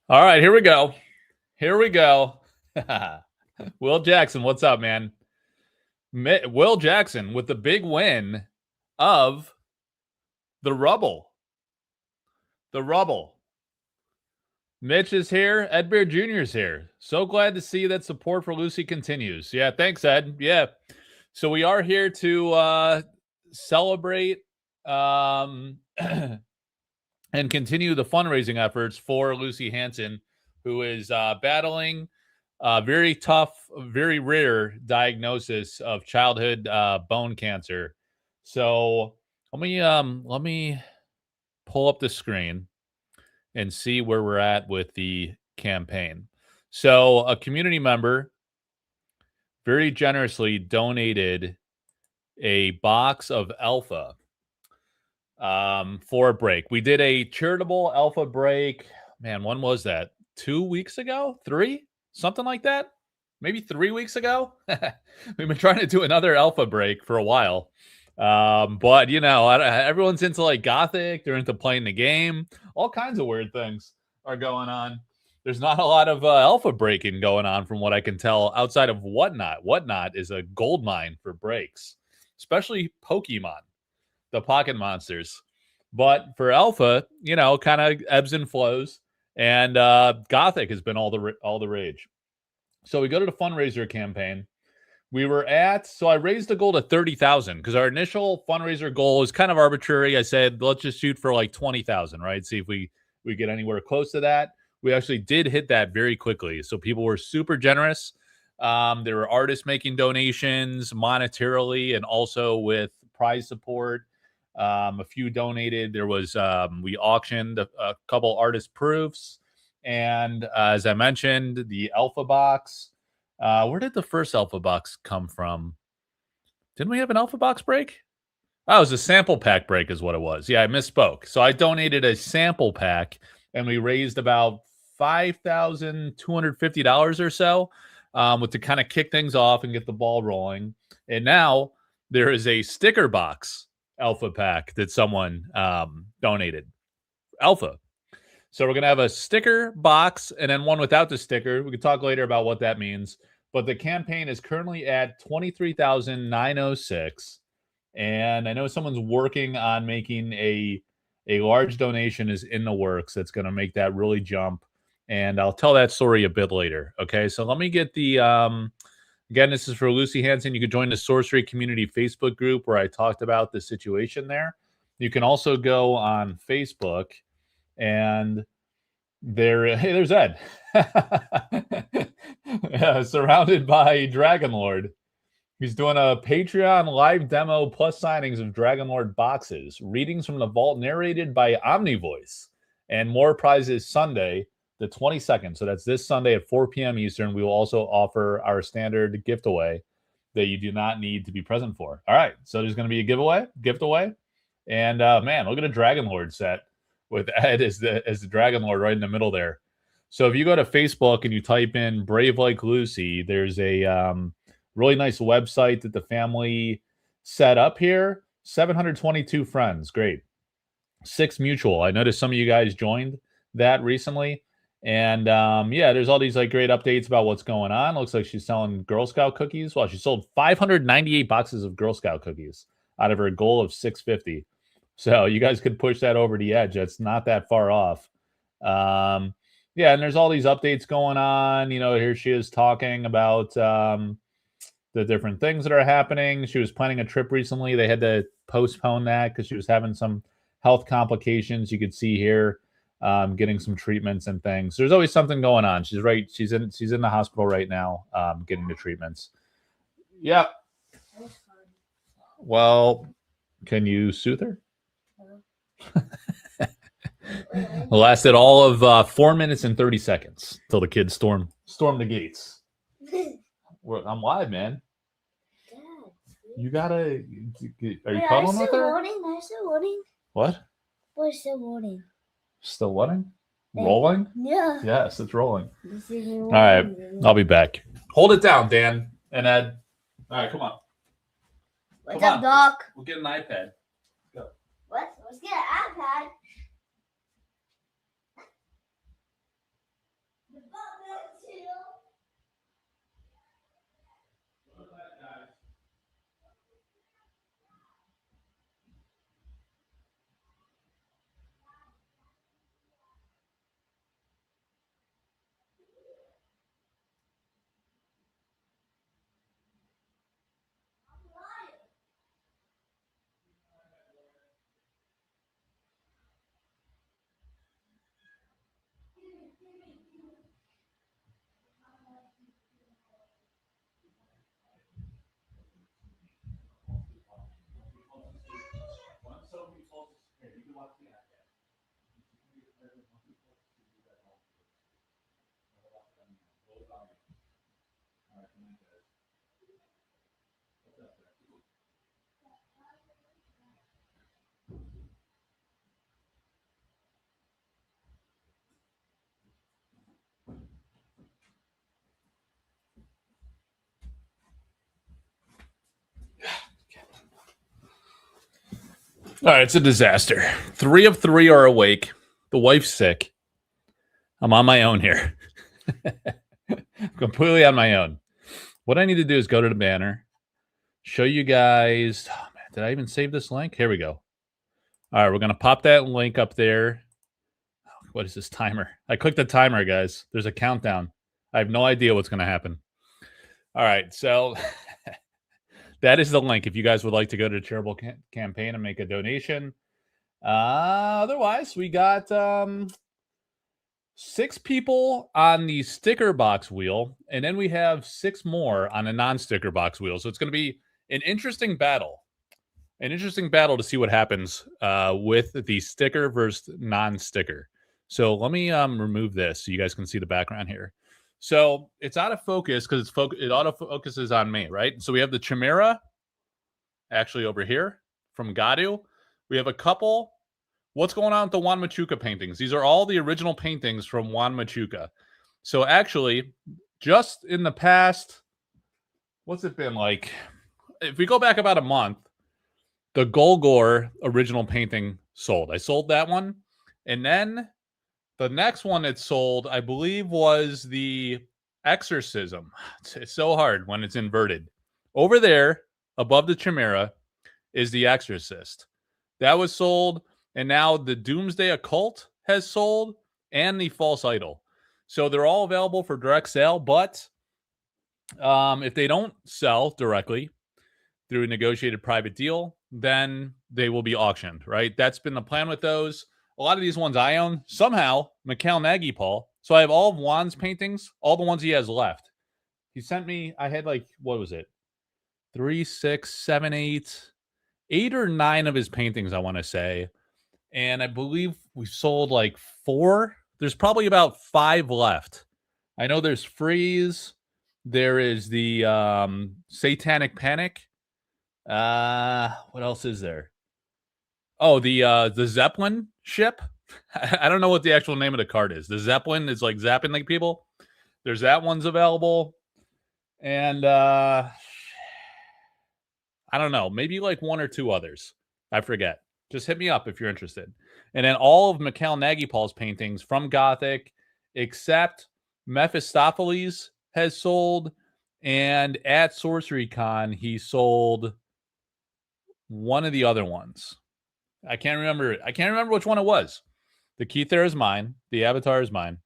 All right, here we go. Here we go. Will Jackson, what's up, man? Will Jackson with the big win of the Rubble. The Rubble. Mitch is here. Ed Bear Jr. is here. So glad to see that support for Lucy continues. Yeah, thanks, Ed. Yeah. So we are here to celebrate and continue the fundraising efforts for Lucy Hansen, who is battling very tough, very rare diagnosis of childhood bone cancer. So let me pull up the screen and see where we're at with the campaign. So a community member very generously donated a box of Alpha for a break. We did a charitable Alpha break. Man, when was that? 2 weeks ago? 3? Something like that? Maybe 3 weeks ago? We've been trying to do another Alpha break for a while. But everyone's into like Gothic, they're into playing the game, all kinds of weird things are going on. There's not a lot of Alpha breaking going on from what I can tell outside of Whatnot. Whatnot is a gold mine for breaks, especially Pokemon, the pocket monsters. But for Alpha, kind of ebbs and flows, and Gothic has been all the rage. So we go to the fundraiser campaign. I raised the goal to 30,000 because our initial fundraiser goal is kind of arbitrary. I said, let's just shoot for like 20,000, right? See if we get anywhere close to that. We actually did hit that very quickly. So people were super generous. There were artists making donations monetarily and also with prize support. A few donated. There was we auctioned a couple artist proofs, and as I mentioned, the Alpha box. Where did the first Alpha box come from? Didn't we have an Alpha box break? Oh, it was a sample pack break, is what it was. Yeah, I misspoke. So I donated a sample pack, and we raised about $5,250 or so, with to kind of kick things off and get the ball rolling. And now there is a sticker box Alpha pack that someone donated. Alpha. So we're gonna have a sticker box and then one without the sticker. We can talk later about what that means. But the campaign is currently at 23,906, and I know someone's working on making a large donation is in the works. That's going to make that really jump, and I'll tell that story a bit later. Okay, so let me get the again. This is for Lucy Hansen. You could join the Sorcery Community Facebook group where I talked about the situation there. You can also go on Facebook and hey, there's Ed. Yeah, surrounded by Dragon Lord. He's doing a Patreon live demo plus signings of Dragon Lord boxes, readings from the vault narrated by OmniVoice, and more prizes Sunday, the 22nd. So that's this Sunday at 4 p.m. Eastern. We will also offer our standard gift away that you do not need to be present for. All right, so there's going to be a gift away, and man, look at a Dragon Lord set with Ed as the Dragon Lord right in the middle there. So if you go to Facebook and you type in Brave Like Lucy, there's a really nice website that the family set up here. 722 friends. Great. 6 mutual. I noticed some of you guys joined that recently. And yeah, there's all these like great updates about what's going on. Looks like she's selling Girl Scout cookies. Well, she sold 598 boxes of Girl Scout cookies out of her goal of 650. So you guys could push that over the edge. That's not that far off. Yeah, and there's all these updates going on. Here she is talking about the different things that are happening. She was planning a trip recently. They had to postpone that because she was having some health complications. You could see here, getting some treatments and things. There's always something going on. She's right. She's in the hospital right now, getting the treatments. Yeah. Well, can you soothe her? Lasted all of 4 minutes and 30 seconds till the kids storm the gates. I'm live, man. You gotta. Are you cuddling with her? I'm still loading. What? We're still loading. Still loading? Rolling? Yeah. Yes, it's rolling. All right, I'll be back. Hold it down, Dan and Ed. All right, come on. What's up, Doc? We'll get an iPad. Go. What? Let's get an iPad. All right, it's a disaster. 3 of 3 are awake. The wife's sick. I'm on my own here. Completely on my own. What I need to do is go to the banner, show you guys. Oh, man, did I even save this link? Here we go. All right, we're going to pop that link up there. What is this timer? I clicked the timer, guys. There's a countdown. I have no idea what's going to happen. All right, so that is the link if you guys would like to go to the charitable campaign and make a donation. Otherwise, we got 6 people on the sticker box wheel, and then we have 6 more on a non-sticker box wheel. So it's going to be an interesting battle. An interesting battle to see what happens with the sticker versus non-sticker. So let me remove this so you guys can see the background here. So it's out of focus because it auto focuses on me, right? So we have the Chimera actually over here from Gadu. We have a couple. What's going on with the Juan Machuca paintings? These are all the original paintings from Juan Machuca. So actually, just in the past, what's it been like? If we go back about a month, the Golgor original painting sold. I sold that one. And then the next one it sold, I believe, was the Exorcism. It's so hard when it's inverted. Over there, above the Chimera, is the Exorcist. That was sold. And now the Doomsday Occult has sold and the False Idol. So they're all available for direct sale. But if they don't sell directly through a negotiated private deal, then they will be auctioned, right? That's been the plan with those. A lot of these ones I own, somehow, Mikhail Nagy Paul. So I have all of Juan's paintings, all the ones he has left. He sent me, I had like, what was it? 3, 6, 7, 8 or 9 of his paintings, I want to say. And I believe we sold like 4. There's probably about 5 left. I know there's Freeze. There is the Satanic Panic. What else is there? Oh, the Zeppelin ship. I don't know what the actual name of the card is. The Zeppelin is like zapping like people. There's that one's available. And I don't know, maybe like 1 or 2 others. I forget. Just hit me up if you're interested. And then all of Mikhail Nagy Paul's paintings from Gothic, except Mephistopheles, has sold. And at Sorcery Con, he sold one of the other ones. I can't remember. I can't remember which one it was. The Keither is mine. The Avatar is mine.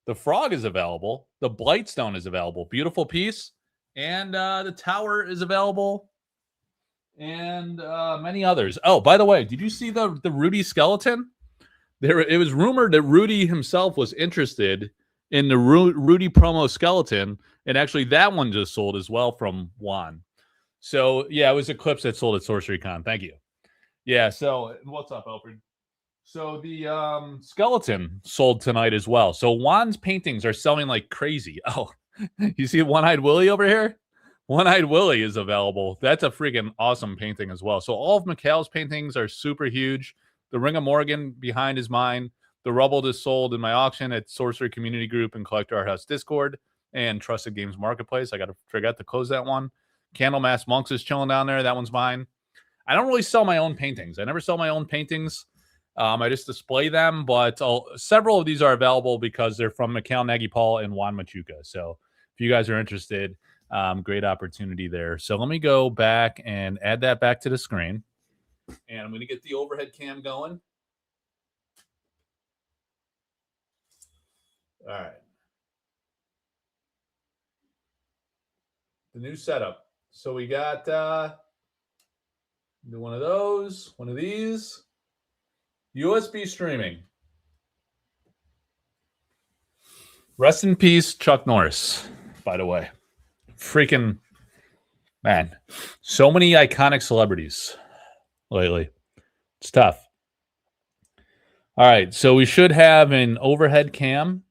The Frog is available. The Blightstone is available. Beautiful piece. And the Tower is available. And many others. Oh, by the way, did you see the Rudy skeleton? It was rumored that Rudy himself was interested in the Rudy promo skeleton, and actually that one just sold as well from Juan. So yeah, it was Eclipse that sold at Sorcery Con. Thank you. Yeah. So what's up, Alfred? So the skeleton sold tonight as well. So Juan's paintings are selling like crazy. Oh, you see One-Eyed Willie over here? One-Eyed Willie is available. That's a freaking awesome painting as well. So all of Mikhail's paintings are super huge. The Ring of Morgan behind is mine. The Rubble is sold in my auction at Sorcery Community Group and Collector Art House Discord and Trusted Games Marketplace. I got to forget to close that one. Candlemass Monks is chilling down there. That one's mine. I don't really sell my own paintings. I never sell my own paintings. I just display them, but several of these are available because they're from Mikhail Nagy Paul and Juan Machuca. So if you guys are interested, great opportunity there. So let me go back and add that back to the screen. And I'm going to get the overhead cam going. All right. The new setup. So we got one of those, one of these. USB streaming. Rest in peace, Chuck Norris, by the way. Freaking, man. So many iconic celebrities lately. It's tough. All right, so we should have an overhead cam.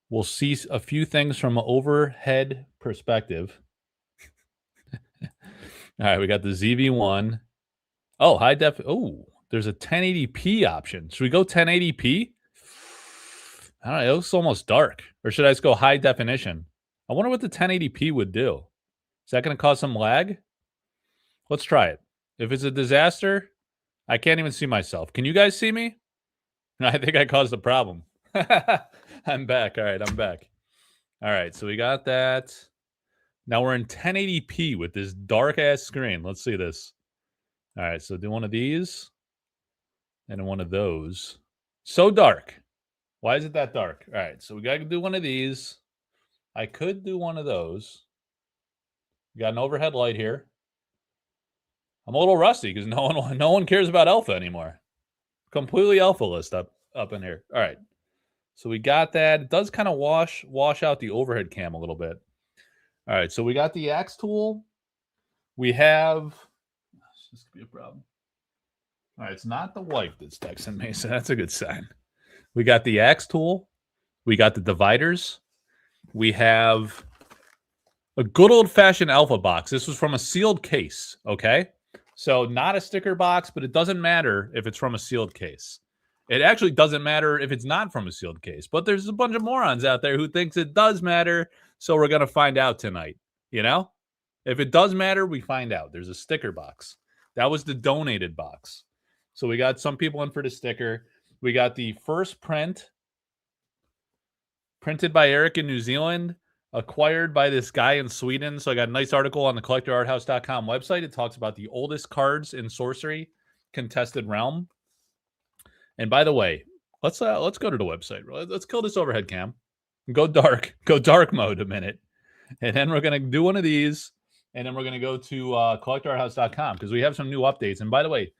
We'll see a few things from an overhead perspective. All right, we got the ZV-1. Oh, high def. Oh, there's a 1080p option. Should we go 1080p? I don't know. It looks almost dark. Or should I just go high definition? I wonder what the 1080p would do. Is that going to cause some lag? Let's try it. If it's a disaster, I can't even see myself. Can you guys see me? No, I think I caused the problem. I'm back. All right, I'm back. All right, so we got that. Now we're in 1080p with this dark ass screen. Let's see this. All right, so do one of these and one of those. So dark. Why is it that dark? All right, so we got to do one of these. I could do one of those. We got an overhead light here. I'm a little rusty because no one cares about alpha anymore. Completely alpha list up in here. All right. So we got that. It does kind of wash out the overhead cam a little bit. All right, so we got the axe tool. We have this could be a problem. All right, it's not the wife that's texting me, so that's a good sign. We got the axe tool. We got the dividers. We have a good old-fashioned alpha box. This was from a sealed case, okay? So not a sticker box, but it doesn't matter if it's from a sealed case. It actually doesn't matter if it's not from a sealed case, but there's a bunch of morons out there who thinks it does matter, so we're going to find out tonight, you know? If it does matter, we find out. There's a sticker box. That was the donated box. So we got some people in for the sticker. We got the first print printed by Eric in New Zealand, acquired by this guy in Sweden. So I got a nice article on the collectorarthouse.com website. It talks about the oldest cards in Sorcery, Contested Realm. And by the way, let's go to the website. Let's kill this overhead cam. Go dark mode a minute. And then we're going to do one of these. And then we're going to go to collectorarthouse.com because we have some new updates. And by the way,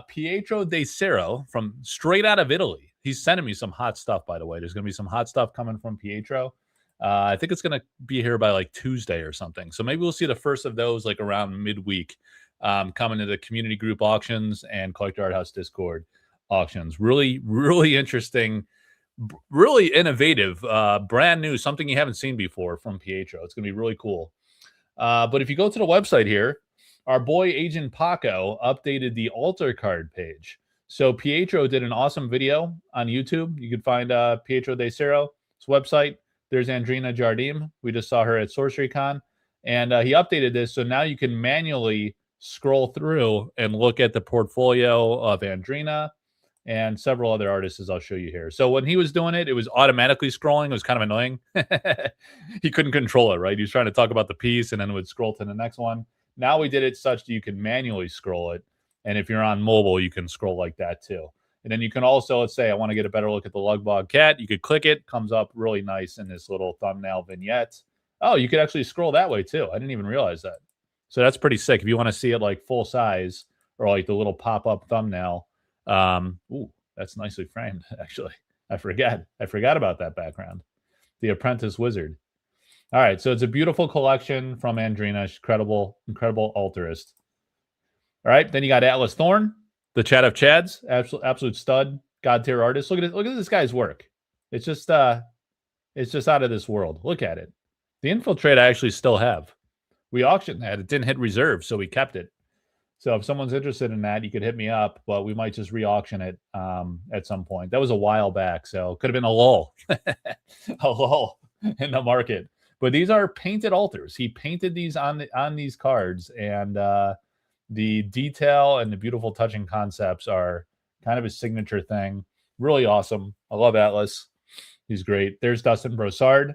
Pietro De Cero from straight out of Italy. He's sending me some hot stuff, by the way. There's going to be some hot stuff coming from Pietro. I think it's going to be here by like Tuesday or something. So maybe we'll see the first of those like around midweek coming to the community group auctions and Collector Art House Discord auctions. Really, really interesting, really innovative, brand new, something you haven't seen before from Pietro. It's going to be really cool. But if you go to the website here, our boy Agent Paco updated the altar card page. So Pietro did an awesome video on YouTube. You can find Pietro De Cero's website. There's Andrina Jardim. We just saw her at Sorcery Con. And he updated this. So now you can manually scroll through and look at the portfolio of Andrina and several other artists, as I'll show you here. So when he was doing it, it was automatically scrolling. It was kind of annoying. He couldn't control it, right? He was trying to talk about the piece and then it would scroll to the next one. Now we did it such that you can manually scroll it. And if you're on mobile, you can scroll like that too. And then you can also, let's say I want to get a better look at the Lugbog cat. You could click it, comes up really nice in this little thumbnail vignette. Oh, you could actually scroll that way too. I didn't even realize that. So that's pretty sick. If you want to see it like full size or like the little pop-up thumbnail. Ooh, that's nicely framed, actually. I forgot about that background. The Apprentice Wizard. All right, so it's a beautiful collection from Andrina. She's incredible altarist. All right, then you got Atlas Thorn, the Chad of Chads, absolute stud, god tier artist. Look at this guy's work. It's just out of this world. Look at it. The Infiltrate I actually still have. We auctioned that. It didn't hit reserve, so we kept it. So if someone's interested in that, you could hit me up, but we might just re-auction it at some point. That was a while back, so it could have been a lull, a lull in the market. But these are painted altars. He painted these on these cards, and the detail and the beautiful touching concepts are kind of his signature thing. Really awesome. I love Atlas. He's great. There's Dustin Brossard,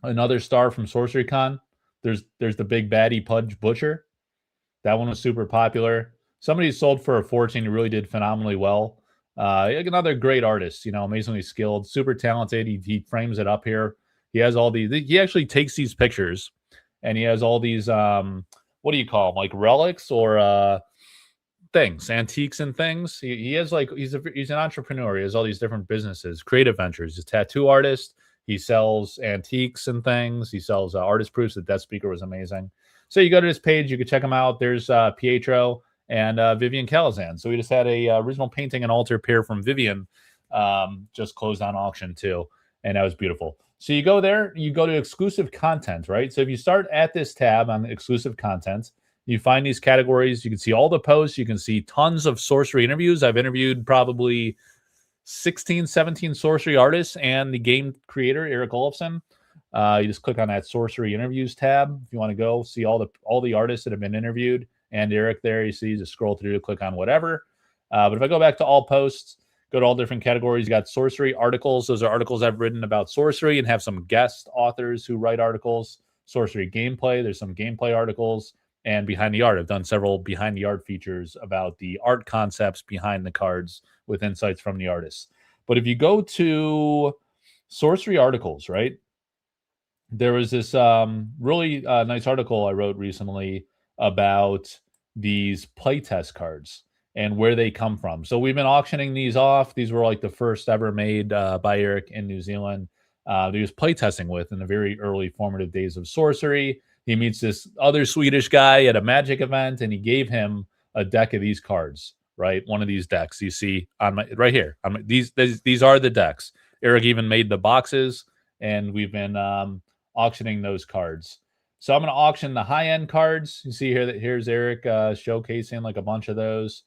another star from Sorcery Con. There's the big baddie Pudge Butcher. That one was super popular. Somebody sold for a fortune who really did phenomenally well. Another great artist, amazingly skilled, super talented. He frames it up here. He has all these. He actually takes these pictures, and he has all these. What do you call them? Like relics or things, antiques and things. He has like he's an entrepreneur. He has all these different businesses, creative ventures. He's a tattoo artist. He sells antiques and things. He sells artist proofs. The Death Speaker was amazing. So you go to this page, you can check them out. There's Pietro and Vivian Calazan. So we just had a original painting and altar pair from Vivian just closed on auction too. And that was beautiful. So you go there, you go to exclusive content, right? So if you start at this tab on exclusive content, you find these categories. You can see all the posts. You can see tons of sorcery interviews. I've interviewed probably 16, 17 sorcery artists and the game creator, Eric Olofsson. You just click on that sorcery interviews tab if you want to go see all the artists that have been interviewed and Eric there. You see, just scroll through, click on whatever. But if I go back to all posts, go to all different categories, you got Sorcery articles. Those are articles I've written about Sorcery and have some guest authors who write articles. Sorcery gameplay, there's some gameplay articles. And behind the art, I've done several behind the art features about the art concepts behind the cards with insights from the artists. But if you go to Sorcery articles, right? There was this really nice article I wrote recently about these playtest cards and where they come from. So we've been auctioning these off. These were like the first ever made by Eric in New Zealand. He was playtesting with in the very early formative days of Sorcery. He meets this other Swedish guy at a Magic event, and he gave him a deck of these cards. Right, one of these decks you see on my right here. These are the decks. Eric even made the boxes, and we've been auctioning those cards. So I'm going to auction the high-end cards. You see here that here's Eric showcasing like a bunch of those.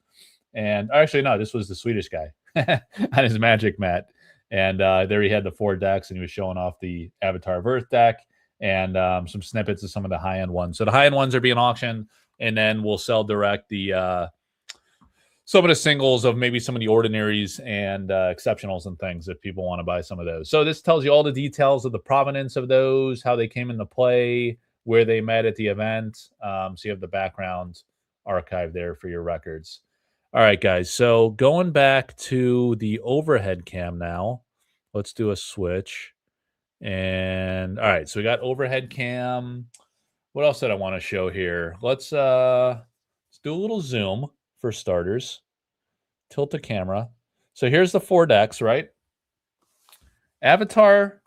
And actually, no, this was the Swedish guy on his Magic mat. And there he had the 4 decks, and he was showing off the Avatar of Earth deck and some snippets of some of the high-end ones. So the high-end ones are being auctioned, and then we'll sell direct the some of the singles of maybe some of the ordinaries and exceptionals and things if people want to buy some of those. So this tells you all the details of the provenance of those, how they came into play, where they met at the event. So you have the background archive there for your records. All right, guys. So going back to the overhead cam now, let's do a switch. And all right, so we got overhead cam. What else did I want to show here? Let's do a little zoom for starters. Tilt the camera. So here's the 4 decks, right? Avatar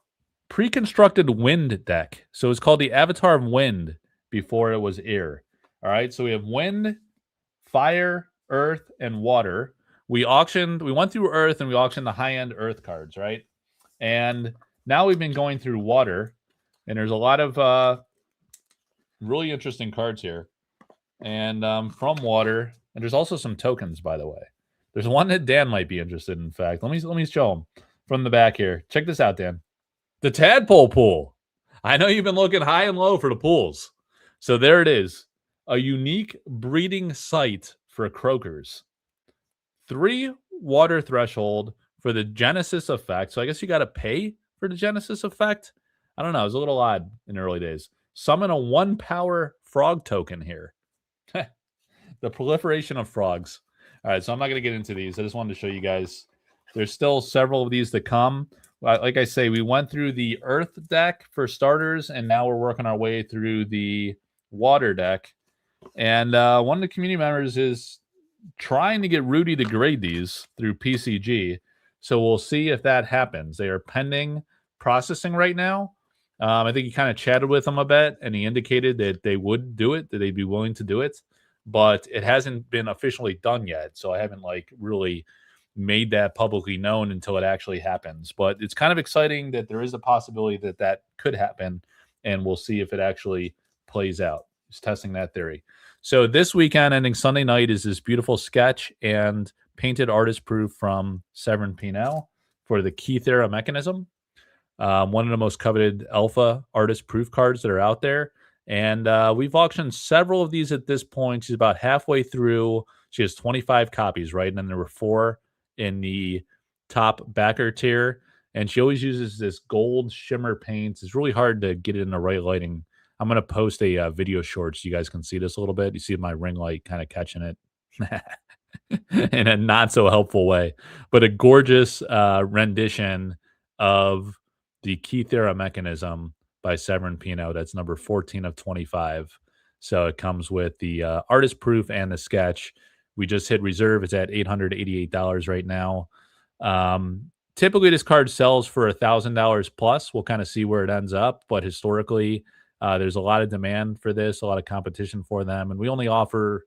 pre-constructed wind deck. So it's called the Avatar of Wind before it was air. All right, so we have wind, fire, earth, and water. We went through earth and we auctioned the high-end earth cards, right? And now we've been going through water, and there's a lot of really interesting cards here. And from water, and there's also some tokens, by the way. There's one that Dan might be interested in fact. Let me show him from the back here. Check this out, Dan. The tadpole pool. I know you've been looking high and low for the pools. So there it is. A unique breeding site for croakers. 3 water threshold for the Genesis effect. So I guess you got to pay for the Genesis effect. I don't know. It was a little odd in the early days. Summon a 1 power frog token here. The proliferation of frogs. All right, so I'm not going to get into these. I just wanted to show you guys. There's still several of these to come. Like I say, we went through the Earth deck for starters, and now we're working our way through the Water deck. And one of the community members is trying to get Rudy to grade these through PCG. So we'll see if that happens. They are pending processing right now. I think he kind of chatted with him a bit, and he indicated that they would do it, that they'd be willing to do it. But it hasn't been officially done yet. So I haven't really made that publicly known until it actually happens. But it's kind of exciting that there is a possibility that that could happen, and we'll see if it actually plays out. Just testing that theory. So this weekend, ending Sunday night, is this beautiful sketch and painted artist proof from Severin Pinel for the Keith era mechanism. One of the most coveted alpha artist proof cards that are out there. And we've auctioned several of these at this point. She's about halfway through. She has 25 copies, right? And then there were 4 in the top backer tier. And she always uses this gold shimmer paint. It's really hard to get it in the right lighting. I'm going to post a video short so you guys can see this a little bit. You see my ring light kind of catching it in a not so helpful way. But a gorgeous rendition of the Keith era mechanism by Severin Pinot. That's number 14 of 25. So it comes with the artist proof and the sketch. We just hit reserve. It's at $888 right now. Typically, this card sells for $1,000 plus. We'll kind of see where it ends up. But historically, there's a lot of demand for this, a lot of competition for them. And we only offer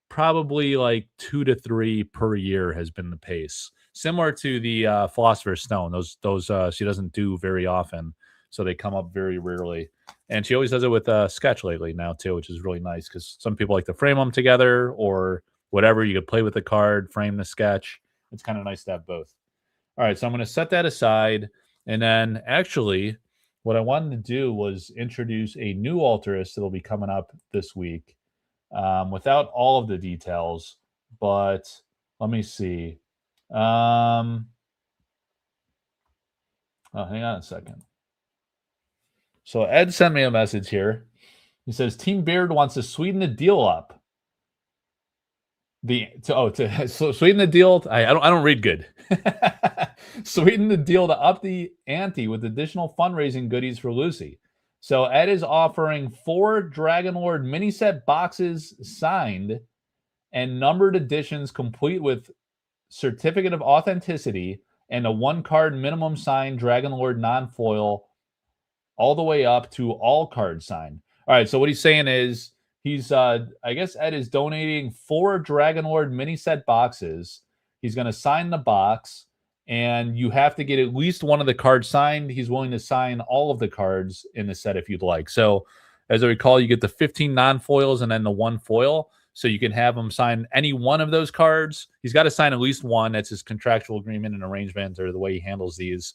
probably like 2 to 3 per year has been the pace. Similar to the Philosopher's Stone. Those she doesn't do very often. So they come up very rarely. And she always does it with a sketch lately now, too, which is really nice because some people like to frame them together or whatever. You could play with the card, frame the sketch. It's kind of nice to have both. All right, so I'm going to set that aside. And then actually, what I wanted to do was introduce a new altruist that will be coming up this week. without all of the details. But let me see. Oh, hang on a second. So Ed sent me a message here. He says Team Beard wants to sweeten the deal up. So sweeten the deal. I don't read good. Sweeten the deal to up the ante with additional fundraising goodies for Lucy. So Ed is offering 4 Dragon Lord mini set boxes signed and numbered editions complete with certificate of authenticity and a 1 card minimum signed Dragon Lord non-foil all the way up to all cards signed. All right, so what he's saying is he's I guess Ed is donating 4 Dragon Lord mini set boxes. He's going to sign the box and you have to get at least one of the cards signed. He's willing to sign all of the cards in the set if you'd like. So as I recall, you get the 15 non-foils and then the 1 foil. So you can have him sign any one of those cards. He's got to sign at least one. That's his contractual agreement and arrangement, or the way he handles these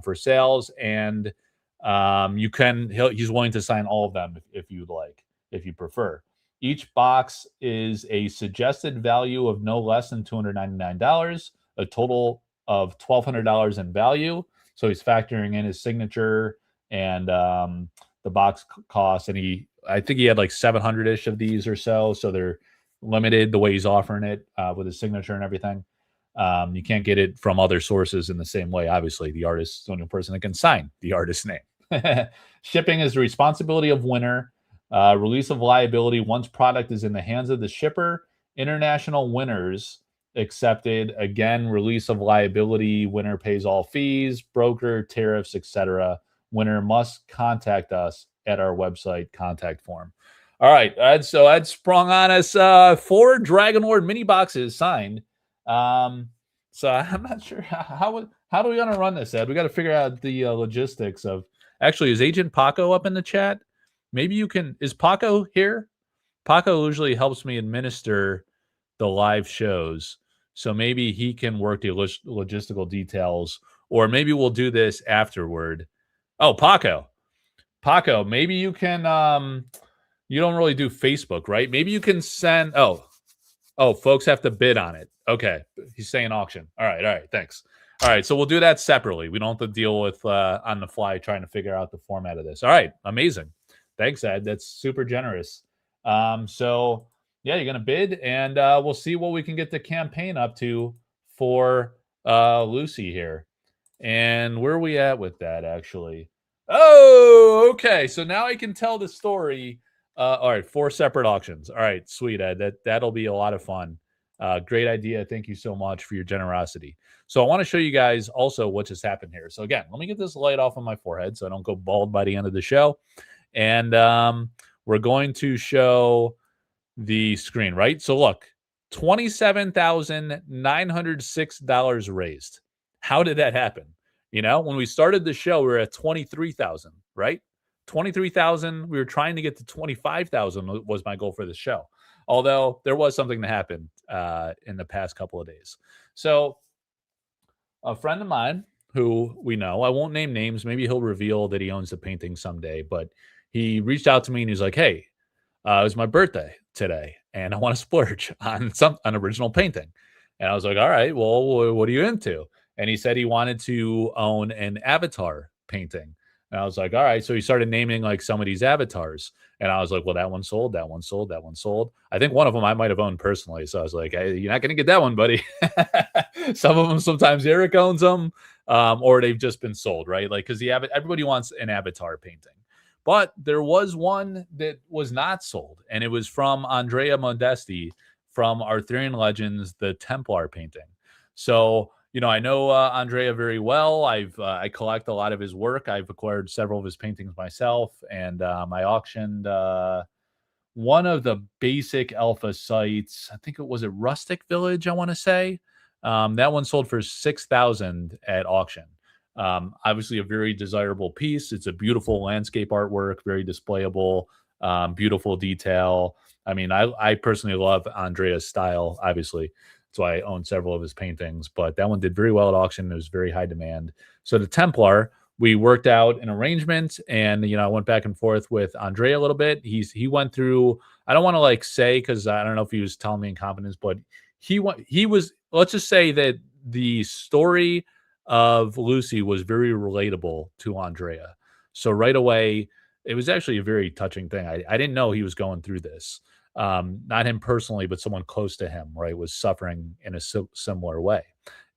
for sales. And he's willing to sign all of them if you'd like, if you prefer. Each box is a suggested value of no less than $299, a total of $1,200 in value. So he's factoring in his signature and the box cost, and I think he had like 700-ish of these or so. So they're limited the way he's offering it with his signature and everything. You can't get it from other sources in the same way. Obviously, the artist is the only person that can sign the artist's name. Shipping is the responsibility of winner. Release of liability once product is in the hands of the shipper. International winners accepted. Again, release of liability. Winner pays all fees, broker, tariffs, etc. Winner must contact us at our website contact form. All right, Ed. So Ed sprung on us 4 Dragon Lord mini boxes signed. So I'm not sure how do we want to run this, Ed? We got to figure out the logistics of. Actually, is Agent Paco up in the chat? Maybe you can. Is Paco here? Paco usually helps me administer the live shows, so maybe he can work the logistical details, or maybe we'll do this afterward. Oh, Paco, maybe you can. You don't really do Facebook, right? Maybe you can send. Oh, folks have to bid on it. Okay, he's saying auction. All right, thanks. All right, so we'll do that separately. We don't have to deal with on the fly trying to figure out the format of this. All right, amazing. Thanks, Ed. That's super generous. So yeah, you're gonna bid, and we'll see what we can get the campaign up to for Lucy here. And where are we at with that, actually? Oh, okay. So now I can tell the story. All right, 4 separate auctions. All right, sweet, Ed. That'll be a lot of fun. Great idea. Thank you so much for your generosity. So I want to show you guys also what just happened here. So again, let me get this light off on my forehead so I don't go bald by the end of the show. And we're going to show the screen, right? So look, $27,906 raised. How did that happen? You know, when we started the show, we were at 23,000, right? 23,000. We were trying to get to 25,000 was my goal for the show. Although there was something that happened in the past couple of days. So a friend of mine who we know, I won't name names. Maybe he'll reveal that he owns the painting someday, but he reached out to me and he's like, hey, it was my birthday today and I want to splurge on an original painting. And I was like, all right, well, what are you into? And he said he wanted to own an avatar painting. And I was like, all right. So he started naming like some of these avatars. And I was like, well, that one sold, that one sold, that one sold. I think one of them I might have owned personally. So I was like, hey, you're not going to get that one, buddy. Some of them, sometimes Eric owns them, or they've just been sold, right? Like, because everybody wants an avatar painting. But there was one that was not sold, and it was from Andrea Modesti from Arthurian Legends, the Templar painting. So, you know, I know Andrea very well. I collect a lot of his work. I've acquired several of his paintings myself, and I auctioned one of the basic alpha sites. I think it was at Rustic Village, I want to say. That one sold for $6,000 at auction. Obviously a very desirable piece. It's a beautiful landscape artwork, very displayable, beautiful detail. I mean, I personally love Andrea's style, obviously. That's why I own several of his paintings, but that one did very well at auction. It was very high demand. So the Templar we worked out an arrangement, and I went back and forth with Andre a little bit. He went through. I don't want to like say because I don't know if he was telling me in confidence, but he was. Let's just say that the story of Lucy was very relatable to Andrea. So right away, it was actually a very touching thing. I didn't know he was going through this. Not him personally, but someone close to him, right, was suffering in a similar way.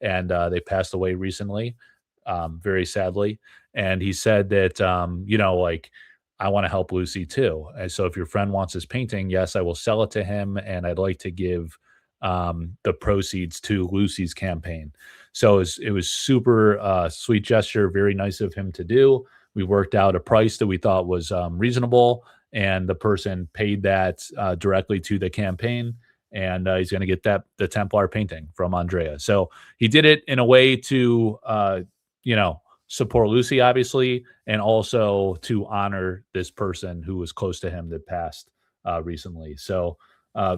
And they passed away recently, very sadly. And he said that, like, I want to help Lucy too. And so if your friend wants his painting, yes, I will sell it to him. And I'd like to give the proceeds to Lucy's campaign. So it was super sweet gesture, very nice of him to do. We worked out a price that we thought was reasonable, and the person paid that directly to the campaign, and he's going to get the Templar painting from Andrea. So he did it in a way to support Lucy, obviously, and also to honor this person who was close to him that passed recently. So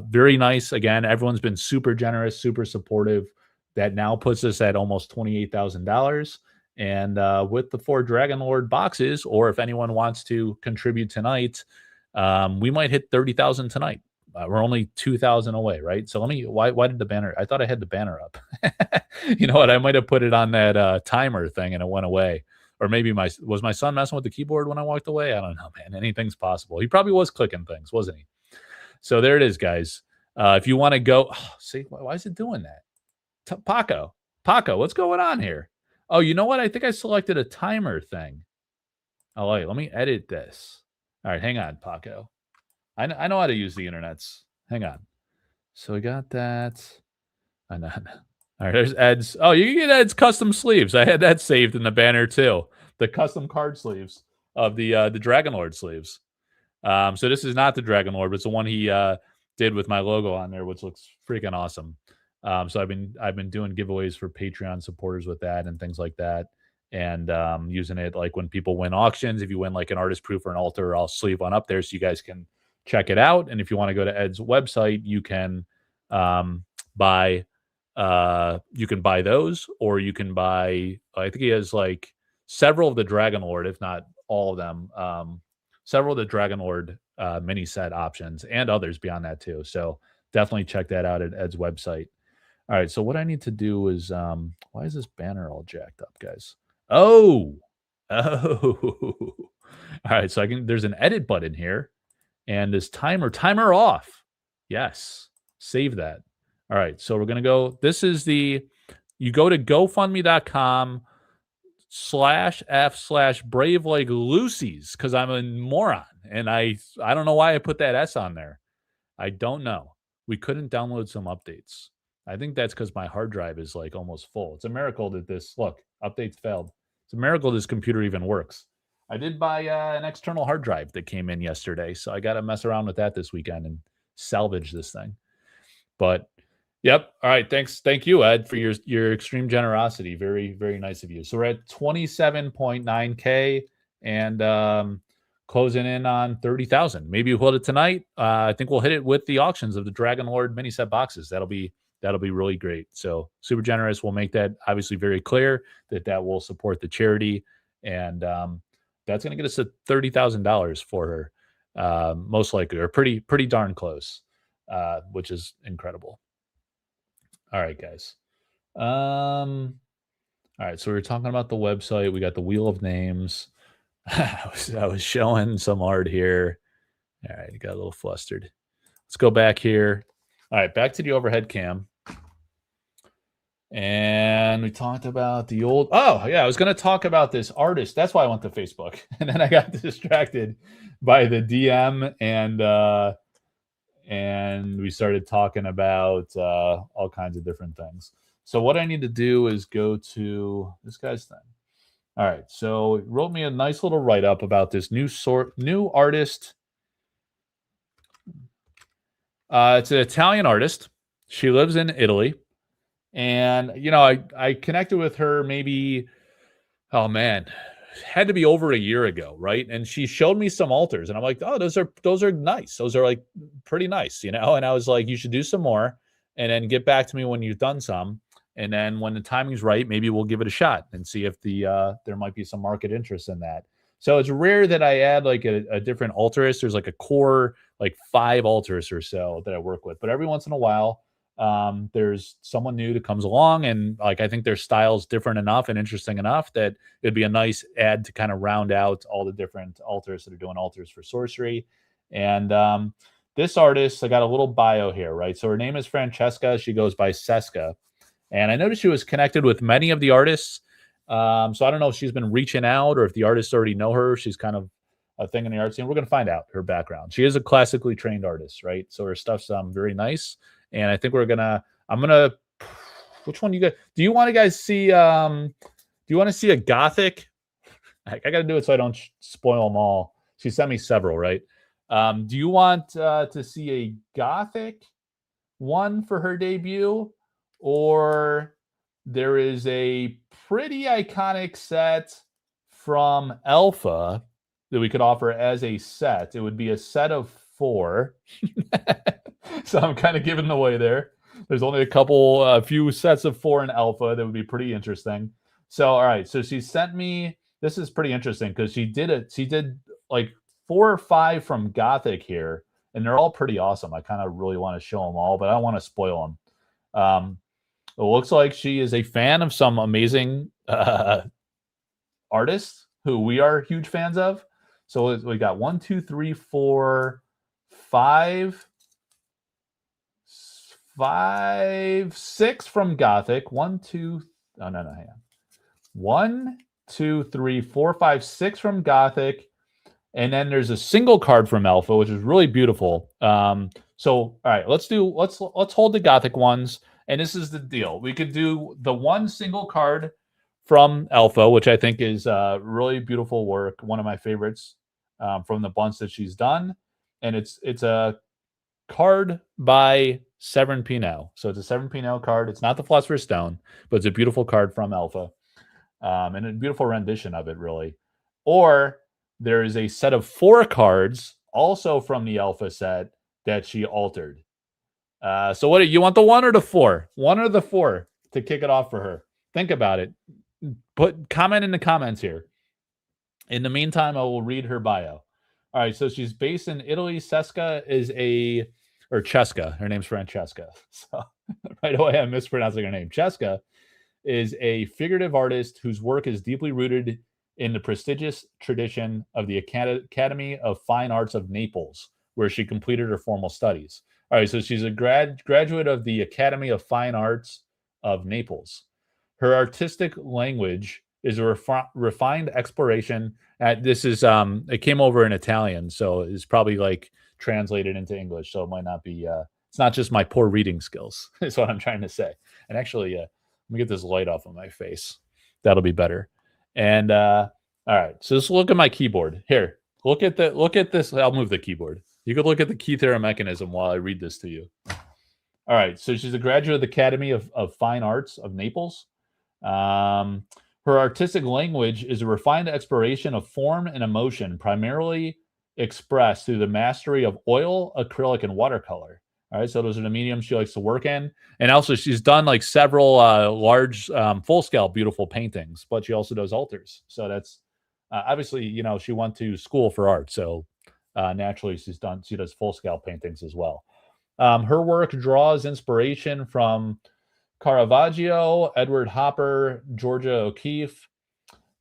very nice. Again, everyone's been super generous, super supportive. That now puts us at almost $28,000. And with the 4 Dragon Lord boxes, or if anyone wants to contribute tonight, we might hit 30,000 tonight. We're only 2,000 away, right? So why did the banner? I thought I had the banner up. You know what? I might have put it on that timer thing and it went away. Or maybe was my son messing with the keyboard when I walked away? I don't know, man. Anything's possible. He probably was clicking things, wasn't he? So there it is, guys. If you want to go, see, why is it doing that? Paco, what's going on here? Oh, you know what? I think I selected a timer thing. Oh, wait, let me edit this. All right, hang on, Paco. I know how to use the internets. Hang on. So we got that. And then, all right, there's Ed's. Oh, you can get Ed's custom sleeves. I had that saved in the banner too. The custom card sleeves of the Dragon Lord sleeves. So this is not the Dragon Lord, but it's the one he did with my logo on there, which looks freaking awesome. So I've been doing giveaways for Patreon supporters with that and things like that, and using it like when people win auctions. If you win like an artist proof or an altar, I'll sleeve one up there so you guys can check it out. And if you want to go to Ed's website, you can buy those, or you can buy. I think he has like several of the Dragon Lord, if not all of them. Several of the Dragon Lord mini set options and others beyond that too. So definitely check that out at Ed's website. All right, so what I need to do is, why is this banner all jacked up, guys? Oh, all right. So there's an edit button here, and this timer off. Yes, save that. All right, so we're gonna go. This is you go to GoFundMe.com/F/Brave Like Lucy's, because I'm a moron and I don't know why I put that S on there. I don't know. We couldn't download some updates. I think that's because my hard drive is like almost full. It's a miracle that updates failed. It's a miracle this computer even works. I did buy an external hard drive that came in yesterday, so I got to mess around with that this weekend and salvage this thing. But yep. All right. Thank you, Ed, for your extreme generosity. Very, very nice of you. So we're at 27.9K and closing in on 30,000. Maybe we'll hit it tonight. I think we'll hit it with the auctions of the Dragon Lord mini set boxes. That'll be really great. So super generous. We'll make that obviously very clear that will support the charity, and that's going to get us to $30,000 for her, most likely, or pretty darn close, which is incredible. All right, guys. All right, so we were talking about the website. We got the Wheel of Names. I was showing some art here. All right, got a little flustered. Let's go back here. All right, back to the overhead cam. And we talked about the old. Oh, yeah, I was going to talk about this artist. That's why I went to Facebook. And then I got distracted by the DM, and we started talking about all kinds of different things. So what I need to do is go to this guy's thing. All right, so he wrote me a nice little write-up about this new artist. It's an Italian artist. She lives in Italy. And, I connected with her maybe, oh man, had to be over a year ago, right? And she showed me some altars, and I'm like, oh, those are nice. Those are like pretty nice, And I was like, you should do some more, and then get back to me when you've done some. And then when the timing's right, maybe we'll give it a shot and see if there might be some market interest in that. So it's rare that I add like a different altarist. There's like a core, like 5 altarists or so that I work with. But every once in a while, there's someone new that comes along, and like I think their style's different enough and interesting enough that it'd be a nice add to kind of round out all the different altars that are doing altars for sorcery. And this artist, I got a little bio here, right? So her name is Francesca. She goes by Seska. And I noticed she was connected with many of the artists. So I don't know if she's been reaching out or if the artists already know her. She's kind of a thing in the art scene. We're going to find out her background. She is a classically trained artist, right? So her stuff's very nice. And I think I'm going to, which one do you guys, do you want to guys see, do you want to see a Gothic? I got to do it so I don't spoil them all. She sent me several, right? Do you want to see a Gothic one for her debut? Or there is a pretty iconic set from Alpha that we could offer as a set. It would be a set of 4. So I'm kind of giving away there. There's only a few sets of 4 in Alpha that would be pretty interesting. So, all right. So she sent me, this is pretty interesting because she did like 4 or 5 from Gothic here, and they're all pretty awesome. I kind of really want to show them all, but I don't want to spoil them. It looks like she is a fan of some amazing artists who we are huge fans of. So we got 1, 2, 3, 4, 5, 6 from Gothic. 1, 2. Oh no, hang on. 1, 2, 3, 4, 5, 6 from Gothic, and then there's a single card from Alpha, which is really beautiful. So all right, let's hold the Gothic ones. And this is the deal. We could do the one single card from Alpha, which I think is really beautiful work. One of my favorites from the bunch that she's done. And it's a card by Severin Pinot. So it's a Severin Pinot card. It's not the Philosopher's Stone, but it's a beautiful card from Alpha. And a beautiful rendition of it, really. Or there is a set of 4 cards, also from the Alpha set, that she altered. So what do you want, the 1 or the 4? 1 or the 4 to kick it off for her? Think about it. Comment in the comments here. In the meantime, I will read her bio. All right, so she's based in Italy. Cesca Cesca. Her name's Francesca. So right away, I'm mispronouncing her name. Cesca is a figurative artist whose work is deeply rooted in the prestigious tradition of the Academy of Fine Arts of Naples, where she completed her formal studies. All right, so she's a graduate of the Academy of Fine Arts of Naples. Her artistic language is a refined exploration. This is it came over in Italian, so it's probably like translated into English. So it might not be. It's not just my poor reading skills. Is what I'm trying to say. And actually, let me get this light off of my face. That'll be better. And all right, so let's look at my keyboard here. Look at this. I'll move the keyboard. You could look at the key theorem mechanism while I read this to you. All right, so she's a graduate of the Academy of Fine Arts of Naples. Her artistic language is a refined exploration of form and emotion, primarily expressed through the mastery of oil, acrylic, and watercolor. All right, so those are the mediums she likes to work in. And also she's done like several large, full-scale, beautiful paintings, but she also does altars. So that's obviously, she went to school for art. So naturally she does full-scale paintings as well. Her work draws inspiration from Caravaggio, Edward Hopper, Georgia O'Keeffe.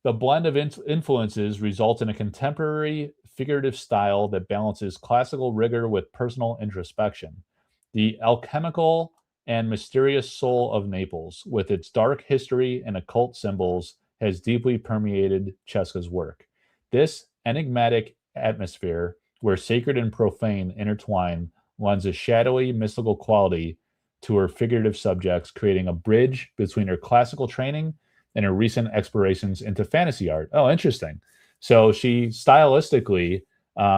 The blend of influences results in a contemporary figurative style that balances classical rigor with personal introspection. The alchemical and mysterious soul of Naples, with its dark history and occult symbols, has deeply permeated Cesca's work. This enigmatic atmosphere, where sacred and profane intertwine, lends a shadowy, mystical quality to her figurative subjects, creating a bridge between her classical training and her recent explorations into fantasy art. Oh, interesting. So she stylistically,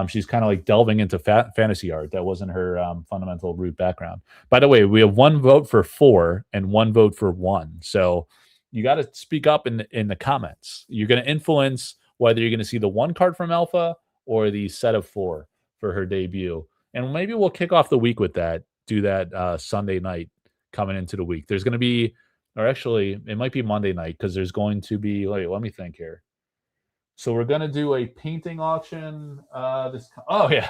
she's kind of like delving into fantasy art. That wasn't her fundamental root background. By the way, we have 1 vote for 4 and 1 vote for 1. So you got to speak up in the comments. You're going to influence whether you're going to see the 1 card from Alpha or the set of 4 for her debut. And maybe we'll kick off the week with that. Do that Sunday night coming into the week. There's going to be or actually, it might be Monday night because there's going to be. Wait, let me think here. So we're gonna do a painting auction. Oh yeah,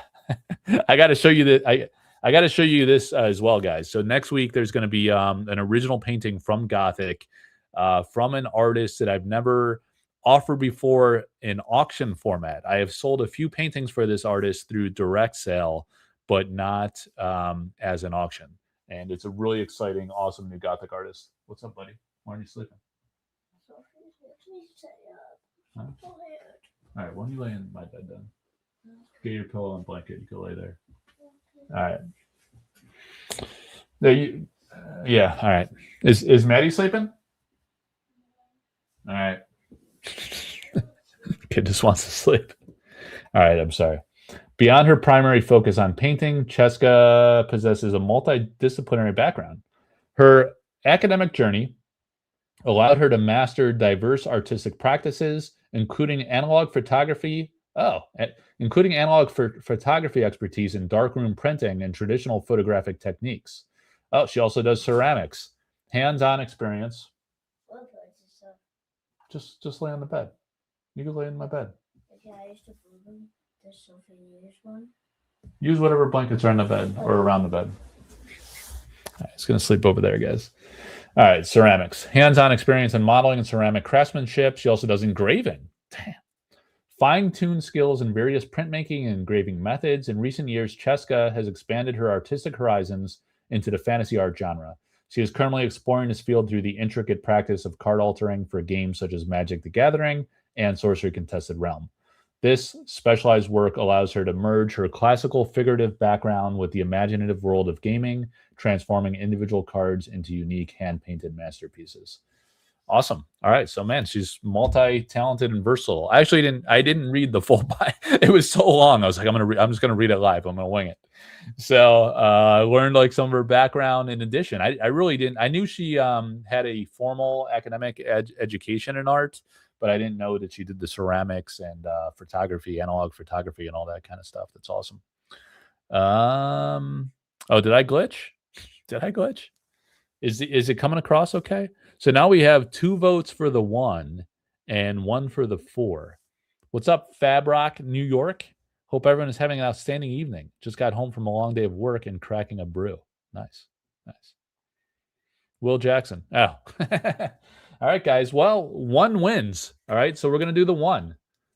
I got to show you that. I got to show you this as well, guys. So next week there's going to be an original painting from Gothic, from an artist that I've never offered before in auction format. I have sold a few paintings for this artist through direct sale, but not as an auction. And it's a really exciting, awesome new Gothic artist. What's up, buddy? Why aren't you sleeping? Huh? All right, why don't you lay in my bed then? Get your pillow and blanket. You can lay there. All right. There you. Yeah. All right. Is Maddie sleeping? All right. Kid just wants to sleep. All right. I'm sorry. Beyond her primary focus on painting, Cheska possesses a multidisciplinary background. Her academic journey allowed her to master diverse artistic practices, including analog photography. Including analog photography expertise in darkroom printing and traditional photographic techniques. Oh, she also does ceramics. Hands-on experience. Just lay on the bed. You can lay in my bed. Okay, I used to fold them. This sofa use one. Use whatever blankets are in the bed or around the bed. All right, it's going to sleep over there, guys. All right, ceramics. Hands-on experience in modeling and ceramic craftsmanship. She also does engraving. Damn. Fine-tuned skills in various printmaking and engraving methods. In recent years, Cheska has expanded her artistic horizons into the fantasy art genre. She is currently exploring this field through the intricate practice of card altering for games such as Magic the Gathering and Sorcery Contested Realm. This specialized work allows her to merge her classical figurative background with the imaginative world of gaming, transforming individual cards into unique hand-painted masterpieces. Awesome. All right. So man, she's multi-talented and versatile. I didn't read the full bio. It was so long. I was like, I'm just gonna read it live. I'm gonna wing it. So I learned like some of her background. In addition, I really didn't. I knew she had a formal academic education in art, but I didn't know that she did the ceramics and photography, analog photography, and all that kind of stuff. That's awesome. Oh, did I glitch? Did I glitch? Is it coming across okay? So now we have 2 votes for the 1 and 1 for the 4. What's up, Fabrock, New York? Hope everyone is having an outstanding evening. Just got home from a long day of work and cracking a brew. Nice. Will Jackson. Oh. All right, guys. Well, 1 wins. All right, so we're going to do the 1.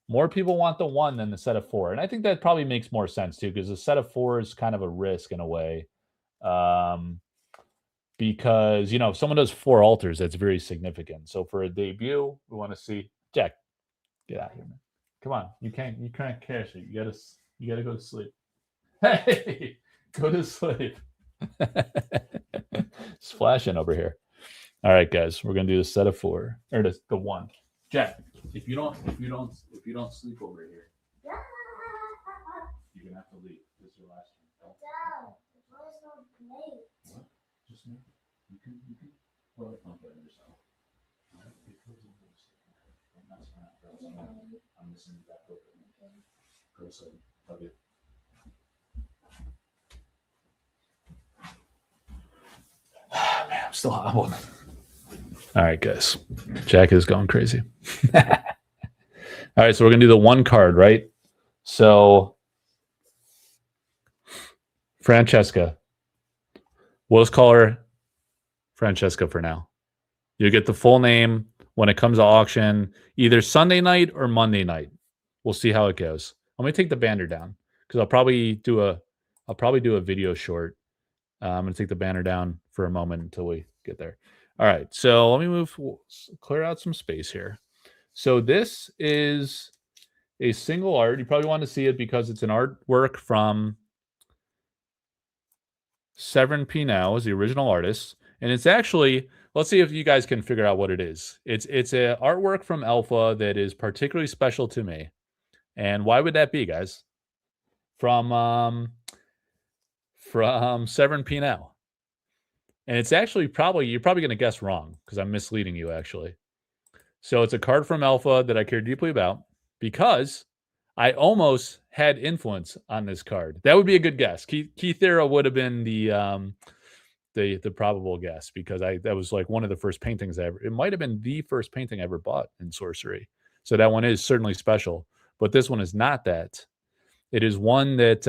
More people want the 1 than the set of 4. And I think that probably makes more sense, too, because the set of 4 is kind of a risk in a way. Because, if someone does 4 altars, that's very significant. So for a debut, we want to see Jack. Get out of here, man. Come on. You can't cash it. You gotta go to sleep. Hey, go to sleep. It's flashing over here. All right, guys, we're gonna do the set of 4 or the 1. Jack, if you don't sleep over here, you're gonna have to leave. This is your last one. What? Just me. You can put a pump on yourself. I'm missing that open. Go to sleep. Love you. Man, I'm still hobbled. All right, guys. Jack is going crazy. All right, so we're gonna do the 1 card, right? So Francesca. We'll just call her Francesca for now. You get the full name when it comes to auction, either Sunday night or Monday night. We'll see how it goes. Let me take the banner down because I'll probably do a video short. I'm gonna take the banner down for a moment until we get there. All right, so let me clear out some space here. So this is a single art. You probably want to see it because it's an artwork from Severin Pinot, is the original artist, and it's actually. Let's see if you guys can figure out what it is. It's an artwork from Alpha that is particularly special to me. And why would that be, guys? From Severin Pinot. And it's actually you're probably going to guess wrong because I'm misleading you, actually. So it's a card from Alpha that I care deeply about because I almost had influence on this card. That would be a good guess. Keith Thera would have been the the probable guess because that was like one of the first paintings I ever. It might have been the first painting I ever bought in Sorcery. So that one is certainly special. But this one is not that. It is one that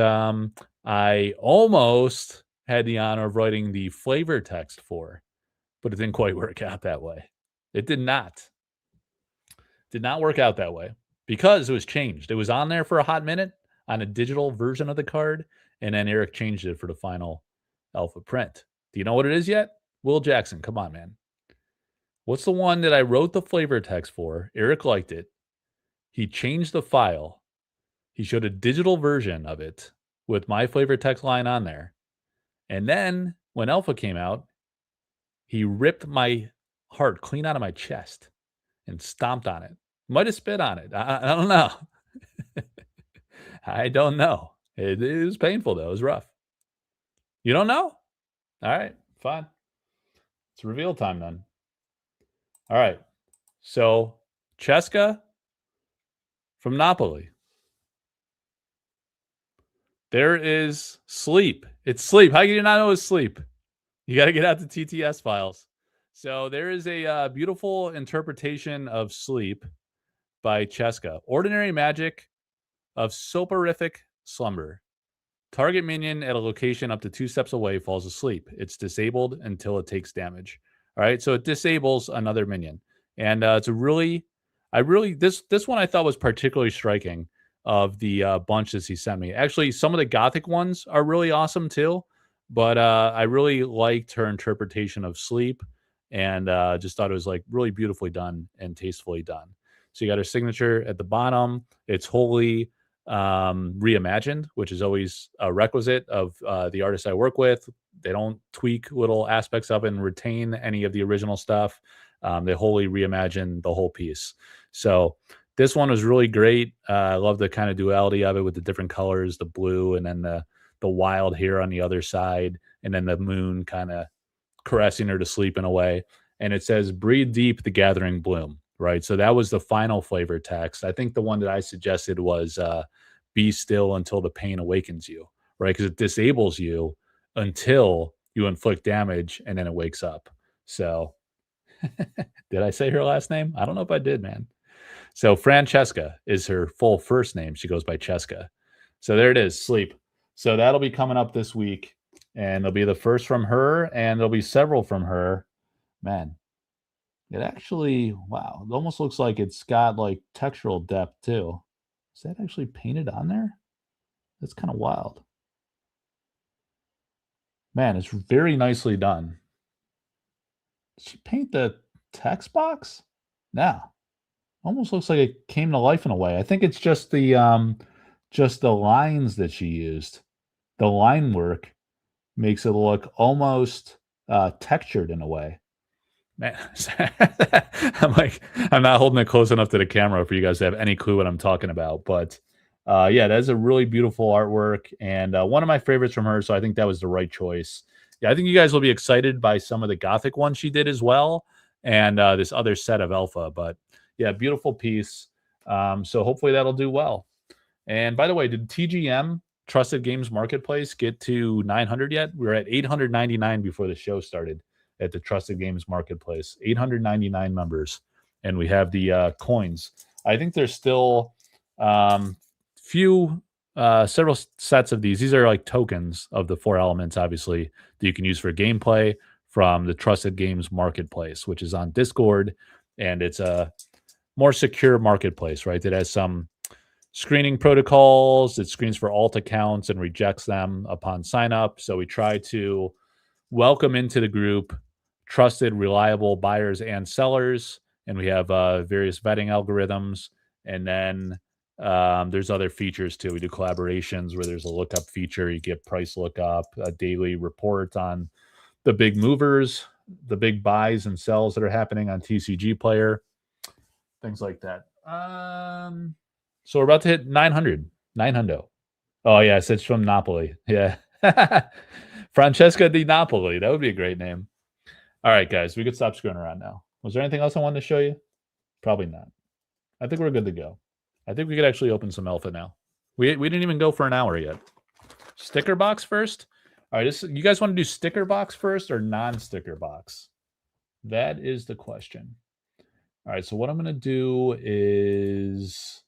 I almost had the honor of writing the flavor text for, but it didn't quite work out that way. It did not. Did not work out that way because it was changed. It was on there for a hot minute on a digital version of the card, and then Eric changed it for the final alpha print. Do you know what it is yet? Will Jackson, come on, man. What's the one that I wrote the flavor text for? Eric liked it. He changed the file. He showed a digital version of it with my flavor text line on there. And then when alpha came out, he ripped my heart clean out of my chest and stomped on it. Might have spit on it. I don't know. I don't know. It was painful, though. It was rough. You don't know? All right, fine. It's reveal time then. All right. So, Cheska from Napoli. There is Sleep. It's Sleep. How can you not know it's Sleep? You got to get out the TTS files. So, there is a beautiful interpretation of Sleep by Cheska. Ordinary magic of soporific slumber. Target minion at a location up to 2 steps away falls asleep. It's disabled until it takes damage. All right, so it disables another minion, and it's a really, this one I thought was particularly striking of the bunches he sent me. Actually, some of the Gothic ones are really awesome too, but I really liked her interpretation of sleep, and just thought it was like really beautifully done and tastefully done. So you got her signature at the bottom. It's wholly reimagined, which is always a requisite of the artists I work with. They don't tweak little aspects of it and retain any of the original stuff. They wholly reimagine the whole piece. So this one was really great. I love the kind of duality of it with the different colors, the blue, and then the wild here on the other side, and then the moon kind of caressing her to sleep in a way. And it says, "Breathe deep, the gathering bloom." Right. So that was the final flavor text. I think the one that I suggested was "Be still until the pain awakens you." Right. Because it disables you until you inflict damage and then it wakes up. So did I say her last name? I don't know if I did, man. So Francesca is her full first name. She goes by Cheska. So there it is, Sleep. So that'll be coming up this week. And there'll be the first from her, and there'll be several from her. Man, it actually, wow, it almost looks like it's got like textural depth too. Is that actually painted on there? That's kind of wild. Man, it's very nicely done. Did she paint the text box? No. Almost looks like it came to life in a way. I think it's just the lines that she used. The line work makes it look almost textured in a way. Man, I'm not holding it close enough to the camera for you guys to have any clue what I'm talking about. But yeah, that's a really beautiful artwork and one of my favorites from her. So I think that was the right choice. Yeah, I think you guys will be excited by some of the Gothic ones she did as well, and this other set of Alpha. But yeah, beautiful piece. So hopefully that'll do well. And by the way, did TGM Trusted Games Marketplace get to 900 yet? We were at 899 before the show started at the Trusted Games Marketplace. 899 members, and we have the coins. I think there's still several sets of these. These are like tokens of the 4 elements, obviously, that you can use for gameplay from the Trusted Games Marketplace, which is on Discord, and it's a more secure marketplace, right? That has some screening protocols. It screens for alt accounts and rejects them upon sign up. So we try to welcome into the group trusted, reliable buyers and sellers. And we have various vetting algorithms. And then there's other features too. We do collaborations where there's a lookup feature. You get price lookup, a daily report on the big movers, the big buys and sells that are happening on TCG Player, things like that. So we're about to hit 900. 900. Oh, yes, it's from Napoli. Yeah. Francesca di Napoli. That would be a great name. All right, guys, we could stop screwing around now. Was there anything else I wanted to show you? Probably not. I think we're good to go. I think we could actually open some alpha now. We didn't even go for an hour yet. Sticker box first? All right, you guys want to do sticker box first or non-sticker box? That is the question. All right, so what I'm going to do is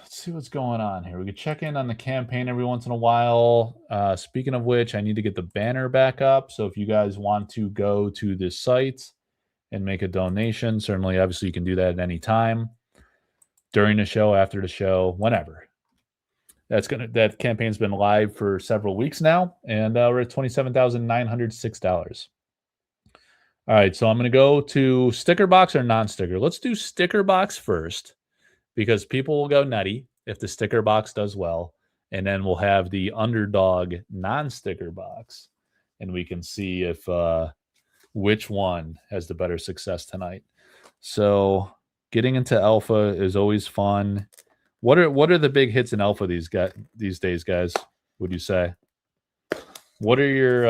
let's see what's going on here. We could check in on the campaign every once in a while. Speaking of which, I need to get the banner back up. So if you guys want to go to this site and make a donation, certainly, obviously, you can do that at any time during the show, after the show, whenever. That campaign's been live for several weeks now, and we're at $27,906. All right, so I'm going to go to sticker box or non-sticker. Let's do sticker box first because people will go nutty if the sticker box does well, and then we'll have the underdog non-sticker box, and we can see if which one has the better success tonight. So getting into alpha is always fun. What are the big hits in alpha these days, guys? Would you say? What are your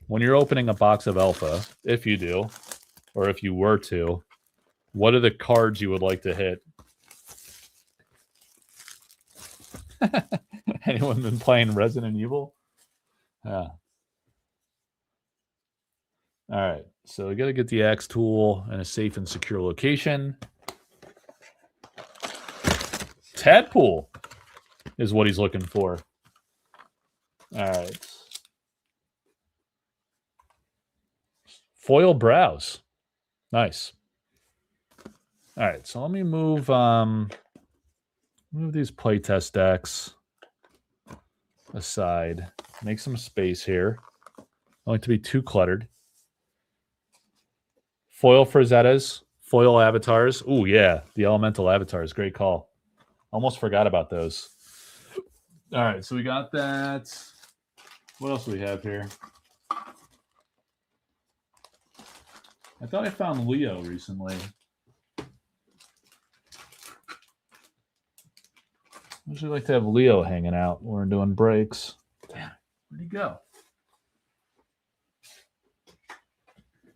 when you're opening a box of alpha, if you do, or if you were to, what are the cards you would like to hit? Anyone been playing Resident Evil? Yeah. All right, so we got to get the axe tool in a safe and secure location. Tadpool is what he's looking for. All right. Foil brows. Nice. All right, so let me move these playtest decks aside. Make some space here. I don't like to be too cluttered. Foil Frazettas. Foil avatars. Ooh, yeah. The elemental avatars. Great call. Almost forgot about those. All right, so we got that. What else do we have here? I thought I found Leo recently. I usually like to have Leo hanging out when we're doing breaks. Damn, where'd he go?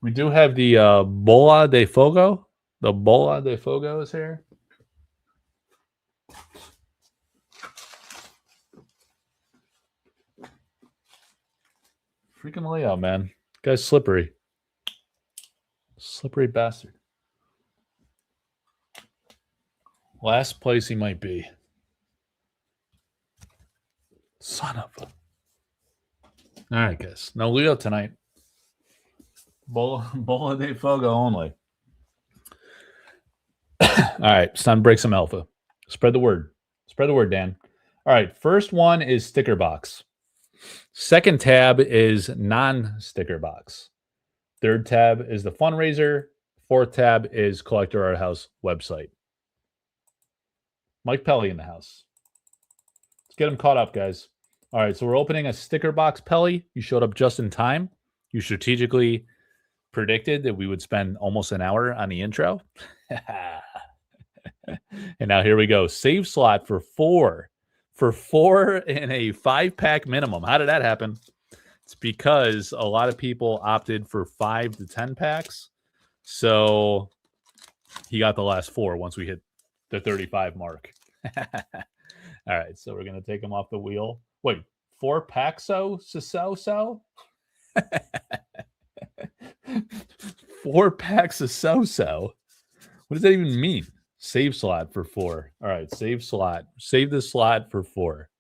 We do have the Bola de Fogo. The Bola de Fogo is here. Freaking Leo, man. Guy's slippery. Slippery bastard. Last place he might be. Son of a... All right, guys. No Leo tonight. Bola de Fogo only. All right, it's time to break some alpha. Spread the word. Spread the word, Dan. All right, first one is sticker box. Second tab is non-sticker box. Third tab is the fundraiser. Fourth tab is Collector Art House website. Mike Pelly in the house. Let's get him caught up, guys. All right, so we're opening a sticker box, Pelly. You showed up just in time. You strategically predicted that we would spend almost an hour on the intro. And now here we go. Save slot for 4. For 4 in a 5-pack minimum. How did that happen? It's because a lot of people opted for 5 to 10 packs. So he got the last 4 once we hit the 35 mark. All right, so we're going to take him off the wheel. Wait, 4 packs so? 4 packs of so-so? What does that even mean? Save slot for 4. All right, save slot. Save the slot for 4.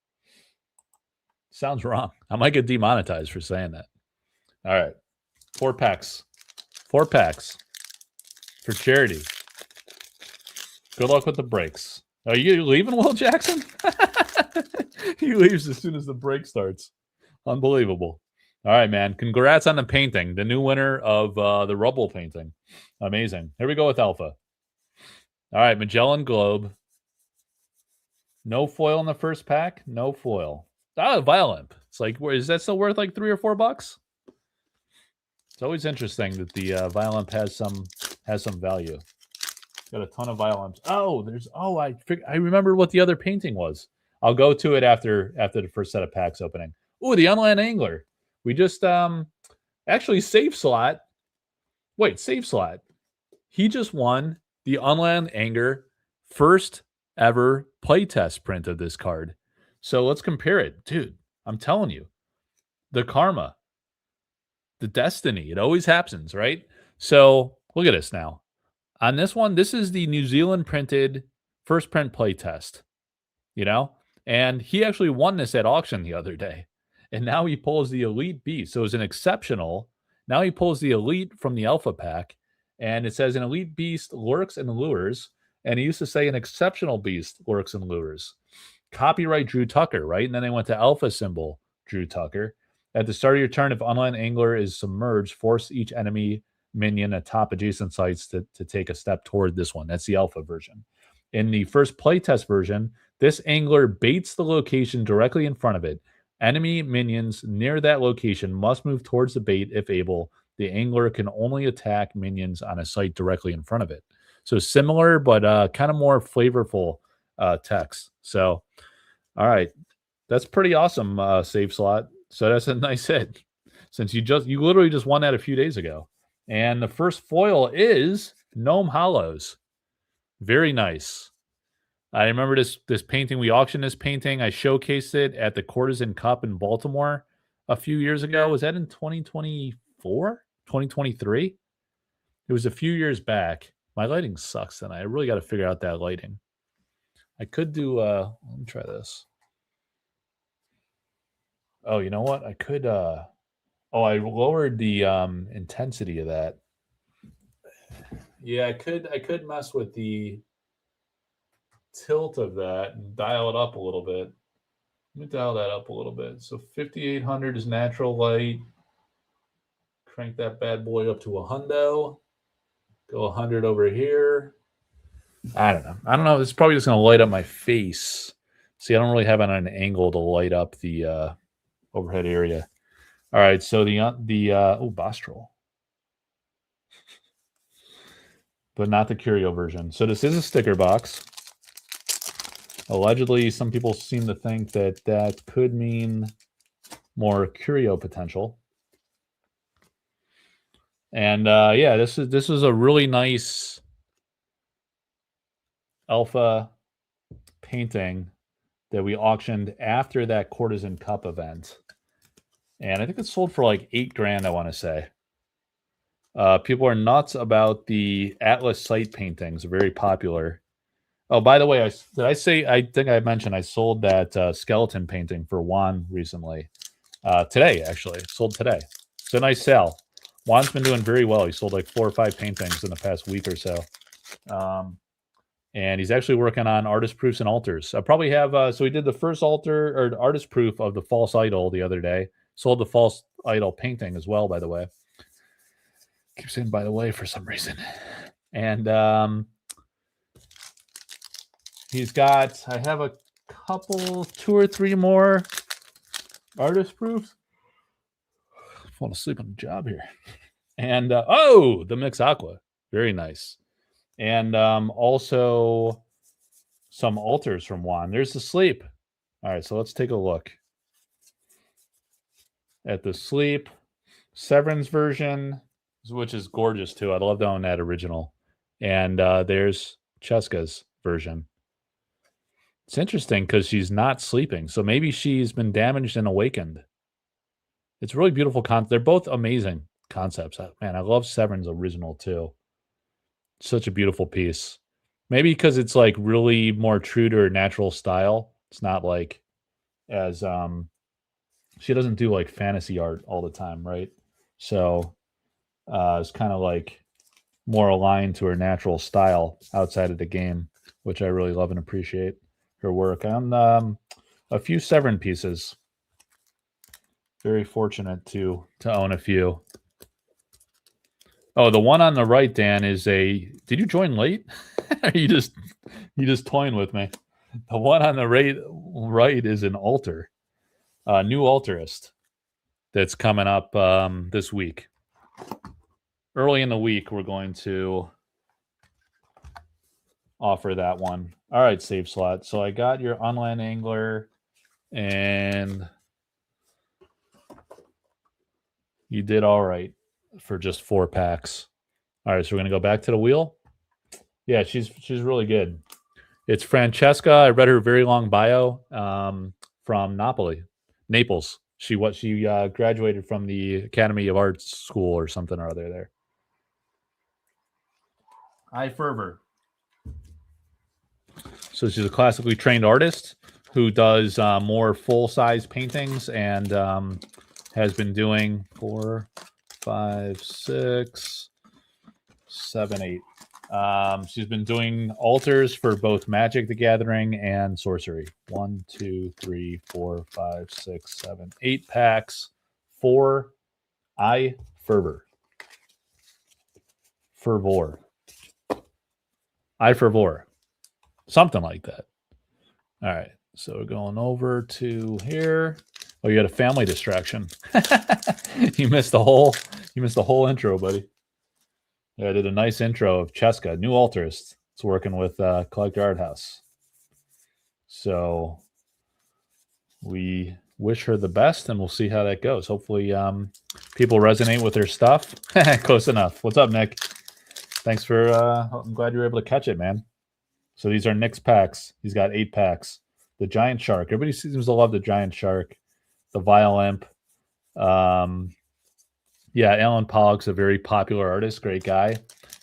Sounds wrong. I might get demonetized for saying that. All right, 4 packs. 4 packs for charity. Good luck with the breaks. Are you leaving, Will Jackson? He leaves as soon as the break starts. Unbelievable. All right, man. Congrats on the painting. The new winner of the Rubble painting. Amazing. Here we go with Alpha. All right, Magellan Globe. No foil in the first pack. No foil. Ah, Violent. It's like, is that still worth like $3 or $4? It's always interesting that the Violent has some value. Got a ton of Violence. Oh, I remember what the other painting was. I'll go to it after the first set of packs opening. Oh, the Unland Angler. We just actually save slot. Wait, save slot. He just won the Unland Angler first ever playtest print of this card. So let's compare it. Dude, I'm telling you, the karma, the destiny, it always happens, right? So look at this now. On this one, this is the New Zealand printed first print play test, you know? And he actually won this at auction the other day. And now he pulls the Elite Beast. So it's an exceptional. Now he pulls the Elite from the Alpha Pack. And it says an Elite Beast lurks and lures. And he used to say an exceptional beast lurks and lures. Copyright Drew Tucker, right? And then they went to Alpha symbol Drew Tucker. At the start of your turn, if Unland Angler is submerged, force each enemy minion at top adjacent sites to take a step toward this one. That's the alpha version. In the first playtest version, this angler baits the location directly in front of it. Enemy minions near that location must move towards the bait if able. The angler can only attack minions on a site directly in front of it. So similar, but kind of more flavorful text. So, all right, that's pretty awesome, save slot. So that's a nice hit. Since you literally just won that a few days ago. And the first foil is Gnome Hollows. Very nice. I remember this painting. We auctioned this painting. I showcased it at the Courtesan Cup in Baltimore a few years ago. Was that in 2024? 2023? It was a few years back. My lighting sucks tonight. I really got to figure out that lighting. I could do let me try this. Oh, you know what? I could I lowered the intensity of that. Yeah, I could mess with the tilt of that and dial it up a little bit. Let me dial that up a little bit. So 5800 is natural light. Crank that bad boy up to a hundo. Go 100 over here. I don't know. It's probably just going to light up my face. See, I don't really have it on an angle to light up the overhead area. All right, so the Bostrel. But not the Curio version. So this is a sticker box. Allegedly, some people seem to think that could mean more Curio potential. And yeah, this is a really nice alpha painting that we auctioned after that Courtesan Cup event. And I think it sold for like $8,000, I want to say. People are nuts about the Atlas site paintings. They're very popular. Oh, by the way, I think I mentioned I sold that skeleton painting for Juan recently. Today, actually. Sold today. It's a nice sale. Juan's been doing very well. He sold like 4 or 5 paintings in the past week or so. And he's actually working on artist proofs and altars. I probably have, so he did the first altar or artist proof of the false idol the other day. Sold the false idol painting as well, by the way. Keep saying by the way for some reason. And he's got, I have a couple, 2 or 3 more artist proofs. I'm falling asleep on the job here. And the Mix Aqua. Very nice. And also some altars from Juan. There's the sleep. All right, so let's take a look at the sleep Severin's version, which is gorgeous too. I'd love to own that original. And there's Cheska's version. It's interesting because she's not sleeping, so maybe she's been damaged and awakened. It's really beautiful They're both amazing concepts. Man, I love Severin's original too. Such a beautiful piece. Maybe because it's like really more true to her natural style. It's not like as she doesn't do like fantasy art all the time, right? So it's kind of like more aligned to her natural style outside of the game, which I really love and appreciate her work on a few Severin pieces. Very fortunate to own a few. Oh, the one on the right, Dan, is a. Did you join late? Are you just toying with me? The one on the right is an altar, a new altarist that's coming up this week. Early in the week, we're going to offer that one. All right, save slot. So I got your Unland Angler, and you did all right for just 4 packs. All right, so we're going to go back to the wheel. Yeah, she's really good. It's Francesca. I read her very long bio from Napoli. Naples. She graduated from the Academy of Arts School or something or other there. I Fervor. So she's a classically trained artist who does more full-size paintings and has been doing 4, 5, 6, 7, 8. She's been doing altars for both Magic the Gathering and Sorcery. 1, 2, 3, 4, 5, 6, 7, 8 packs for I Fervor. Fervor. I Fervor. Something like that. All right. So we're going over to here. Oh, you had a family distraction. You missed the whole intro, buddy. Yeah, I did a nice intro of Cheska, new altarist. It's working with Collector Art House. So we wish her the best, and we'll see how that goes. Hopefully people resonate with her stuff. Close enough. What's up, Nick? Thanks for I'm glad you were able to catch it, man. So these are Nick's packs. He's got 8 packs. The Giant Shark. Everybody seems to love the Giant Shark. The Vile Imp. Yeah, Alan Pollock's a very popular artist. Great guy.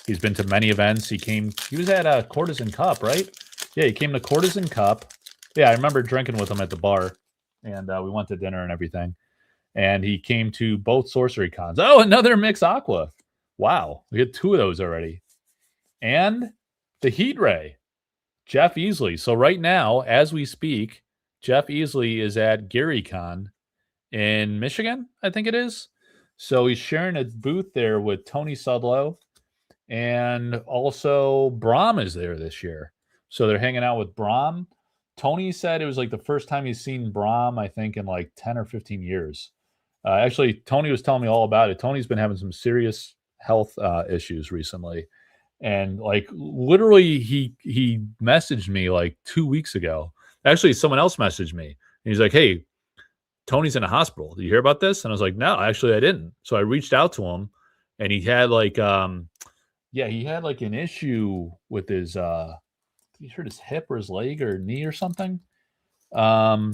He's been to many events. He was at Courtesan Cup, right? Yeah, he came to Courtesan Cup. Yeah, I remember drinking with him at the bar. And we went to dinner and everything. And he came to both Sorcery Cons. Oh, another Mix Aqua. Wow. We had 2 of those already. And the Heat Ray. Jeff Easley. So right now, as we speak, Jeff Easley is at GaryCon in Michigan, I think it is. So he's sharing a booth there with Tony Sudlow, and also Brahm is there this year. So they're hanging out with Brahm. Tony said it was like the first time he's seen Brahm, I think, in like 10 or 15 years. Actually, Tony was telling me all about it. Tony's been having some serious health issues recently. And like literally he messaged me like 2 weeks ago. Actually, someone else messaged me. And he's like, hey, Tony's in a hospital. Did you hear about this? And I was like, no, actually I didn't. So I reached out to him, and he had like he had like an issue with his he hurt his hip or his leg or knee or something. Yeah,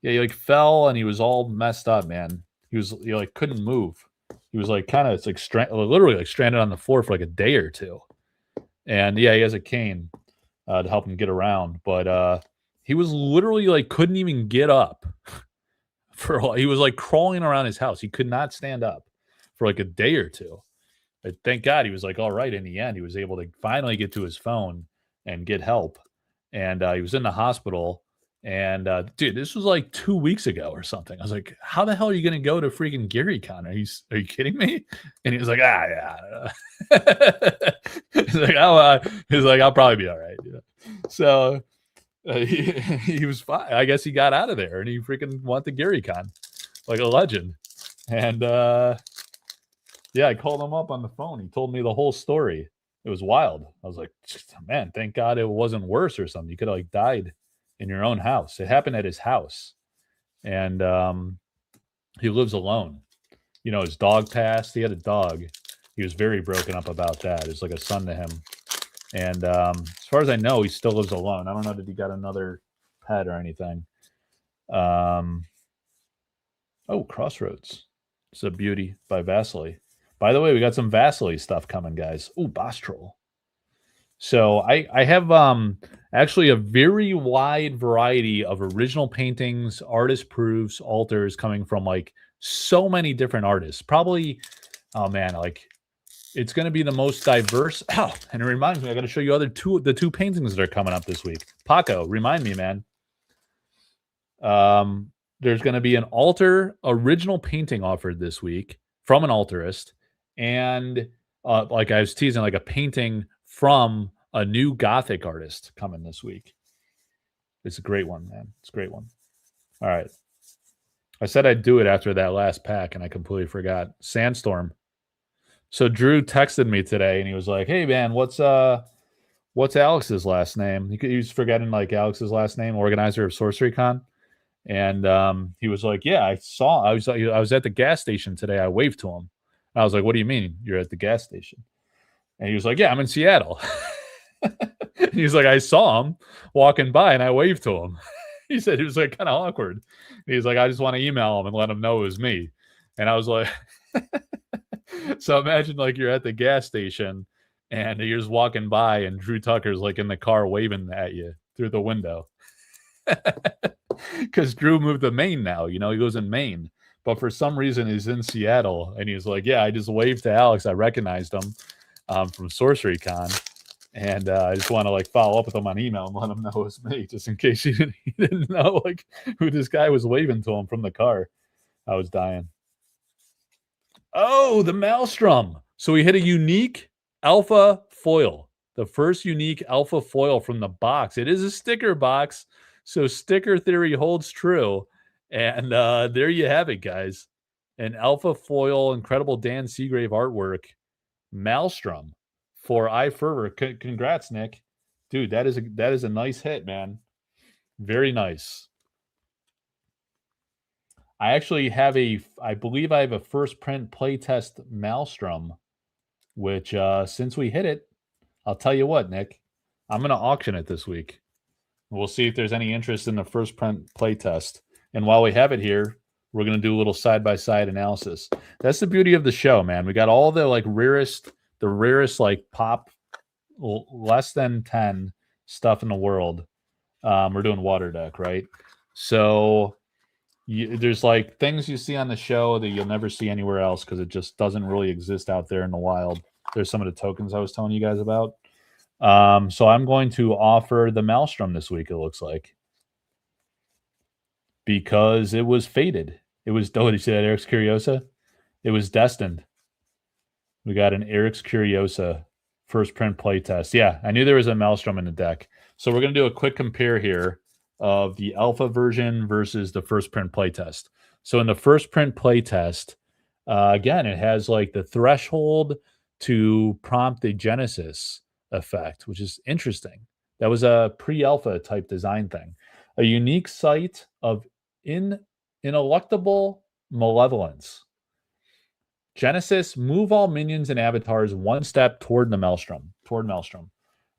he like fell and he was all messed up, man. He like couldn't move. He was like kind of like literally like stranded on the floor for like a day or two. And yeah, he has a cane to help him get around, but he was literally like couldn't even get up. He was like crawling around his house. He could not stand up for like a day or two. But thank God he was like all right in the end. He was able to finally get to his phone and get help. And he was in the hospital. And dude, this was like 2 weeks ago or something. I was like, how the hell are you going to go to freaking GaryCon? Are you kidding me? And he was like, yeah. He's like, I'll probably be all right. Yeah. So he was fine. I guess he got out of there and he freaking went to GaryCon like a legend. And yeah, I called him up on the phone. He told me the whole story. It was wild. I was like, man, thank God it wasn't worse or something. You could have like died in your own house. It happened at his house. And he lives alone. You know, his dog passed. He had a dog. He was very broken up about that. It's like a son to him. And as far as I know, he still lives alone. I don't know that he got another pet or anything. Oh, Crossroads. It's a beauty by Vasily. By the way, we got some Vasily stuff coming, guys. Ooh, Boss Troll. So I have actually a very wide variety of original paintings, artist proofs, altars coming from like so many different artists. Probably, oh man, like it's going to be the most diverse. Oh, and it reminds me, I got to show you the two paintings that are coming up this week. Paco, remind me, man. There's going to be an altar original painting offered this week from an altarist, and like I was teasing, like a painting from a new Gothic artist coming this week. It's a great one, man. It's a great one. All right. I said I'd do it after that last pack, and I completely forgot. Sandstorm. So Drew texted me today, and he was like, "Hey, man, what's Alex's last name?" He was forgetting like Alex's last name, organizer of Sorcery Con. And he was like, "Yeah, I was at the gas station today. I waved to him." I was like, "What do you mean you're at the gas station?" And he was like, "Yeah, I'm in Seattle." He was like, "I saw him walking by and I waved to him." He said it was like kind of awkward. He's like, I just want to email him and let him know it was me. And I was like, so imagine like you're at the gas station and you're just walking by and Drew Tucker's like in the car waving at you through the window. Because Drew moved to Maine now, he goes in Maine. But for some reason he's in Seattle and he's like, yeah, I just waved to Alex. I recognized him from Sorcery Con. And I just want to like follow up with him on email and let him know it was me, just in case he didn't know like who this guy was waving to him from the car. I was dying. Oh, the Maelstrom. So we hit a unique alpha foil, the first unique alpha foil from the box. It is a sticker box, so sticker theory holds true. And there you have it, guys. An alpha foil, incredible Dan Seagrave artwork, Maelstrom for iFervor. Congrats, Nick. Dude, that is a nice hit, man. Very nice. I actually have I believe I have a first print playtest Maelstrom, which since we hit it, I'll tell you what, Nick, I'm going to auction it this week. We'll see if there's any interest in the first print playtest. And while we have it here, we're going to do a little side-by-side analysis. That's the beauty of the show, man. We got all the like rarest like pop less than 10 stuff in the world. We're doing water deck, right? So there's like things you see on the show that you'll never see anywhere else because it just doesn't really exist out there in the wild. There's some of the tokens I was telling you guys about. So I'm going to offer the Maelstrom this week, it looks like. Because it was fated. It was, did you see that, Eric's Curiosa? It was destined. We got an Eric's Curiosa first print playtest. Yeah, I knew there was a Maelstrom in the deck. So we're going to do a quick compare here of the alpha version versus the first print playtest. So in the first print playtest, again, it has like the threshold to prompt a Genesis effect, which is interesting. That was a pre-alpha type design thing. A unique sight of ineluctable malevolence. Genesis, move all minions and avatars one step toward the Maelstrom. All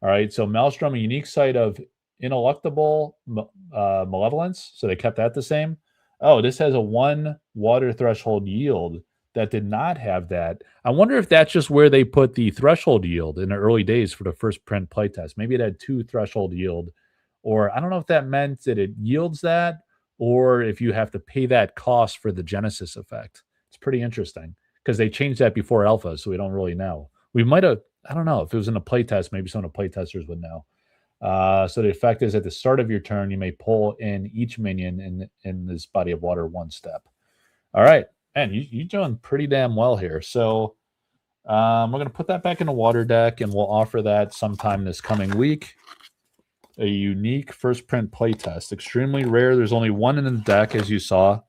right, so Maelstrom, a unique sight of ineluctable malevolence. So they kept that the same. Oh, this has a 1 water threshold yield that did not have that. I wonder if that's just where they put the threshold yield in the early days for the first print playtest. Maybe it had 2 threshold yield, or I don't know if that meant that it yields that, or if you have to pay that cost for the Genesis effect. It's pretty interesting because they changed that before alpha, so we don't really know. We might have, I don't know, if it was in a playtest, maybe some of the playtesters would know. So the effect is at the start of your turn, you may pull in each minion in this body of water 1 step. All right. Man, you're doing pretty damn well here. So we're going to put that back in the water deck, and we'll offer that sometime this coming week. A unique first print playtest. Extremely rare. There's only 1 in the deck, as you saw,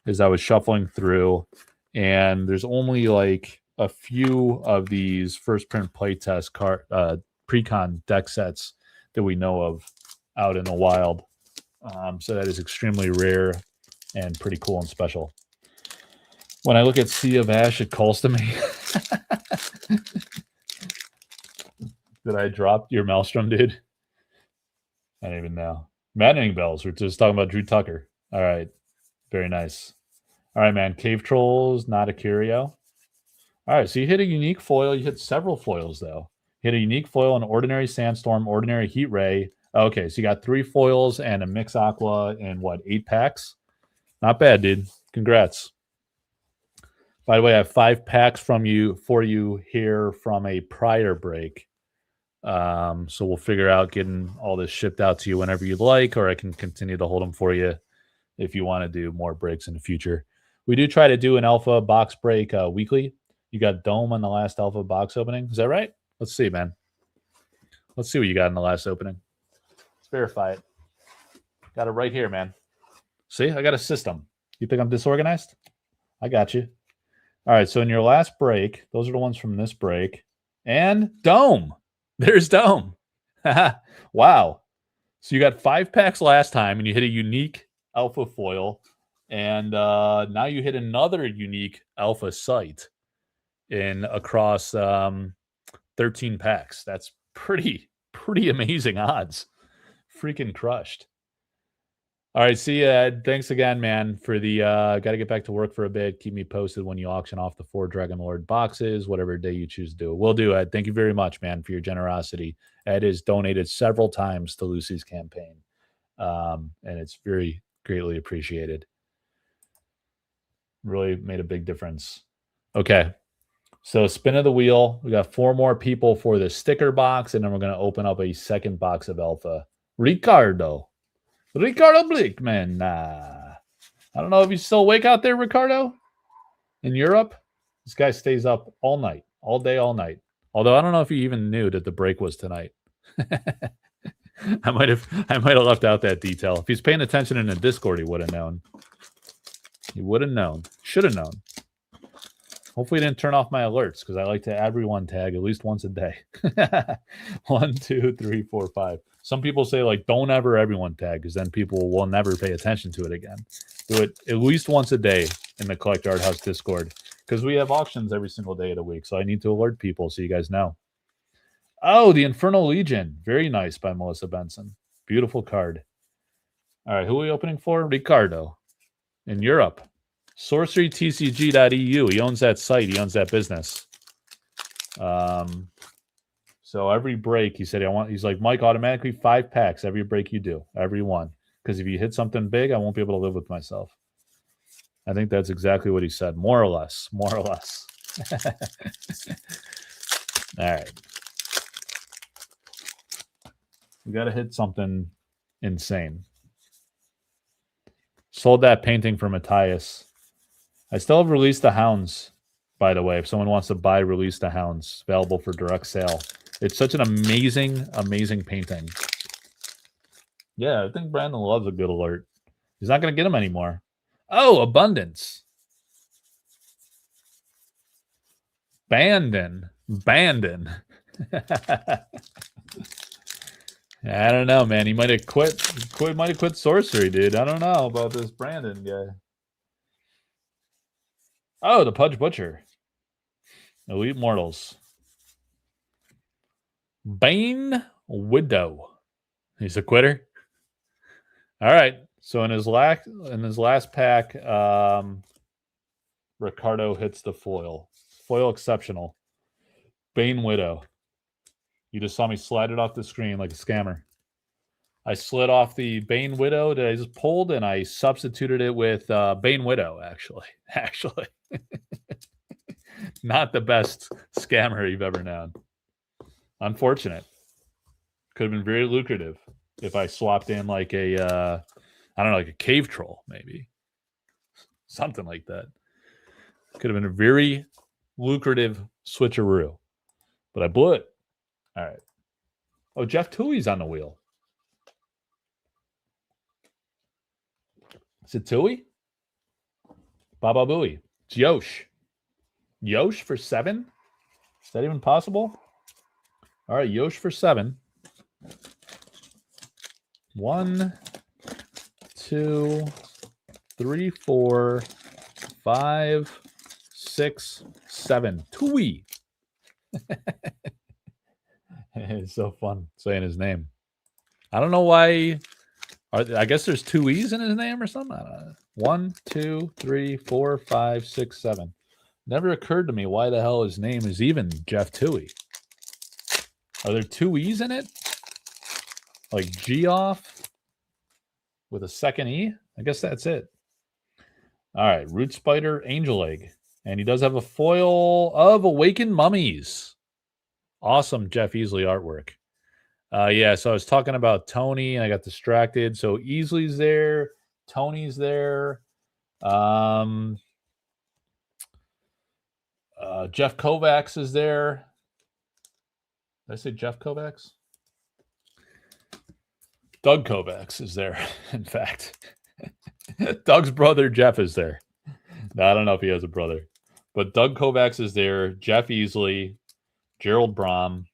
as I was shuffling through. And there's only like a few of these first print playtest pre-con deck sets that we know of out in the wild. So that is extremely rare and pretty cool and special. When I look at Sea of Ash, it calls to me. Did I drop your Maelstrom, dude? I don't even know. Maddening Bells. We're just talking about Drew Tucker. All right. Very nice. All right, man. Cave Trolls, not a curio. All right, so you hit a unique foil. You hit several foils, though. You hit a unique foil, an ordinary Sandstorm, ordinary Heat Ray. Okay, so you got 3 foils and a Mix Aqua in, what, 8 packs? Not bad, dude. Congrats. By the way, I have 5 packs for you here from a prior break. So we'll figure out getting all this shipped out to you whenever you'd like, or I can continue to hold them for you if you want to do more breaks in the future. We do try to do an alpha box break weekly. You got Dome on the last alpha box opening. Is that right? Let's see, man. Let's see what you got in the last opening. Let's verify it. Got it right here, man. See, I got a system. You think I'm disorganized? I got you. All right, so in your last break, those are the ones from this break. And Dome. There's Dome. Wow. So you got 5 packs last time, and you hit a unique alpha foil. And now you hit another unique alpha site in across 13 packs. That's pretty amazing odds. Freaking crushed. All right, see you, Ed. Thanks again, man, for the got to get back to work for a bit. Keep me posted when you auction off the 4 Dragon Lord boxes, whatever day you choose to do. Will do, Ed. Thank you very much, man, for your generosity. Ed has donated several times to Lucy's campaign, and it's very greatly appreciated. Really made a big difference. Okay, so spin of the wheel. We got 4 more people for the sticker box, and then we're going to open up a second box of Alpha. Ricardo Blickman. I don't know if he's still awake out there, Ricardo, in Europe. This guy stays up all night, all day, all night. Although I don't know if he even knew that the break was tonight. I might have left out that detail. If he's paying attention in the Discord, he would have known. He would have known. Should have known. Hopefully, he didn't turn off my alerts because I like to everyone tag at least once a day. 1, 2, 3, 4, 5. Some people say, like, don't ever everyone tag because then people will never pay attention to it again. Do it at least once a day in the Collect Art House Discord because we have auctions every single day of the week. So I need to alert people so you guys know. Oh, the Infernal Legion. Very nice by Melissa Benson. Beautiful card. All right, who are we opening for? Ricardo in Europe. SorceryTCG.eu. He owns that site. He owns that business. So every break, he said, he's like, Mike, automatically 5 packs every break you do. Every one. Because if you hit something big, I won't be able to live with myself. I think that's exactly what he said. More or less. More or less. All right. We got to hit something insane. Sold that painting for Matthias. I still have Release the Hounds, by the way. If someone wants to buy Release the Hounds, available for direct sale. It's such an amazing, amazing painting. Yeah, I think Brandon loves a good alert. He's not going to get them anymore. Oh, Abundance. Bandon. I don't know, man. He might have quit. Might have quit sorcery, dude. I don't know about this Brandon guy. Oh, the Pudge Butcher. Elite Mortals. Bane Widow. He's a quitter. All right. So in his last pack, Ricardo hits the foil. Foil exceptional. Bane Widow. You just saw me slide it off the screen like a scammer. I slid off the Bane Widow that I just pulled, and I substituted it with Bane Widow, actually. Actually. Not the best scammer you've ever known. Unfortunate. Could have been very lucrative if I swapped in like a, I don't know, like a cave troll, maybe. Something like that. Could have been a very lucrative switcheroo. But I blew it. All right. Oh, Jeff Toohey's on the wheel. Is it Toohey? Baba Booey. It's Yosh. Yosh for 7? Is that even possible? All right, Yosh for 7. 1, 2, 3, 4, 5, 6, 7. Toohey. It's so fun saying his name. I don't know why. I guess there's 2 E's in his name or something. I don't know. 1, 2, 3, 4, 5, 6, 7. Never occurred to me why the hell his name is even Jeff Toohey. Are there 2 E's in it? Like G off with a second E? I guess that's it. All right, Root Spider, Angel Egg. And he does have a foil of Awakened Mummies. Awesome Jeff Easley artwork. Yeah, so I was talking about Tony, and I got distracted. So Easley's there. Tony's there. Jeff Kovacs is there. Did I say Jeff Kovacs? Doug Kovacs is there, in fact. Doug's brother, Jeff, is there. I don't know if he has a brother. But Doug Kovacs is there. Jeff Easley. Gerald Brom.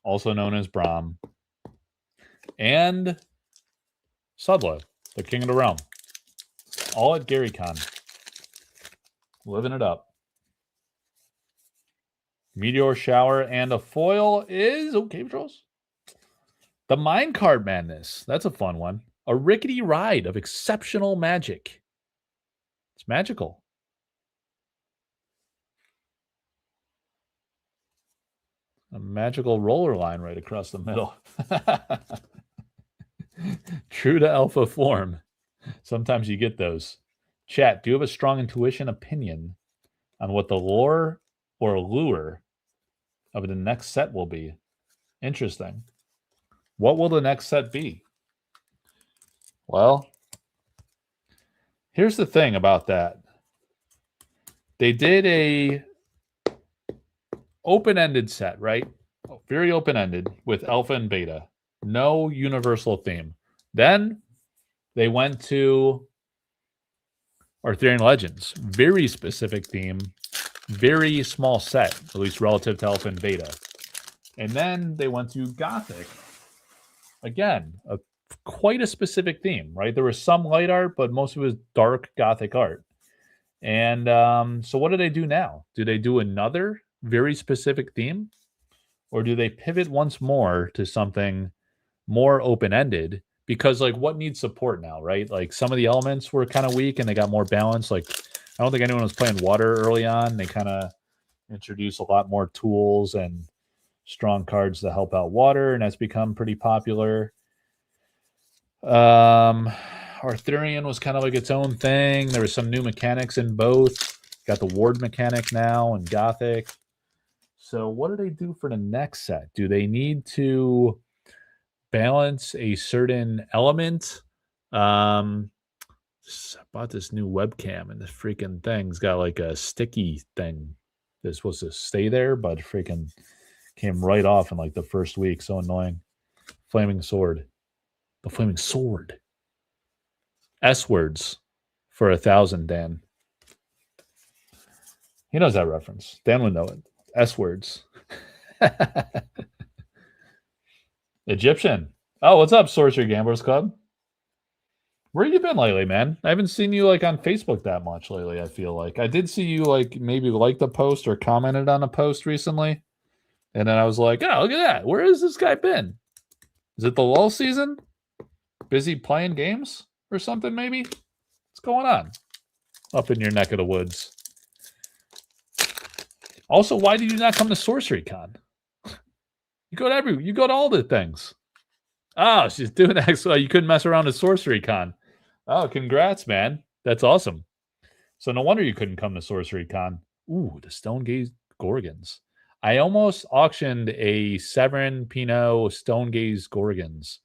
Also known as Brom. And Sudlow, the King of the Realm. All at GaryCon. Living it up. Meteor Shower and a foil is... Oh, Cave Trolls. The Minecart Madness. That's a fun one. A rickety ride of exceptional magic. It's magical. A magical roller line right across the middle. True to alpha form. Sometimes you get those. Chat, do you have a strong intuition opinion on what the lore or lure of the next set will be? Interesting. What will the next set be? Well, here's the thing about that. They did a open-ended set, right? Very open-ended with alpha and beta. No universal theme. Then they went to Arthurian Legends. Very specific theme. Very small set, at least relative to alpha and beta. And then they went to Gothic. Again, quite a specific theme, right? There was some light art, but most of it was dark Gothic art. And so what do they do now? Do they do another very specific theme? Or do they pivot once more to something more open-ended? Because, like, what needs support now, right? Like, some of the elements were kind of weak and they got more balance. Like, I don't think anyone was playing water early on. They kind of introduced a lot more tools and strong cards to help out water, and that's become pretty popular. Arthurian was kind of like its own thing. There was some new mechanics in both. Got the ward mechanic now in Gothic. So what do they do for the next set? Do they need to balance a certain element? I bought this new webcam, and this freaking thing's got like a sticky thing that's supposed to stay there, but freaking came right off in like the first week. So annoying. Flaming sword. The flaming sword. S words for 1,000, Dan. He knows that reference. Dan would know it. S words. Egyptian. Oh, what's up, Sorcery Gamblers Club? Where you been lately, man? I haven't seen you like on Facebook that much lately, I feel like. I did see you like maybe liked a post or commented on a post recently. And then I was like, oh, look at that. Where has this guy been? Is it the lull season? Busy playing games or something, maybe? What's going on up in your neck of the woods? Also, why did you not come to Sorcery Con? You go to all the things. Oh, she's doing that. So you couldn't mess around at Sorcery Con. Oh, congrats, man. That's awesome. So no wonder you couldn't come to Sorcery Con. Ooh, the Stonegaze Gorgons. I almost auctioned a Severin Pinot Stonegaze Gorgons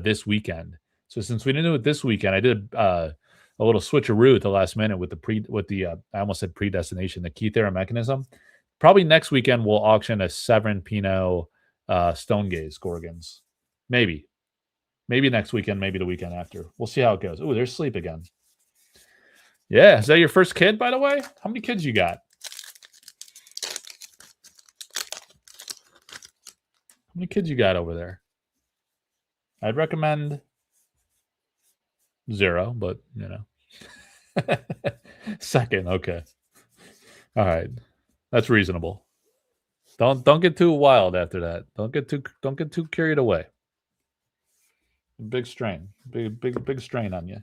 this weekend. So since we didn't do it this weekend, I did a little switcheroo at the last minute with the I almost said predestination, the key theorem mechanism. Probably next weekend we'll auction a Severin Pinot Stonegaze Gorgons. Maybe next weekend, maybe the weekend after. We'll see how it goes. Ooh, there's sleep again. Yeah, is that your first kid, by the way? How many kids you got? How many kids you got over there? I'd recommend 0, but you know. Second, okay. All right. That's reasonable. Don't get too wild after that. Don't get too carried away. Big strain. Big strain on you.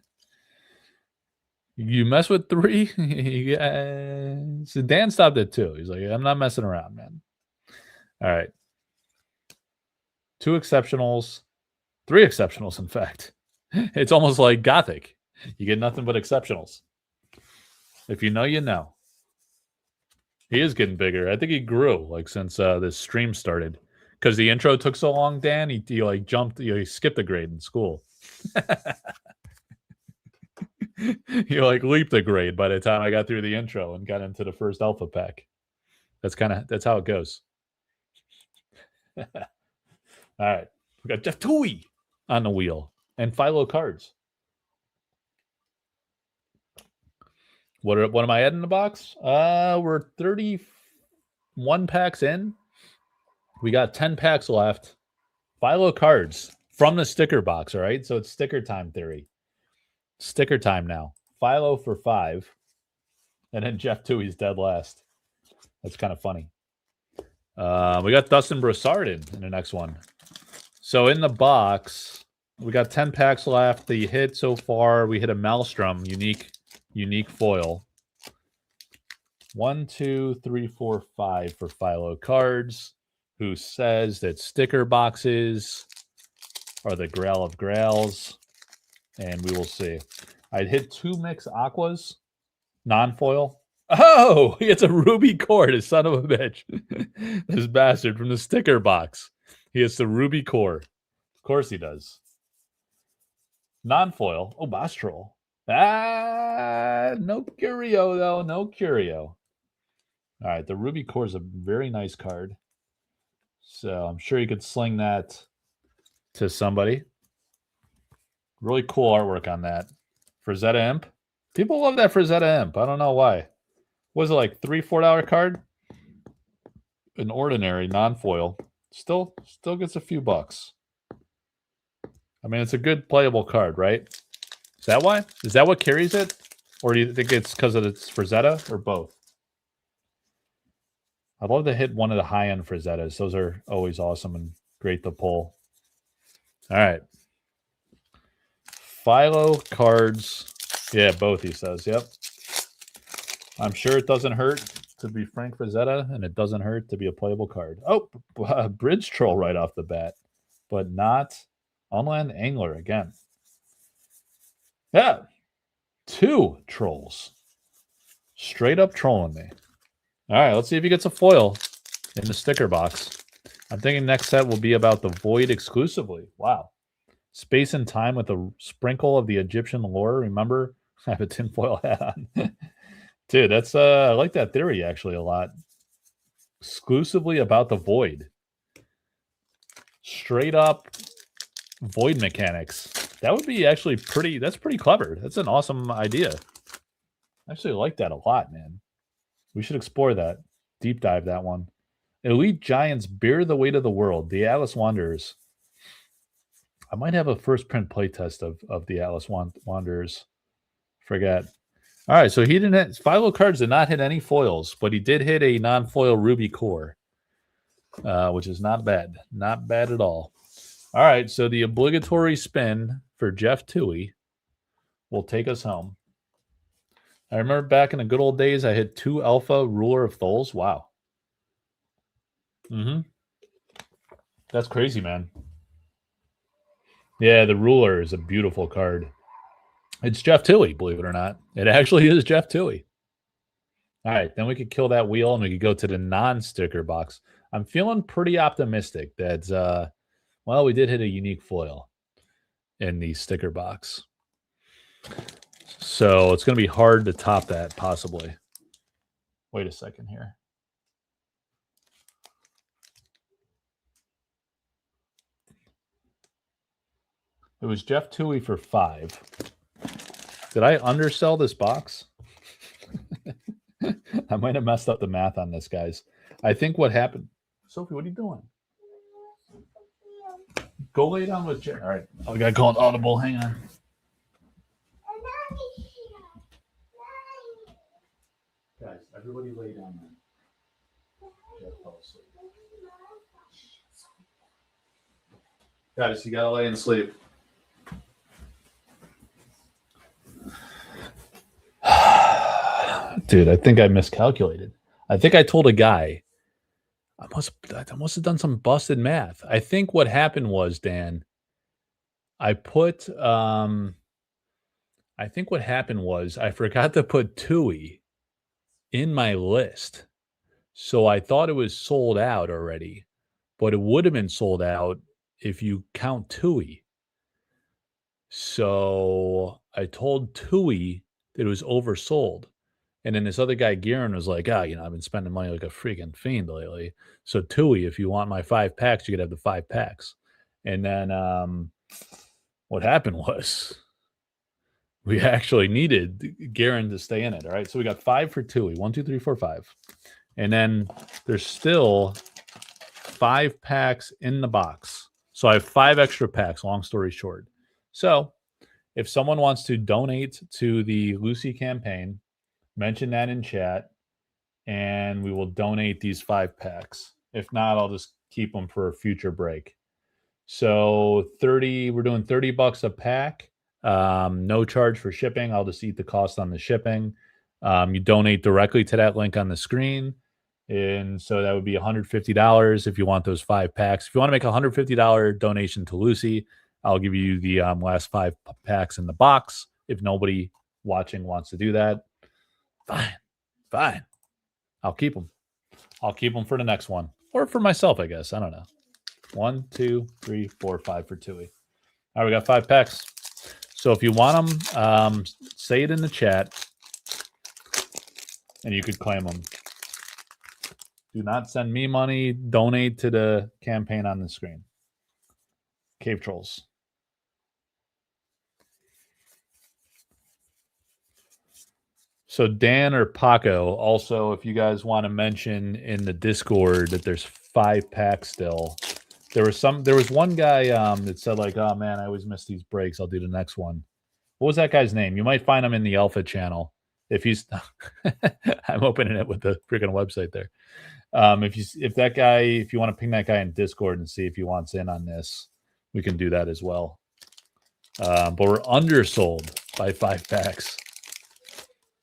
You mess with 3? Yeah. So Dan stopped at 2. He's like, I'm not messing around, man. All right. 2 exceptionals. 3 exceptionals, in fact. It's almost like Gothic. You get nothing but exceptionals. If you know, you know. He is getting bigger. I think he grew like since this stream started. Because the intro took so long, Dan, he like jumped, he skipped a grade in school. He like leaped a grade by the time I got through the intro and got into the first alpha pack. That's how it goes. All right. We got Jeff Tui on the wheel and Philo cards. What am I adding in the box? We're 31 packs in. We got 10 packs left. Philo cards from the sticker box, all right? So it's sticker time theory. Sticker time now. Philo for 5. And then Jeff Tui's dead last. That's kind of funny. We got Dustin Broussard in the next one. So in the box, We got 10 packs left. The hit so far, we hit a Maelstrom, unique foil. 1, 2, 3, 4, 5 for Philo cards, who says that sticker boxes are the grail of grails, and we will see. I'd hit 2 mix aquas, non-foil. Oh, he gets a ruby core, his son of a bitch. This bastard from the sticker box. He has the ruby core. Of course he does. Non-foil. Oh, Bastral. No Curio, though. No Curio. All right, the Ruby Core is a very nice card. So I'm sure you could sling that to somebody. Really cool artwork on that. Frazetta Imp. People love that Frazetta Imp. I don't know why. Was it like $3, $4 card? An ordinary non-foil. Still gets a few bucks. I mean, it's a good playable card, right? Is that why? Is that what carries it? Or do you think it's because of its Frazetta or both? I'd love to hit one of the high-end Frazettas. Those are always awesome and great to pull. All right. Philo cards. Yeah, both, he says. Yep. I'm sure it doesn't hurt to be Frank Frazetta, and it doesn't hurt to be a playable card. Oh, Bridge Troll right off the bat, but not Unland Angler again. Yeah. 2 trolls. Straight up trolling me. All right, let's see if he gets a foil in the sticker box. I'm thinking next set will be about the Void exclusively. Wow. Space and time with a sprinkle of the Egyptian lore. Remember? I have a tinfoil hat on. Dude, that's I like that theory actually a lot. Exclusively about the Void. Straight up Void mechanics. That would be actually that's pretty clever. That's an awesome idea. I actually like that a lot, man. We should explore that. Deep dive that one. Elite Giants bear the weight of the world. The Atlas Wanderers. I might have a first print playtest of the Atlas Wanderers. Forget. All right, so he didn't hit, Philo cards did not hit any foils, but he did hit a non-foil Ruby Core, which is not bad. Not bad at all. All right, so the obligatory spin for Jeff Toohey will take us home. I remember back in the good old days, I hit 2 Alpha Ruler of Tholes. Wow. That's crazy, man. Yeah, the Ruler is a beautiful card. It's Jeff Toohey, believe it or not. It actually is Jeff Toohey. All right, then we could kill that wheel and we could go to the non-sticker box. I'm feeling pretty optimistic that, well, we did hit a unique foil in the sticker box. So it's going to be hard to top that, possibly. Wait a second here. It was Jeff Toohey for 5. Did I undersell this box? I might have messed up the math on this, guys. I think what happened... Sophie, what are you doing? Go lay down with Jerry. All right. Oh, we got to call an audible. Hang on. Guys, everybody lay down then. Jeff fell asleep. Guys, you got to lay and sleep. Dude, I think I miscalculated. I think I told a guy. I must have done some busted math. I think what happened was, Dan, I think what happened was I forgot to put Toohey in my list. So I thought it was sold out already, but it would have been sold out if you count Toohey. So I told Toohey that it was oversold. And then this other guy, Garen, was like, I've been spending money like a freaking fiend lately. So Toohey, if you want my 5 packs, you could have the 5 packs. And then what happened was we actually needed Garen to stay in it. All right. So we got 5 for Toohey. 1, 2, 3, 4, 5. And then there's still 5 packs in the box. So I have 5 extra packs, long story short. So if someone wants to donate to the Lucy campaign, mention that in chat, and we will donate these 5 packs. If not, I'll just keep them for a future break. So 30, we're doing $30 a pack. No charge for shipping. I'll just eat the cost on the shipping. You donate directly to that link on the screen. And so that would be $150 if you want those 5 packs. If you want to make a $150 donation to Lucy, I'll give you the last 5 packs in the box. If nobody watching wants to do that, fine. I'll keep them. I'll keep them for the next one or for myself, I guess. I don't know. 1, 2, 3, 4, 5 for Tui. All right, we got 5 packs. So if you want them, say it in the chat, and you could claim them. Do not send me money. Donate to the campaign on the screen. Cave Trolls. So Dan or Paco, also, if you guys want to mention in the Discord that there's 5 packs still. There was one guy that said like, oh man, I always miss these breaks. I'll do the next one. What was that guy's name? You might find him in the Alpha channel. If he's I'm opening it with the freaking website there. If you want to ping that guy in Discord and see if he wants in on this, we can do that as well. But we're undersold by 5 packs.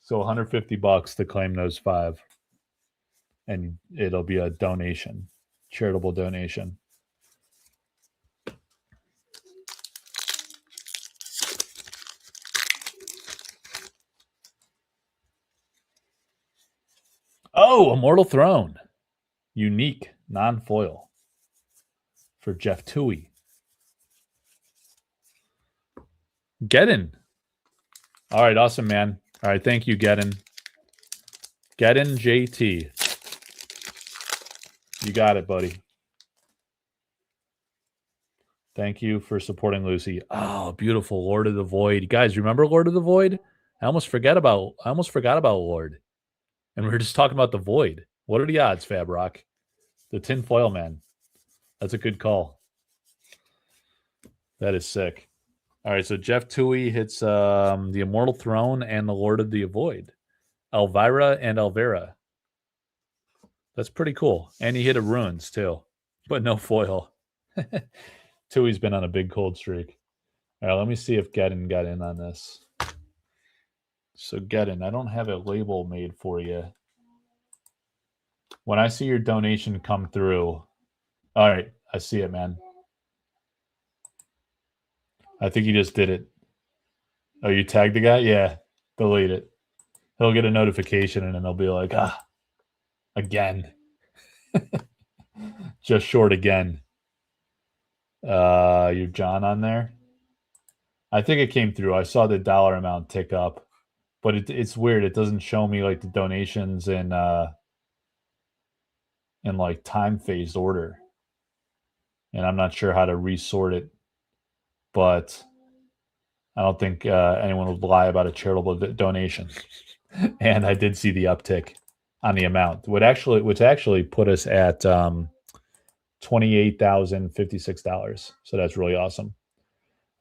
So $150 to claim those 5. And it'll be a donation, charitable donation. Oh, Immortal Throne. Unique, non-foil. For Jeff Tui. Gedden. All right, awesome, man. All right, thank you, Gedden. Gedden JT. You got it, buddy. Thank you for supporting Lucy. Oh, beautiful. Lord of the Void. You guys, remember Lord of the Void? I almost forgot about Lord. And we were just talking about the Void. What are the odds, Fabrock? The tinfoil man. That's a good call. That is sick. All right, so Jeff Tui hits the Immortal Throne and the Lord of the Void. Elvira and Elvira. That's pretty cool. And he hit a Runes, too. But no foil. Tui's been on a big cold streak. All right, let me see if Gedden got in on this. So Gedden, I don't have a label made for you. When I see your donation come through, all right, I see it, man. I think you just did it. Oh, you tagged the guy? Yeah, delete it. He'll get a notification and then he'll be like, again. Just short again. You're John on there? I think it came through. I saw the dollar amount tick up. But it's weird. It doesn't show me like the donations in like time phased order. And I'm not sure how to resort it. But I don't think anyone would lie about a charitable donation. And I did see the uptick on the amount, which actually put us at $28,056. So that's really awesome.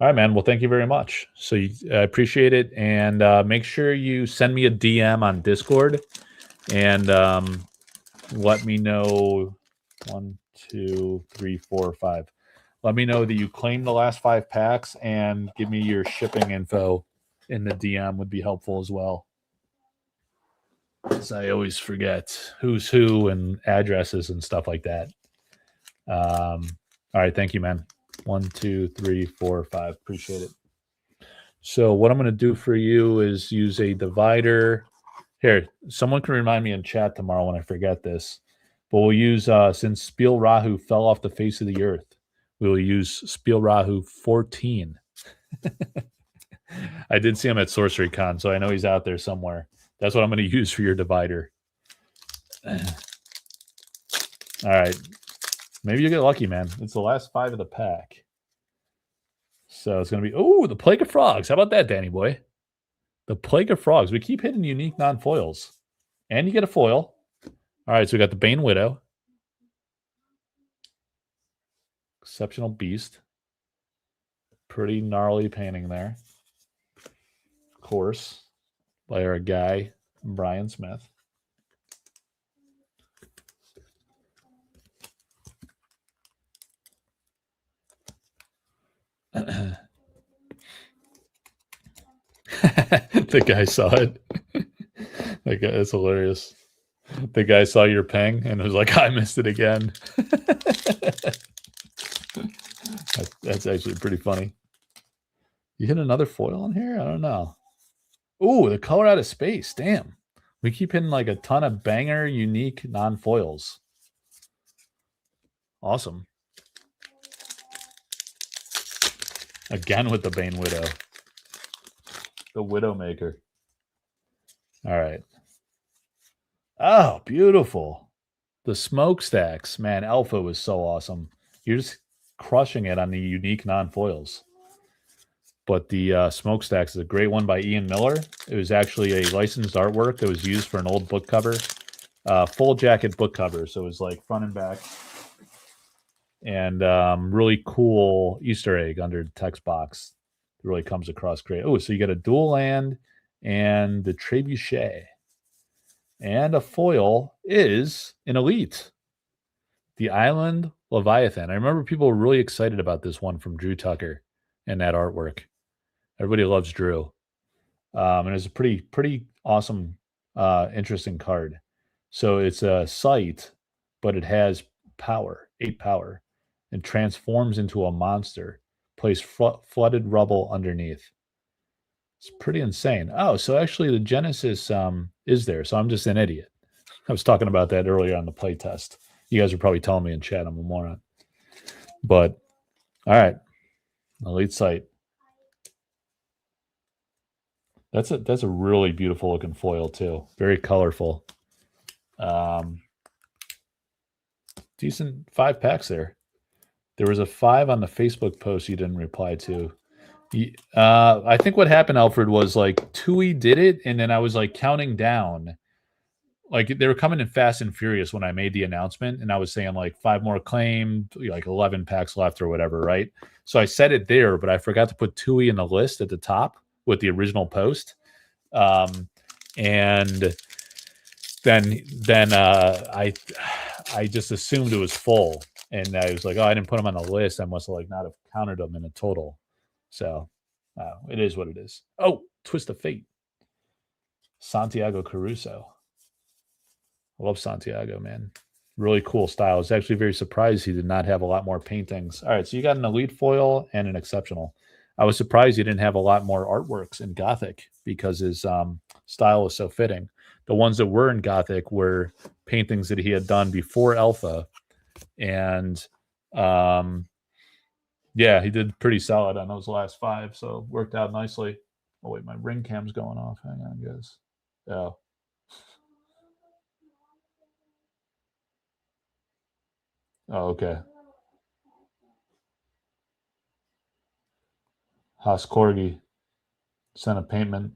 All right, man. Well, thank you very much. So I appreciate it. And make sure you send me a DM on Discord and let me know 1, 2, 3, 4, 5. Let me know that you claimed the last 5 packs and give me your shipping info in the DM would be helpful as well. Because I always forget who's who and addresses and stuff like that. All right. Thank you, man. 1, 2, 3, 4, 5. Appreciate it. So what I'm going to do for you is use a divider. Here, someone can remind me in chat tomorrow when I forget this. But we'll use, since Spiel Rahu fell off the face of the earth, we will use Spiel Rahu 14. I did see him at Sorcery Con, so I know he's out there somewhere. That's what I'm going to use for your divider. All right. Maybe you get lucky, man. It's the last 5 of the pack. So it's going to be, oh, the Plague of Frogs. How about that, Danny boy? The Plague of Frogs. We keep hitting unique non-foils. And you get a foil. All right, so we got the Bane Widow. Exceptional Beast. Pretty gnarly painting there. Of course. By our guy, Brian Smith. The guy saw it. That's hilarious. The guy saw your ping and was like, I missed it again. That's actually pretty funny. You hit another foil on here? I don't know. Ooh, the color out of space. Damn. We keep hitting like a ton of banger, unique non-foils. Awesome. Again with the Bane Widow. The Widowmaker. All right. Oh, beautiful. The smokestacks. Man, Alpha was so awesome. You're just crushing it on the unique non-foils. But the smokestacks is a great one by Ian Miller. It was actually a licensed artwork that was used for an old book cover. Full jacket book cover. So it was like front and back. And really cool Easter egg under the text box. It really comes across great. Oh, so you got a dual land and the Trebuchet. And a foil is an elite. The Island Leviathan. I remember people were really excited about this one from Drew Tucker and that artwork. Everybody loves Drew. And it's a pretty awesome, interesting card. So it's a sight, but it has power, 8 power, and transforms into a monster. Place flooded rubble underneath. It's pretty insane. Oh, so actually the Genesis is there. So I'm just an idiot. I was talking about that earlier on the playtest. You guys are probably telling me in chat I'm a moron. But all right, elite sight. That's a really beautiful looking foil too. Very colorful. Decent 5 packs there. There was a 5 on the Facebook post you didn't reply to. I think what happened, Alfred, was like Tui did it, and then I was like counting down. Like they were coming in fast and furious when I made the announcement, and I was saying like 5 more claimed, like 11 packs left or whatever, right? So I said it there, but I forgot to put Tui in the list at the top with the original post. And then I just assumed it was full, and I was like, oh, I didn't put them on the list. I must have like not have counted them in a total. So it is what it is. Oh, Twist of Fate. Santiago Caruso. I love Santiago, man. Really cool style. I was actually very surprised he did not have a lot more paintings. All right, so you got an elite foil and an exceptional. I was surprised he didn't have a lot more artworks in Gothic because his style was so fitting. The ones that were in Gothic were paintings that he had done before Alpha. And yeah, he did pretty solid on those last 5, so worked out nicely. Oh, wait, my ring cam's going off. Hang on, guys. Oh. Oh, okay. Haas Corgi sent a payment.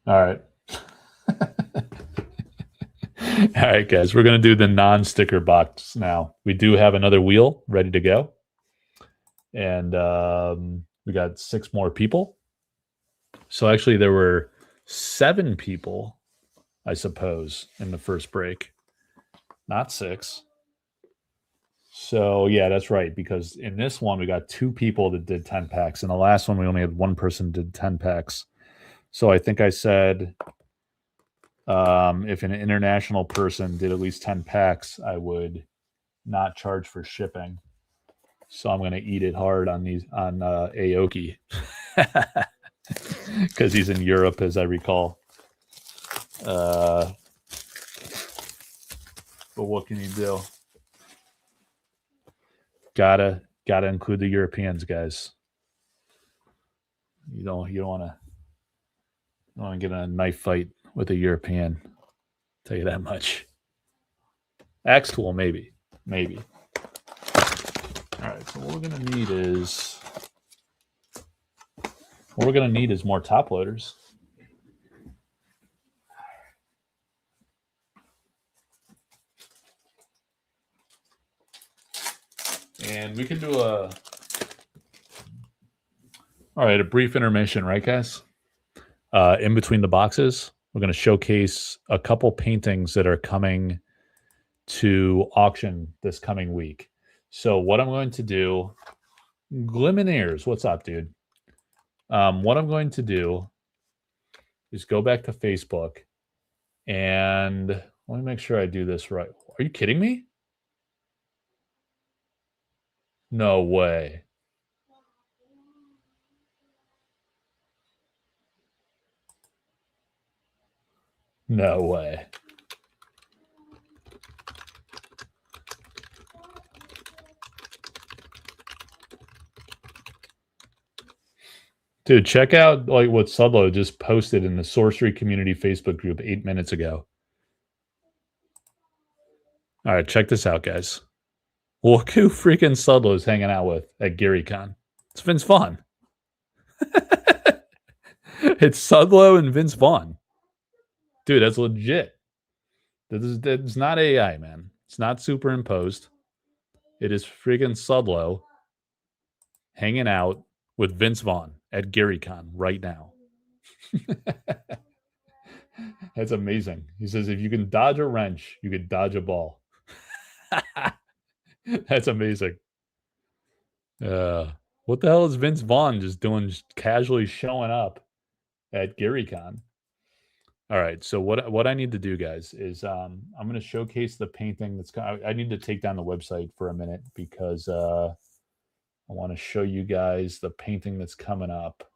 All right. All right, guys, we're going to do the non-sticker box now. We do have another wheel ready to go. And we got 6 more people. So actually there were 7 people, I suppose, in the first break. Not 6. So yeah, that's right. Because in this one, we got 2 people that did 10 packs. In the last one, we only had 1 person did 10 packs. So I think I said if an international person did at least 10 packs, I would not charge for shipping. So I'm going to eat it hard on Aoki because he's in Europe, as I recall. But what can you do? Gotta include the Europeans, guys. You don't want to get in a knife fight with a European. I'll tell you that much. Axe tool, maybe. All right, so what we're gonna need is more top loaders. And we can do a brief intermission, right, guys? In between the boxes, we're going to showcase a couple paintings that are coming to auction this coming week. So what I'm going to do, Glimminiers, what's up, dude? What I'm going to do is go back to Facebook and let me make sure I do this right. Are you kidding me? No way. No way. Dude, check out like what Sublo just posted in the Sorcery Community Facebook group 8 minutes ago. All right, check this out, guys. Look who freaking Sudlow's hanging out with at GaryCon. It's Vince Vaughn. It's Sudlow and Vince Vaughn. Dude, that's legit. That's not AI, man. It's not superimposed. It is freaking Sudlow hanging out with Vince Vaughn at GaryCon right now. That's amazing. He says, if you can dodge a wrench, you can dodge a ball. That's amazing. What the hell is Vince Vaughn just doing, just casually showing up at GaryCon? All right, so what I need to do, guys, is I'm going to showcase the painting that's. I need to take down the website for a minute because I want to show you guys the painting that's coming up,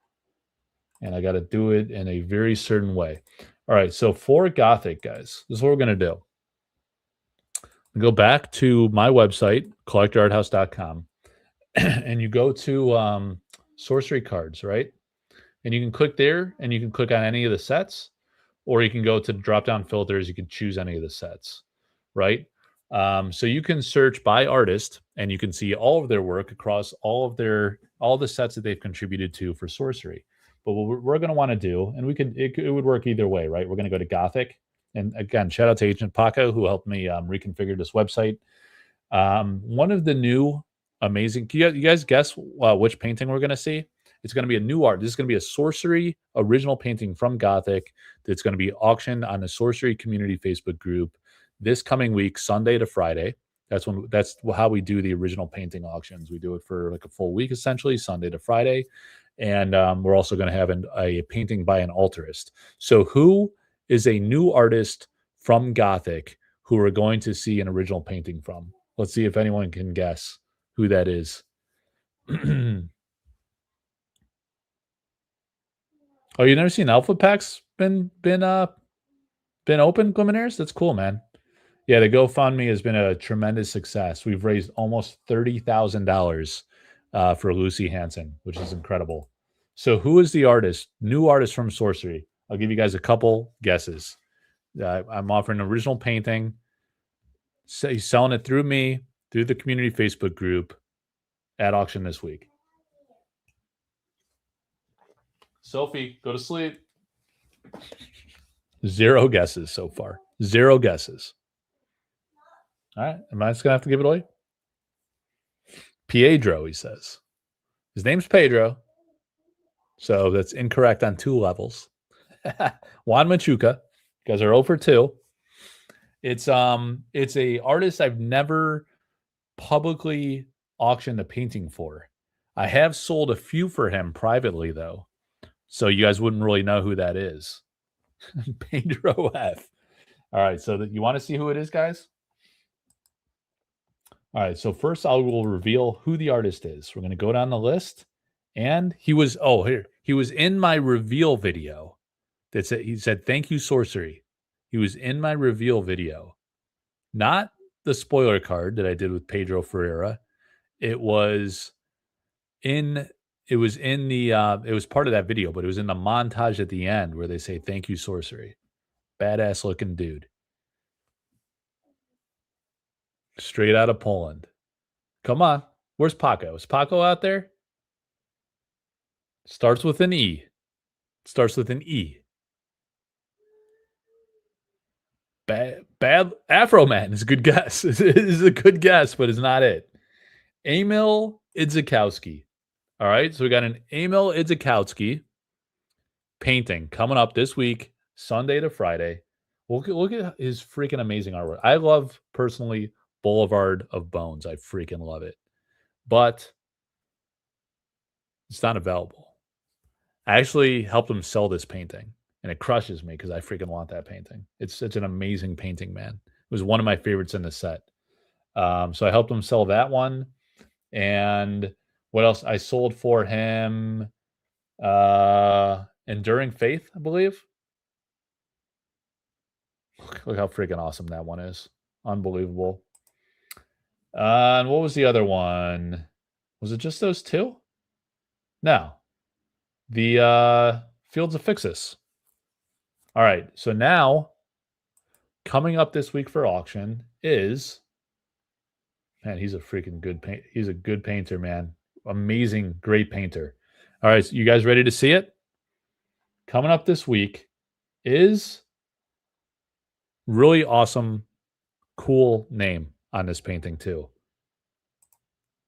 and I got to do it in a very certain way. All right, so for Gothic, guys, this is what we're going to do. Go back to my website, collectorarthouse.com, and you go to Sorcery cards, right? And you can click there, and you can click on any of the sets, or you can go to drop-down filters. You can choose any of the sets, right? So you can search by artist, and you can see all of their work across all the sets that they've contributed to for Sorcery. But what we're going to want to do, and it would work either way, right? We're going to go to Gothic, and again, shout out to Agent Paco who helped me reconfigure this website. One of the new amazing. Can you guys guess which painting we're going to see? It's going to be a new art. This is going to be a Sorcery original painting from Gothic that's going to be auctioned on the Sorcery Community Facebook group this coming week, Sunday to Friday. That's how we do the original painting auctions. We do it for like a full week, essentially, Sunday to Friday. And we're also going to have a painting by an altarist. So who is a new artist from Gothic who we're going to see an original painting from? Let's see if anyone can guess who that is. Oh, you never seen Alpha Packs been open, Glimminiers? That's cool, man. Yeah, the GoFundMe has been a tremendous success. We've raised almost $30,000 for Lucy Hansen, which is incredible. So who is the artist? New artist from Sorcery. I'll give you guys a couple guesses. I'm offering an original painting. So he's selling it through me, through the community Facebook group at auction this week. Sophie, go to sleep. 0 guesses so far. 0 guesses. All right. Am I just going to have to give it away? Pedro, he says. His name's Pedro. So that's incorrect on 2 levels. Juan Machuca. You guys are 0 for 2. It's a artist I've never publicly auctioned a painting for. I have sold a few for him privately, though. So you guys wouldn't really know who that is. Pedro F. All right, so you want to see who it is, guys? All right, so first I will reveal who the artist is. We're going to go down the list, and he was in my reveal video. He said, "Thank you, Sorcery." He was in my reveal video, not the spoiler card that I did with Pedro Ferreira. It was it was part of that video, but it was in the montage at the end where they say, "Thank you, Sorcery." Badass looking dude. Straight out of Poland. Come on. Where's Paco? Is Paco out there? Starts with an E. Starts with an E. Bad Afro Man is a good guess. It is a good guess, but it's not it. Emil Idzikowski. All right, so we got an Emil Idzikowski painting coming up this week, Sunday to Friday. Look at his freaking amazing artwork. I love, personally, Boulevard of Bones. I freaking love it. But it's not available. I actually helped him sell this painting, and it crushes me because I freaking want that painting. It's such an amazing painting, man. It was one of my favorites in the set. So I helped him sell that one. And what else? I sold for him Enduring Faith, I believe. Look how freaking awesome that one is. Unbelievable. And what was the other one? Was it just those two? No. The Fields of Fixus. All right. So now, coming up this week for auction is, man, he's a freaking good paint. He's a good painter, man. Amazing, great painter. All right. So you guys ready to see it? Coming up this week is really awesome, cool name on this painting too.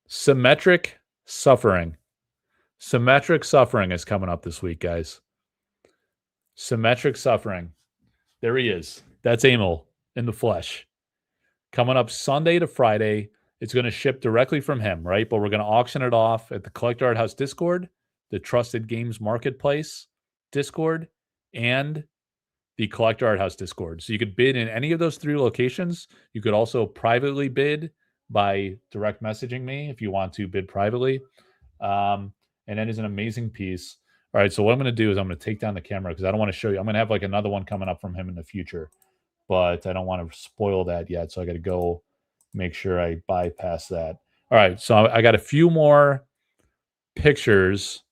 Symmetric Suffering. Symmetric Suffering is coming up this week, guys. Symmetric Suffering. There he is. That's Emil in the flesh. Coming up Sunday to Friday. It's going to ship directly from him, right? But we're going to auction it off at the Collector Art House Discord, the Trusted Games Marketplace Discord, and the Collector Art House Discord. So you could bid in any of those 3 locations. You could also privately bid by direct messaging me if you want to bid privately. And that is an amazing piece. All right, so what I'm going to do is I'm going to take down the camera because I don't want to show you. I'm going to have like another one coming up from him in the future, but I don't want to spoil that yet. So I got to go make sure I bypass that. All right, so I got a few more pictures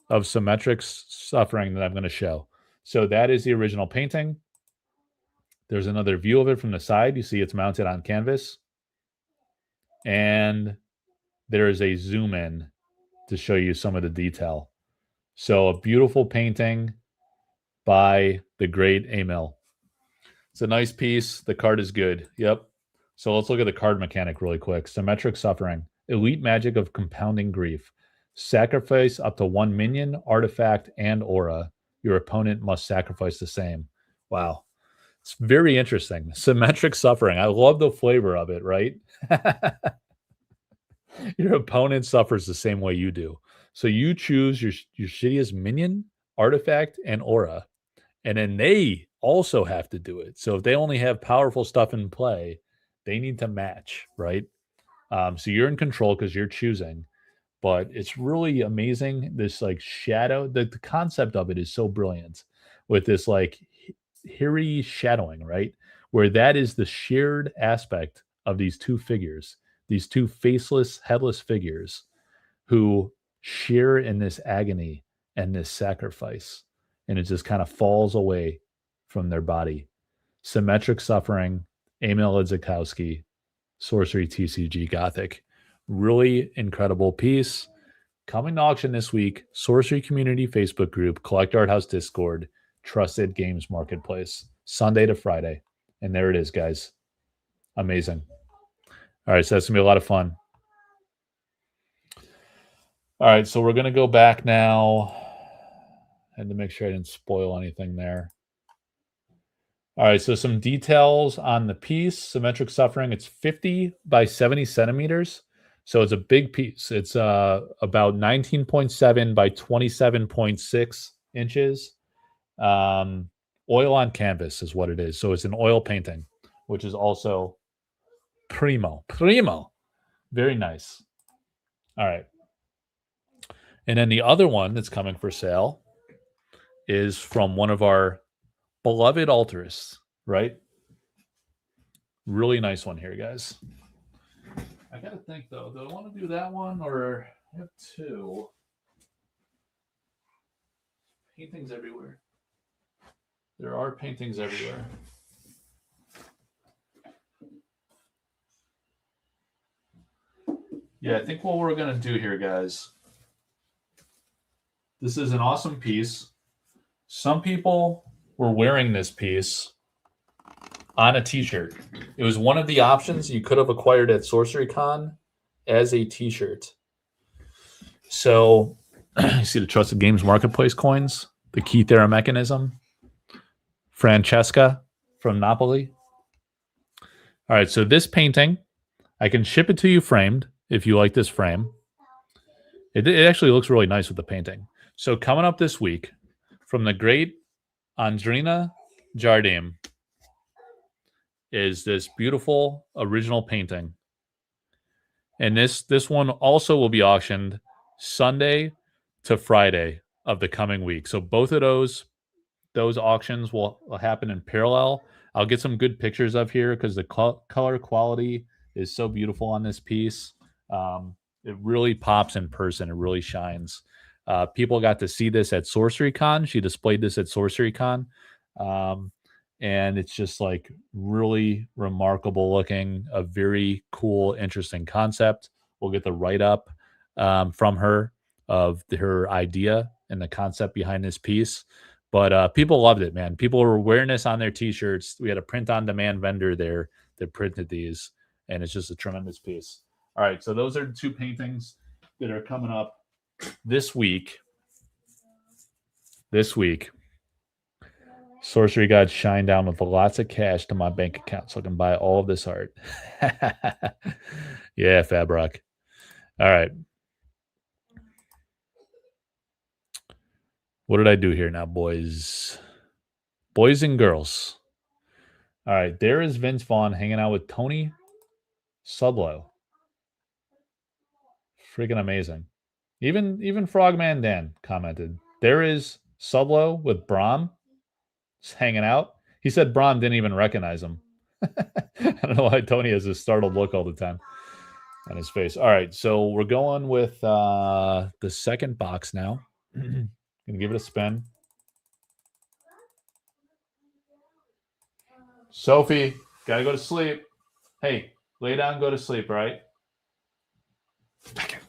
of Symmetric Suffering that I'm going to show. So that is the original painting. There's another view of it from the side. You see it's mounted on canvas. And there is a zoom in to show you some of the detail. So a beautiful painting by the great Emil. It's a nice piece. The card is good. Yep. So let's look at the card mechanic really quick. Symmetric Suffering. Elite magic of compounding grief. Sacrifice up to 1 minion, artifact, and aura. Your opponent must sacrifice the same. Wow. It's very interesting. Symmetric Suffering. I love the flavor of it, right? Your opponent suffers the same way you do. So you choose your shittiest minion, artifact, and aura. And then they also have to do it. So if they only have powerful stuff in play, they need to match, right? So you're in control because you're choosing. But it's really amazing. This like shadow, the concept of it is so brilliant with this like hairy shadowing, right? Where that is the shared aspect of these two figures, these two faceless, headless figures who share in this agony and this sacrifice. And it just kind of falls away from their body. Symmetric Suffering, Emil Idzikowski, Sorcery TCG Gothic. Really incredible piece. Coming to auction this week, Sorcery Community Facebook group, Collector Art House Discord, Trusted Games Marketplace, Sunday to Friday. And there it is, guys. Amazing. All right, so that's going to be a lot of fun. All right, so we're going to go back now. I had to make sure I didn't spoil anything there. All right, so some details on the piece. Symmetric Suffering. It's 50 by 70 centimeters. So it's a big piece. It's about 19.7 by 27.6 inches. Oil on canvas is what it is. So it's an oil painting, which is also primo. Very nice. All right. And then the other one that's coming for sale is from one of our beloved altarists, right? Really nice one here, guys. I gotta think though. Do I want to do that one or I have two? Paintings everywhere. There are paintings everywhere. Yeah, I think what we're gonna do here, guys. This is an awesome piece. Some people were wearing this piece on a t-shirt. It was one of the options you could have acquired at SorceryCon as a t-shirt. So you see the Trusted Games Marketplace coins, the Key Thera Mechanism, Francesca, from Napoli. All right, so this painting, I can ship it to you framed if you like this frame. It actually looks really nice with the painting. So coming up this week, from the great Andrina Jardim, is this beautiful original painting. And this one also will be auctioned Sunday to Friday of the coming week. So both of those auctions will happen in parallel. I'll get some good pictures of here because the color quality is so beautiful on this piece. It really pops in person. It really shines. People got to see this at Sorcery Con. She displayed this at Sorcery Con. And it's just like really remarkable looking, a very cool, interesting concept. We'll get the write up from her of her idea and the concept behind this piece. But people loved it, man. People were wearing this on their T-shirts. We had a print-on-demand vendor there that printed these, and it's just a tremendous piece. All right, so those are the two paintings that are coming up this week. This week, Sorcery God shine down with lots of cash to my bank account so I can buy all of this art. Yeah, Fabrock. All right. What did I do here now, boys? Boys and girls. All right, there is Vince Vaughn hanging out with Tony Sudlow. Freaking amazing. Even Frogman Dan commented. There is Sudlow with Brahm hanging out. He said Brahm didn't even recognize him. I don't know why Tony has this startled look all the time on his face. All right, so we're going with the second box now. Gonna give it a spin. Sophie, gotta go to sleep. Hey, lay down, go to sleep, all right?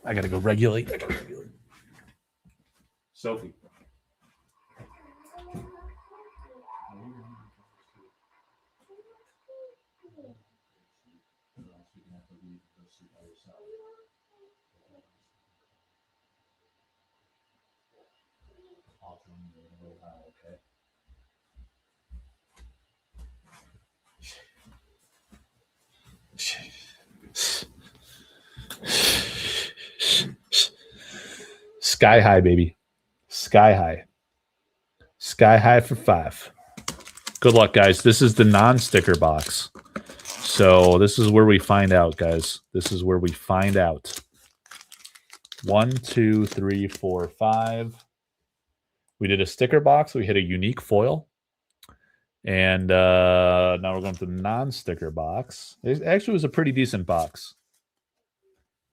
I gotta go regulate. Sophie. Sky high, baby. Sky high. Sky high for 5. Good luck, guys. This is the non-sticker box. So this is where we find out, guys. This is where we find out. 1, 2, 3, 4, 5. We did a sticker box. We hit a unique foil. And now we're going to the non-sticker box. It actually was a pretty decent box.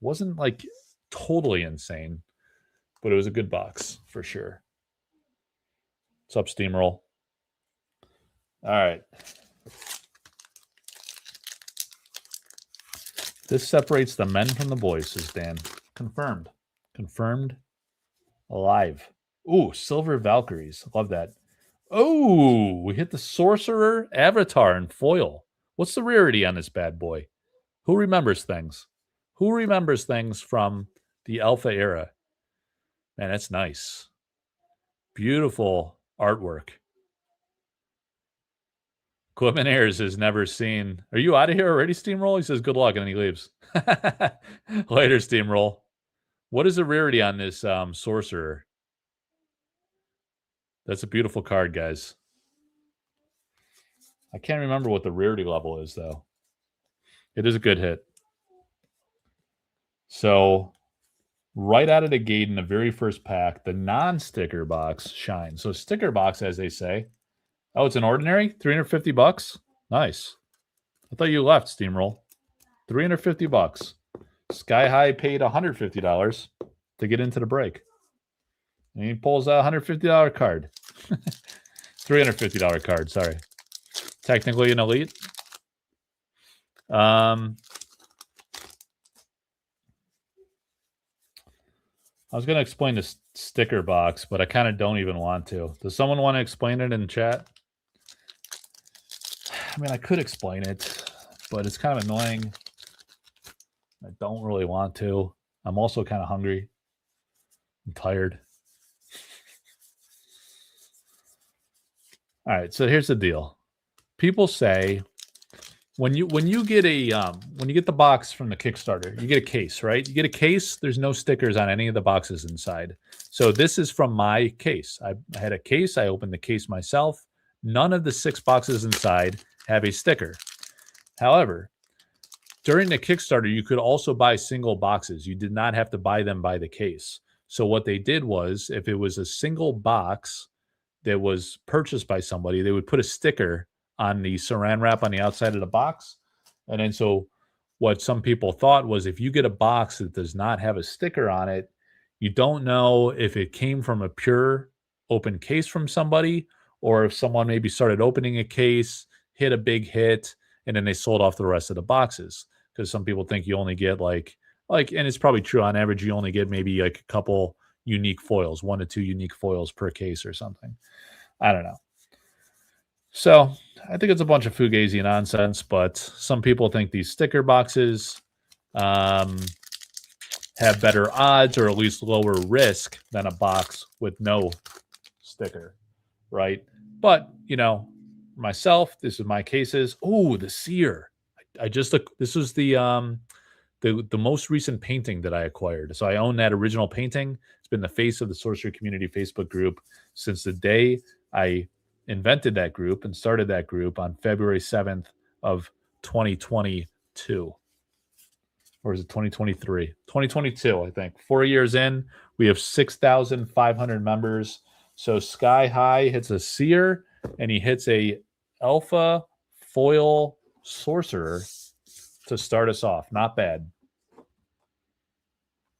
Wasn't like totally insane, but it was a good box for sure. What's up, Steamroll? All right. This separates the men from the boys, says Dan. Confirmed. Confirmed. Alive. Ooh, Silver Valkyries. Love that. Oh, we hit the Sorcerer Avatar in foil. What's the rarity on this bad boy? Who remembers things? Who remembers things from the Alpha era? Man, that's nice. Beautiful artwork. Equipment Airs has never seen. Are you out of here already, Steamroll? He says good luck, and then he leaves. Later, Steamroll. What is the rarity on this Sorcerer? That's a beautiful card, guys. I can't remember what the rarity level is, though. It is a good hit. So, right out of the gate in the very first pack, the non-sticker box shines. So, sticker box, as they say. Oh, it's an ordinary? $350? Nice. I thought you left, Steamroll. $350. Sky High paid $150 to get into the break. And he pulls a $150 card. $350 card, sorry. Technically an elite. I was going to explain the sticker box, but I kind of don't even want to. Does someone want to explain it in chat? I mean, I could explain it, but it's kind of annoying. I don't really want to. I'm also kind of hungry. I'm tired. All right, so here's the deal. people say when you get the box from the Kickstarter, you get a case, right? You get a case. There's no stickers on any of the boxes inside. So this is from my case. I had a case. I opened the case myself. None of the 6 boxes inside have a sticker. However, during the Kickstarter, you could also buy single boxes. You did not have to buy them by the case. So what they did was, if it was a single box that was purchased by somebody, they would put a sticker on the saran wrap on the outside of the box. And then so what some people thought was, if you get a box that does not have a sticker on it, you don't know if it came from a pure open case from somebody, or if someone maybe started opening a case, hit a big hit, and then they sold off the rest of the boxes. Because some people think you only get like, and it's probably true, on average, you only get maybe like a couple unique foils, 1 to 2 unique foils per case or something. I don't know. So I think it's a bunch of fugazi nonsense, but some people think these sticker boxes have better odds, or at least lower risk, than a box with no sticker, right? But, myself, this is my cases. Oh, the Seer. I just look. This was the most recent painting that I acquired. So I own that original painting. It's been the face of the Sorcery Community Facebook group since the day I invented that group and started that group on February 7th of 2022. Or is it 2023? 2022, I think. 4 years in, we have 6,500 members. So Sky High hits a Seer, and he hits a Alpha Foil Sorcerer to start us off. Not bad.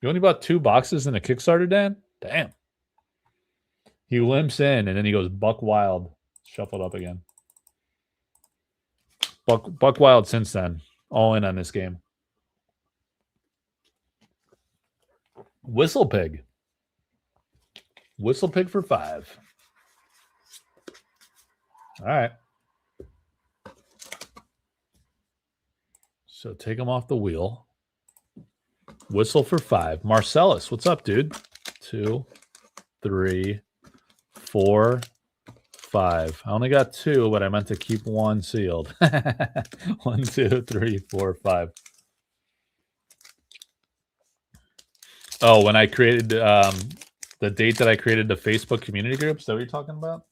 You only bought 2 boxes in a Kickstarter, Dan? Damn. He limps in, and then he goes buck wild. Shuffled up again. Buck wild since then. All in on this game. Whistle Pig. Whistle Pig for 5. All right. So take him off the wheel. Whistle for 5. Marcellus, what's up, dude? 2, 3, 4, 5. I only got 2, but I meant to keep 1 sealed. 1, 2, 3, 4, 5. Oh, when I created the date that I created the Facebook community group, is that what you're talking about?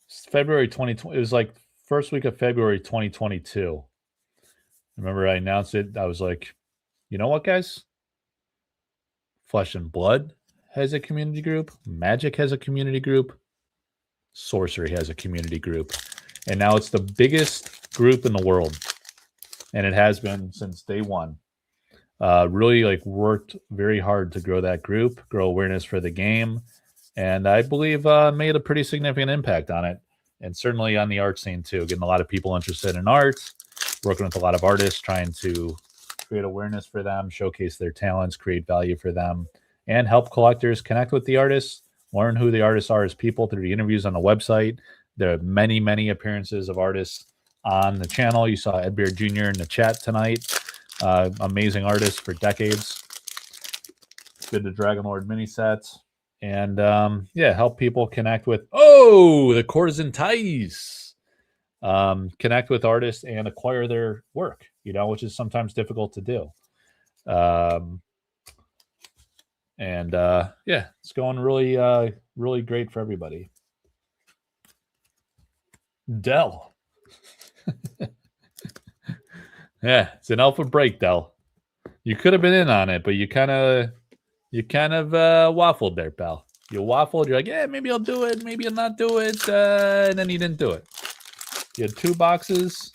It's February 2020. It was like first week of February 2022. Remember, I announced it. I was like, you know what, guys? Flesh and Blood has a community group. Magic has a community group. Sorcery has a community group. And now it's the biggest group in the world. And it has been since day one. Really worked very hard to grow that group, grow awareness for the game. And I believe made a pretty significant impact on it. And certainly on the art scene too. Getting a lot of people interested in art. Working with a lot of artists, trying to create awareness for them, showcase their talents, create value for them, and help collectors connect with the artists, learn who the artists are as people through the interviews on the website. There are many, many appearances of artists on the channel. You saw Ed Beard Jr. in the chat tonight. Amazing artist for decades. Did the Dragon Lord mini sets. And help people connect with, the Courtesan Ties. Connect with artists and acquire their work, which is sometimes difficult to do. It's going really, really great for everybody. Dell. Yeah, it's an alpha break, Dell. You could have been in on it, but you kind of waffled there, pal. You waffled. You're like, yeah, maybe I'll do it. Maybe I'll not do it. And then you didn't do it. You had 2 boxes.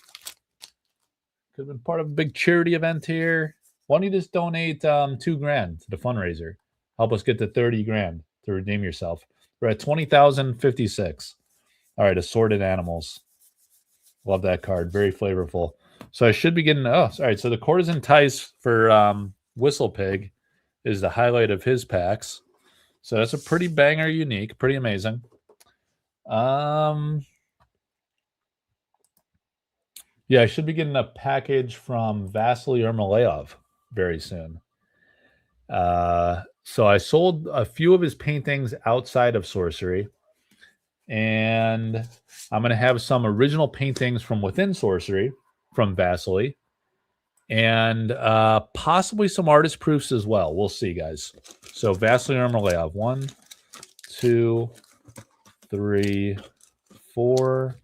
Could have been part of a big charity event here. Why don't you just donate $2,000 to the fundraiser? Help us get to $30,000 to redeem yourself. We're at 20,056. All right, assorted animals. Love that card. Very flavorful. So I should be getting. All right. So the Courtesan Ties for Whistle Pig is the highlight of his packs. So that's a pretty banger unique. Pretty amazing. Yeah, I should be getting a package from Vasily Ermolayev very soon. So I sold a few of his paintings outside of Sorcery. And I'm going to have some original paintings from within Sorcery from Vasily. And possibly some artist proofs as well. We'll see, guys. So Vasily armor layout. 1, 2, 3, 4,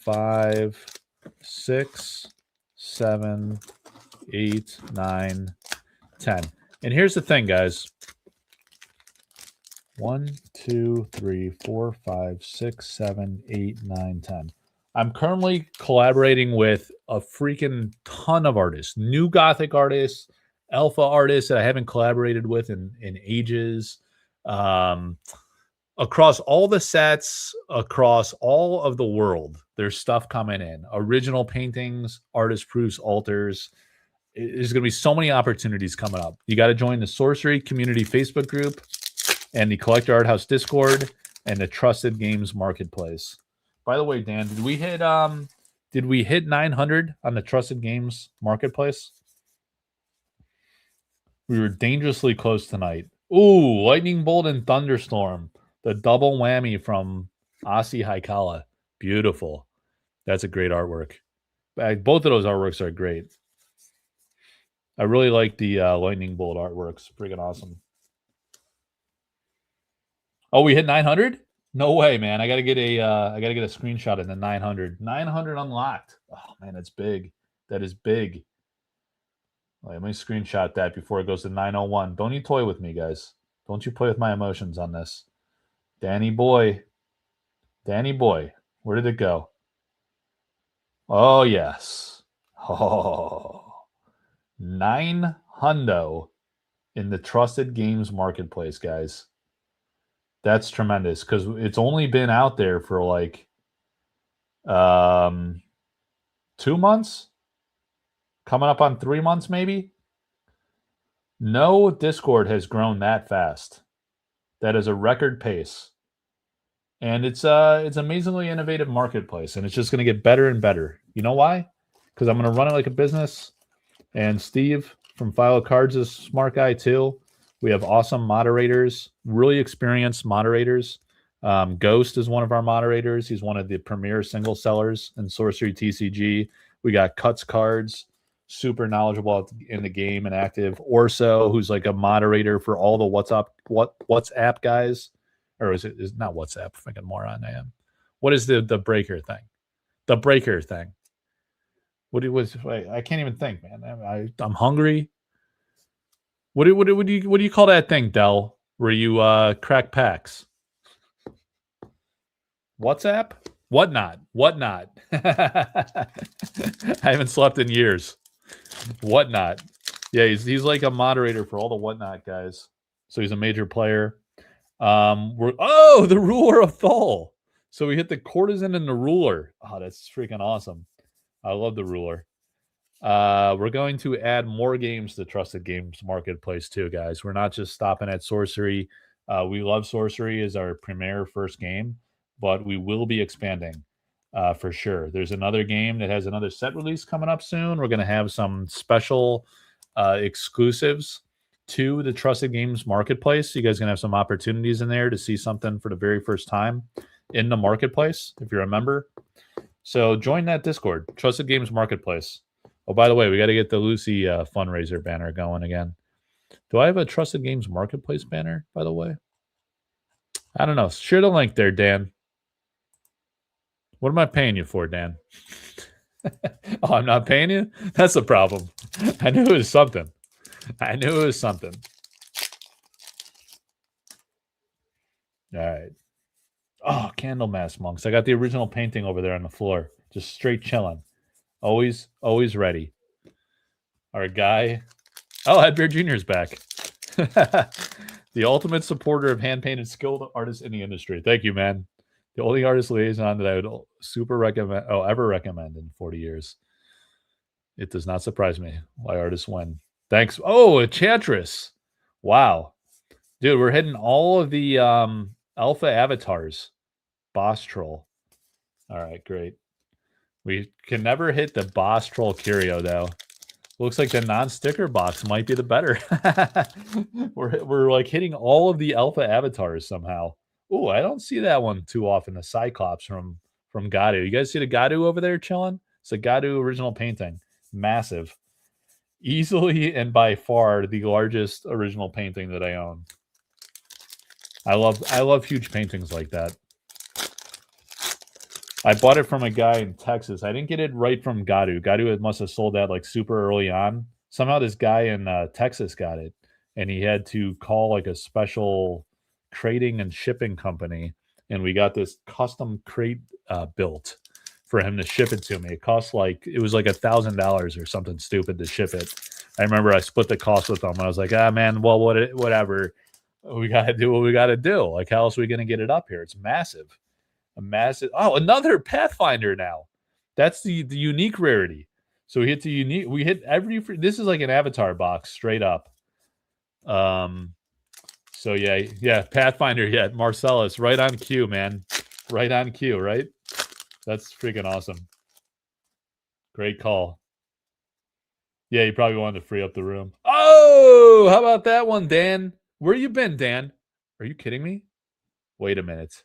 5, 6, 7, 8, 9, 10. And here's the thing, guys. 1, 2, 3, 4, 5, 6, 7, 8, 9, 10. I'm currently collaborating with a freaking ton of artists, new Gothic artists, alpha artists that I haven't collaborated with in ages. Across all the sets, across all of the world, there's stuff coming in. Original paintings, artist proofs, altars. There's going to be so many opportunities coming up. You got to join the Sorcery Community Facebook group and the Collector Art House Discord and the Trusted Games Marketplace. By the way, Dan, did we hit 900 on the Trusted Games Marketplace? We were dangerously close tonight. Ooh, Lightning Bolt and Thunderstorm. The double whammy from Asi Haikala. Beautiful. That's a great artwork. Both of those artworks are great. I really like the Lightning Bolt artworks. Freaking awesome. Oh, we hit 900? No way, man. I gotta get a screenshot in the 900. 900 unlocked. Oh man, that's big. That is big. Let me screenshot that before it goes to 901. Don't you toy with me, guys. Don't you play with my emotions on this. Danny boy. Danny boy. Where did it go? Oh, yes. Oh. 900 in the Trusted Games Marketplace, guys. That's tremendous because it's only been out there for like 2 months, coming up on 3 months, maybe. No Discord has grown that fast. That is a record pace. And it's amazingly innovative marketplace, and it's just going to get better and better. You know why? Because I'm going to run it like a business. And Steve from File of Cards is a smart guy too. We have awesome moderators, really experienced moderators. Ghost is one of our moderators. He's one of the premier single sellers in Sorcery TCG. We got Cuts Cards, super knowledgeable in the game and active. Orso, who's like a moderator for all the WhatsApp guys. Or is not WhatsApp? Freaking moron I am. What is the breaker thing? The breaker thing. I can't even think, man. I'm hungry. What do you call that thing, Dell? Where you crack packs? WhatsApp? Whatnot. I haven't slept in years. Whatnot. Yeah, he's like a moderator for all the Whatnot guys. So he's a major player. The ruler of Thol. So we hit the courtesan and the ruler. Oh, that's freaking awesome. I love the ruler. We're going to add more games to Trusted Games Marketplace too, guys. We're not just stopping at Sorcery. We love Sorcery as our premier first game, but we will be expanding for sure. There's another game that has another set release coming up soon. We're going to have some special exclusives to the Trusted Games Marketplace. You guys are going to have some opportunities in there to see something for the very first time in the marketplace, if you're a member. So join that Discord, Trusted Games Marketplace. Oh, by the way, we got to get the Lucy fundraiser banner going again. Do I have a Trusted Games Marketplace banner, by the way? I don't know. Share the link there, Dan. What am I paying you for, Dan? Oh, I'm not paying you? That's a problem. I knew it was something. All right. Oh, Candlemass Monks. I got the original painting over there on the floor. Just straight chilling. Always ready. Our guy. Oh, Edbear Jr. is back. The ultimate supporter of hand-painted skilled artists in the industry. Thank you, man. The only artist liaison that I would ever recommend in 40 years. It does not surprise me why artists win. Thanks. Oh, Enchantress. Wow. Dude, we're hitting all of the alpha avatars. Boss Troll. All right, great. We can never hit the Boss Troll Curio, though. Looks like the non-sticker box might be the better. we're like hitting all of the alpha avatars somehow. Ooh, I don't see that one too often. The Cyclops from Gadu. You guys see the Gadu over there chilling? It's a Gadu original painting. Massive. Easily and by far the largest original painting that I own. I love huge paintings like that. I bought it from a guy in Texas. I didn't get it right from Gadu. Gadu must have sold that like super early on. Somehow this guy in Texas got it, and he had to call like a special crating and shipping company, and we got this custom crate built for him to ship it to me. It cost like it was like $1,000 or something stupid to ship it. I remember I split the cost with him. I was like, ah man, well whatever. We gotta do what we gotta do. Like how else are we gonna get it up here? It's massive. A massive another Pathfinder now. That's the unique rarity. So we hit the unique. We hit every. This is like an avatar box straight up. So yeah, Pathfinder. Yeah, Marcellus, right on cue, man. Right on cue, right? That's freaking awesome. Great call. Yeah, you probably wanted to free up the room. Oh, how about that one, Dan? Where you been, Dan? Are you kidding me? Wait a minute.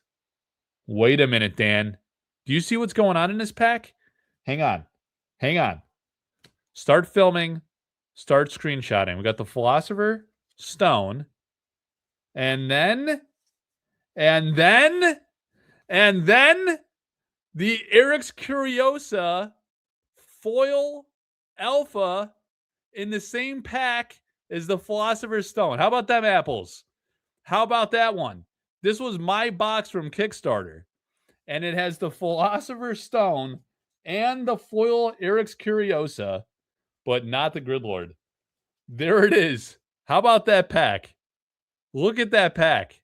Wait a minute, Dan. Do you see what's going on in this pack? Hang on. Hang on. Start filming. Start screenshotting. We got the Philosopher Stone. And then the Eric's Curiosa foil alpha in the same pack as the Philosopher's Stone. How about them apples? How about that one? This was my box from Kickstarter, and it has the Philosopher's Stone and the foil Eric's Curiosa, but not the Gridlord. There it is. How about that pack? Look at that pack.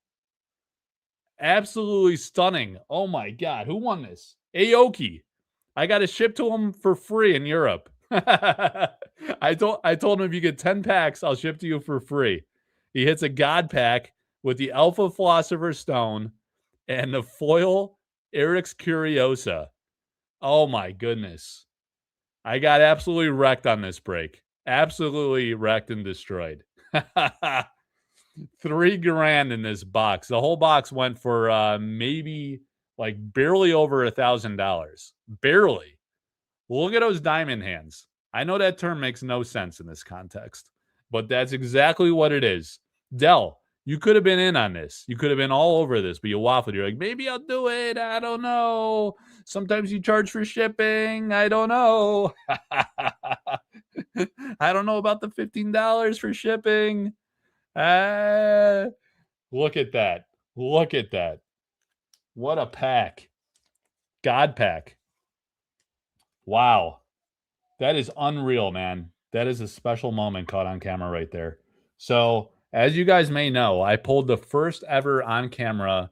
Absolutely stunning. Oh my God. Who won this? Aoki. I got it shipped to him for free in Europe. I told him if you get 10 packs, I'll ship to you for free. He hits a God pack with the Alpha Philosopher's Stone and the foil Eric's Curiosa. Oh my goodness. I got absolutely wrecked on this break. Absolutely wrecked and destroyed. $3,000 in this box. The whole box went for maybe like barely over $1,000. Barely. Look at those diamond hands. I know that term makes no sense in this context, but that's exactly what it is. Dell, you could have been in on this. You could have been all over this, but you waffled. You're like, maybe I'll do it. I don't know. Sometimes you charge for shipping. I don't know. I don't know about the $15 for shipping. Look at that. Look at that. What a pack. God pack. Wow. That is unreal, man. That is a special moment caught on camera right there. So, as you guys may know, I pulled the first ever on camera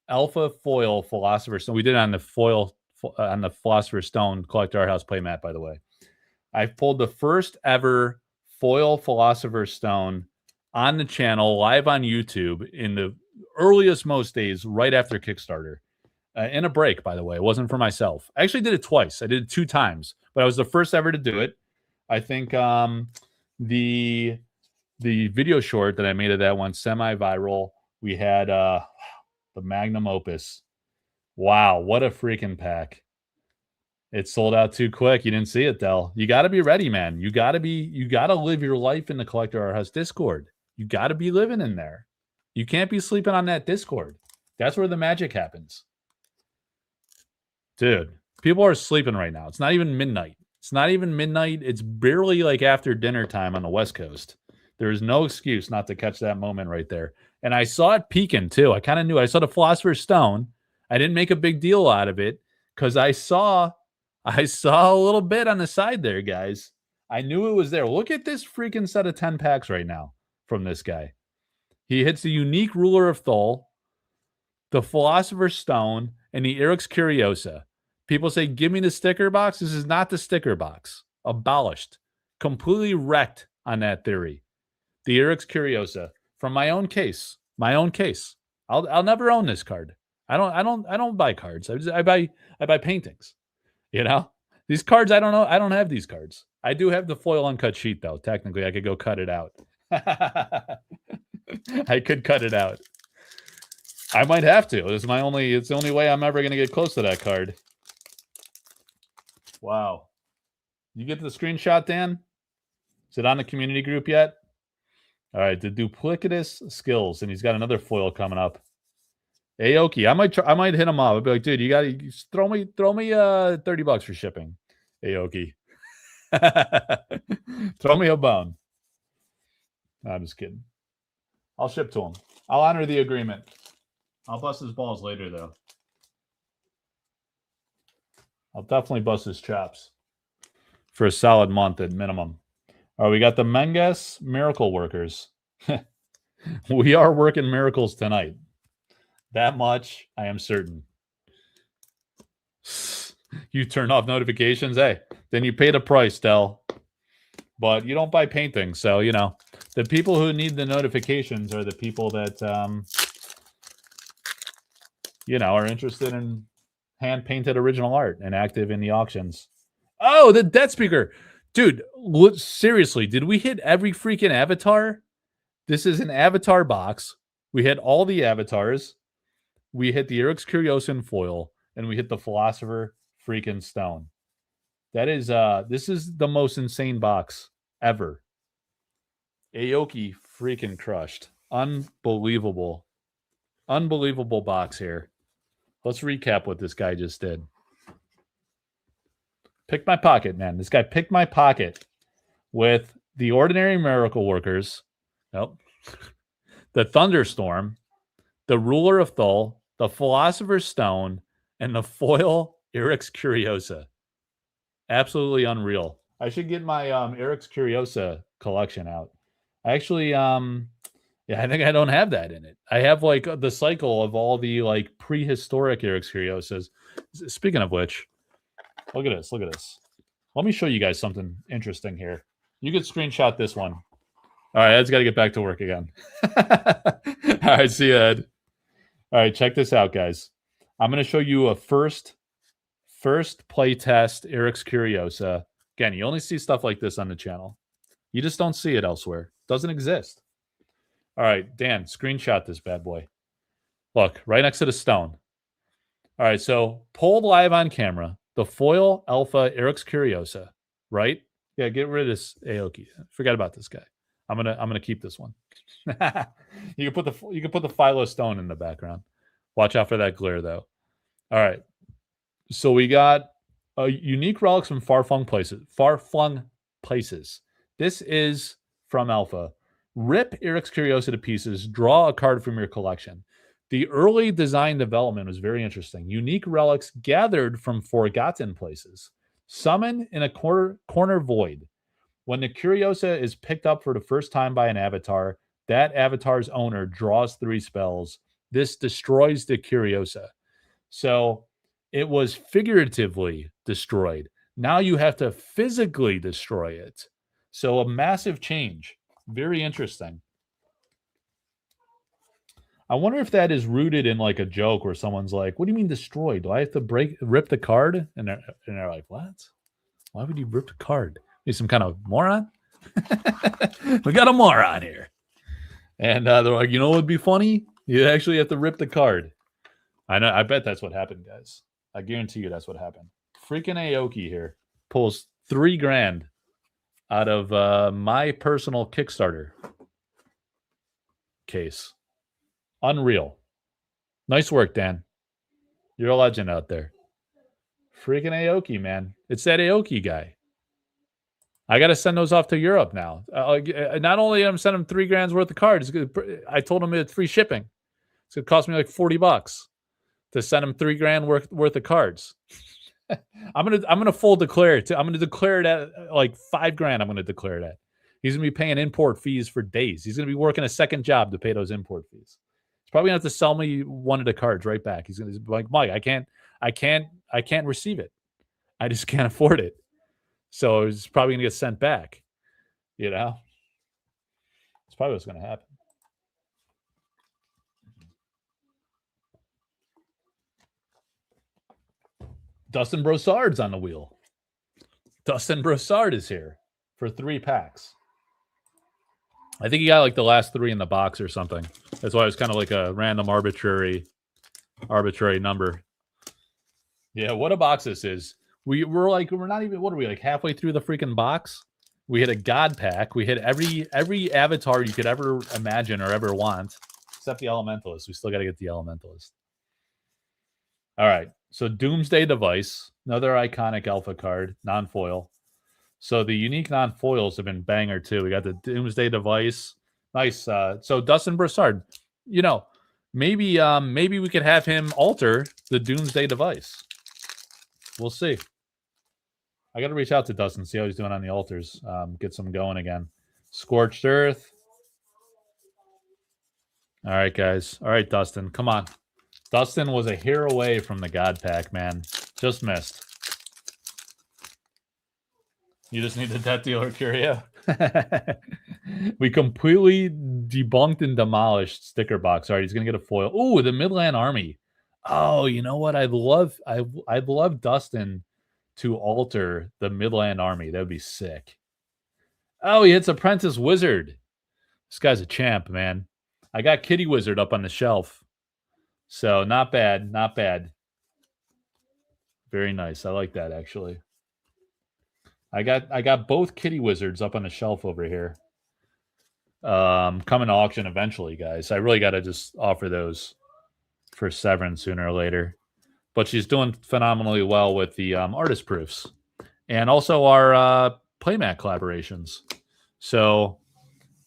Alpha Foil Philosopher's Stone. We did it on the foil on the Philosopher's Stone Collector Art House playmat, by the way. I pulled the first ever foil Philosopher's Stone on the channel live on YouTube in the earliest most days right after Kickstarter. In a break, by the way. It wasn't for myself. I actually did it twice. I did it 2 times, but I was the first ever to do it. I think the video short that I made of that one, semi-viral, we had the magnum opus. Wow, what a freaking pack. It sold out too quick. You didn't see it, Del. You got to be ready, man. You got to live your life in the Collector Art House Discord. You got to be living in there. You can't be sleeping on that Discord. That's where the magic happens. Dude, people are sleeping right now. It's not even midnight. It's not even midnight. It's barely like after dinner time on the West Coast. There's no excuse not to catch that moment right there. And I saw it peeking too. I kind of knew. I saw the Philosopher's Stone. I didn't make a big deal out of it because I saw a little bit on the side there, guys. I knew it was there. Look at this freaking set of 10 packs right now from this guy. He hits the unique Ruler of Thol, the Philosopher's Stone, and the Eric's Curiosa. People say, give me the sticker box. This is not the sticker box. Abolished. Completely wrecked on that theory. The Eric's Curiosa. From my own case. My own case. I'll never own this card. I don't buy cards. I buy paintings. You know? These cards, I don't know. I don't have these cards. I do have the foil uncut sheet, though. Technically, I could go cut it out. I could cut it out. I might have to. It's the only way I'm ever going to get close to that card. Wow. You get the screenshot, Dan? Is it on the community group yet? All right, the duplicitous skills, and he's got another foil coming up. Aoki, I might hit him up. I'll be like, dude, you got to throw me $30 for shipping. Aoki. Throw me a bone. No, I'm just kidding. I'll ship to him. I'll honor the agreement. I'll bust his balls later, though. I'll definitely bust his chops for a solid month at minimum. All right, we got the Menges Miracle Workers. We are working miracles tonight. That much I am certain. You turn off notifications. Hey, then you pay the price, Del. But you don't buy paintings, so, you know. The people who need the notifications are the people that, you know, are interested in hand-painted original art and active in the auctions. Oh, the Death Speaker. Dude, seriously, did we hit every freaking avatar? This is an avatar box. We hit all the avatars. We hit the Eric's Curiosa in foil, and we hit the Philosopher freaking Stone. That is, this is the most insane box ever. Aoki freaking crushed. Unbelievable. Unbelievable box here. Let's recap what this guy just did. Picked my pocket, man. This guy picked my pocket with the Ordinary Miracle Workers. Nope. The Thunderstorm, the Ruler of Thul, the Philosopher's Stone, and the foil Eric's Curiosa. Absolutely unreal. I should get my Eric's Curiosa collection out. Actually, yeah, I think I don't have that in it. I have like the cycle of all the like prehistoric Eric's Curiosas. Speaking of which, look at this. Look at this. Let me show you guys something interesting here. You could screenshot this one. All right, Ed's got to get back to work again. All right, see you, Ed. All right, check this out, guys. I'm going to show you a first playtest Eric's Curiosa. Again, you only see stuff like this on the channel. You just don't see it elsewhere. Doesn't exist. All right, Dan, screenshot this bad boy. Look, right next to the stone. All right, so pulled live on camera, the foil alpha Eric's Curiosa, right? Yeah, get rid of this Aoki. Forget about this guy. I'm gonna keep this one. You can put the Philo Stone in the background. Watch out for that glare, though. All right. So we got unique relics from far-flung places. This is from Alpha. Rip Eric's Curiosa to pieces. Draw a card from your collection. The early design development was very interesting. Unique relics gathered from forgotten places. Summon in a corner void. When the Curiosa is picked up for the first time by an avatar, that avatar's owner draws 3 spells. This destroys the Curiosa. So it was figuratively destroyed. Now you have to physically destroy it. So a massive change. Very interesting. I wonder if that is rooted in like a joke where someone's like, what do you mean destroyed? Do I have to rip the card? And they're like, what? Why would you rip the card? Are you some kind of moron? We got a moron here. And they're like, you know what would be funny? You actually have to rip the card. I know. I bet that's what happened, guys. I guarantee you that's what happened. Freaking Aoki here pulls $3,000 out of my personal Kickstarter case. Unreal. Nice work, Dan. You're a legend out there. Freaking Aoki, man. It's that Aoki guy. I got to send those off to Europe now. Not only am I sending him $3,000 worth of cards, I told him it's free shipping. It's going to cost me like $40 to send him $3,000 worth of cards. I'm gonna full declare it. I'm gonna declare it at like $5,000. I'm gonna declare it at. He's gonna be paying import fees for days. He's gonna be working a second job to pay those import fees. He's probably gonna have to sell me one of the cards right back. He's gonna be like, Mike, I can't receive it. I just can't afford it. So it's probably gonna get sent back. You know, it's probably what's gonna happen. Dustin Brossard's on the wheel. Dustin Brossard is here for 3 packs. I think he got like the last 3 in the box or something. That's why it's kind of like a random arbitrary number. Yeah, what a box this is. We're not even, what are we, like halfway through the freaking box? We hit a god pack. We hit every avatar you could ever imagine or ever want, except the Elementalist. We still got to get the Elementalist. All right, so Doomsday Device, another iconic alpha card, non-foil. So the unique non-foils have been banger too. We got the Doomsday Device. Nice. So Dustin Broussard, you know, maybe we could have him alter the Doomsday Device. We'll see. I got to reach out to Dustin, see how he's doing on the altars. Get some going again. Scorched Earth. All right, guys. All right, Dustin. Come on. Dustin was a hair away from the God Pack, man. Just missed. You just need the Death Dealer Curio. We completely debunked and demolished Sticker Box. All right, he's going to get a foil. Ooh, the Midland Army. Oh, you know what? I'd love Dustin to alter the Midland Army. That would be sick. Oh, he hits Apprentice Wizard. This guy's a champ, man. I got Kitty Wizard up on the shelf. So not bad, not bad. Very nice. I like that, actually. I got both Kitty Wizards up on the shelf over here. Coming to auction eventually, guys. I really got to just offer those for Severin sooner or later. But she's doing phenomenally well with the artist proofs. And also our playmat collaborations. So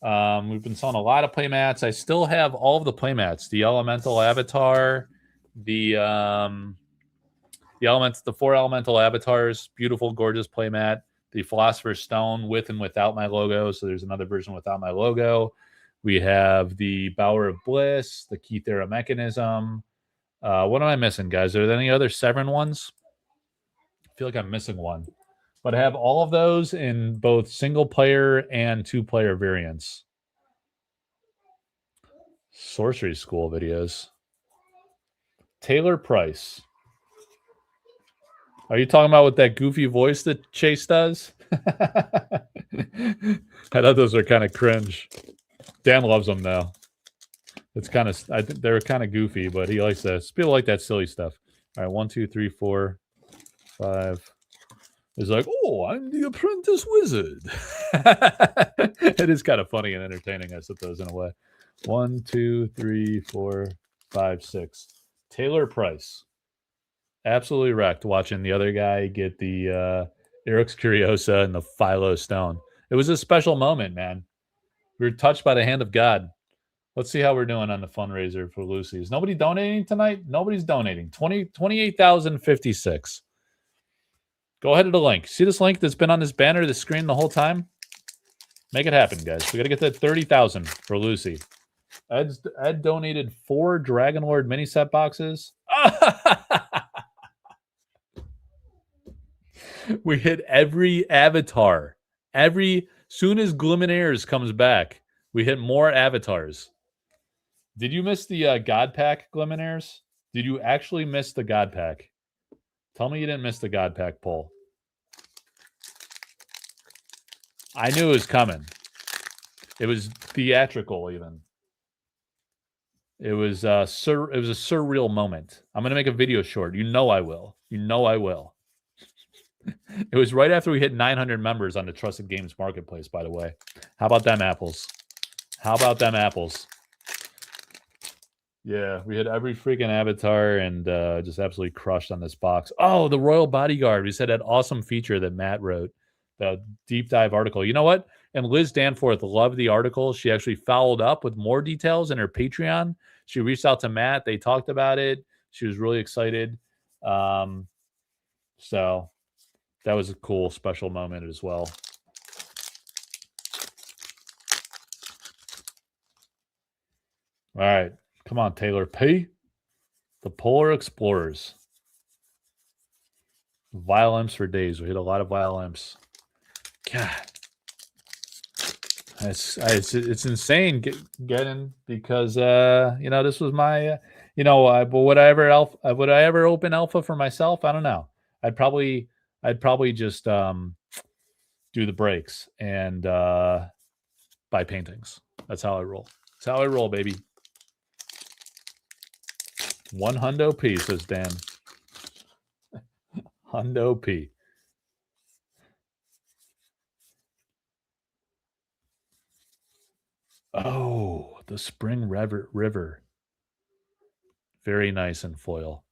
we've been selling a lot of playmats. I still have all of the playmats. The Elemental Avatar, the four Elemental Avatars, beautiful, gorgeous playmat. The Philosopher's Stone with and without my logo. So there's another version without my logo. We have the Bower of Bliss, the Keythera Mechanism. What am I missing, guys? Are there any other Severin ones? I feel like I'm missing one. But I have all of those in both single-player and two-player variants. Sorcery School videos. Taylor Price. Are you talking about with that goofy voice that Chase does? I thought those are kind of cringe. Dan loves them though. It's kind of, I think they're kind of goofy, but he likes that. People like that silly stuff. All right, 1, 2, 3, 4, 5. It's like, oh, I'm the Apprentice Wizard. It is kind of funny and entertaining, I suppose, in a way. 1, 2, 3, 4, 5, 6. Taylor Price. Absolutely wrecked watching the other guy get the Eric's Curiosa and the Philo Stone. It was a special moment, man. We were touched by the hand of God. Let's see how we're doing on the fundraiser for Lucy. Is nobody donating tonight? Nobody's donating. 28,056. Go ahead to the link. See this link that's been on this banner, this screen the whole time? Make it happen, guys. We got to get that 30,000 for Lucy. Ed donated 4 Dragon Lord mini set boxes. We hit every avatar. Soon as Gluminaires comes back, we hit more avatars. Did you miss the God Pack, Gluminaires? Did you actually miss the God Pack? Tell me you didn't miss the God Pack poll. I knew it was coming. It was theatrical, even. It was a surreal moment. I'm gonna make a video short. You know I will. You know I will. It was right after we hit 900 members on the Trusted Games Marketplace, by the way. How about them apples? How about them apples? Yeah, we hit every freaking avatar and just absolutely crushed on this box. Oh, the Royal Bodyguard. We said that awesome feature that Matt wrote, the deep dive article. You know what? And Liz Danforth loved the article. She actually followed up with more details in her Patreon. She reached out to Matt. They talked about it. She was really excited. So that was a cool, special moment as well. All right. Come on, Taylor P. The Polar Explorers. Vile Imps for days. We hit a lot of Vile Imps. God. It's insane getting because, this was my, would I ever open alpha for myself? I don't know. I'd probably just do the breaks and buy paintings. That's how I roll. That's how I roll, baby. One hundo P, says Dan. Hundo P. Oh, the Spring River. Very nice in foil.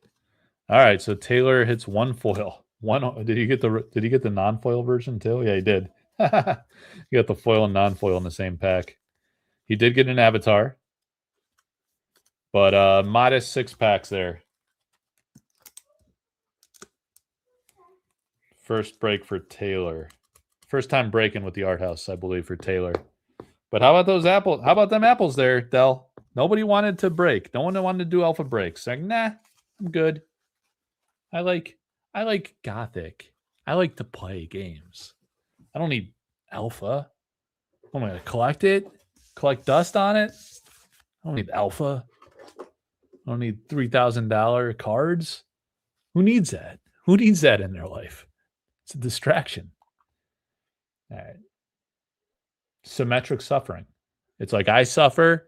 All right, so Taylor hits one foil. Did he get the non-foil version too? Yeah, he did. You got the foil and non-foil in the same pack. He did get an avatar. But modest 6 packs there. First break for Taylor. First time breaking with the art house, I believe, for Taylor. But how about those apples? How about them apples there, Del? Nobody wanted to break. No one wanted to do alpha breaks. Saying, nah, I'm good. I like Gothic. I like to play games. I don't need alpha. I'm gonna collect it, collect dust on it. I don't need alpha. I don't need $3,000 cards. Who needs that? Who needs that in their life? It's a distraction. All right. Symmetric suffering. It's like I suffer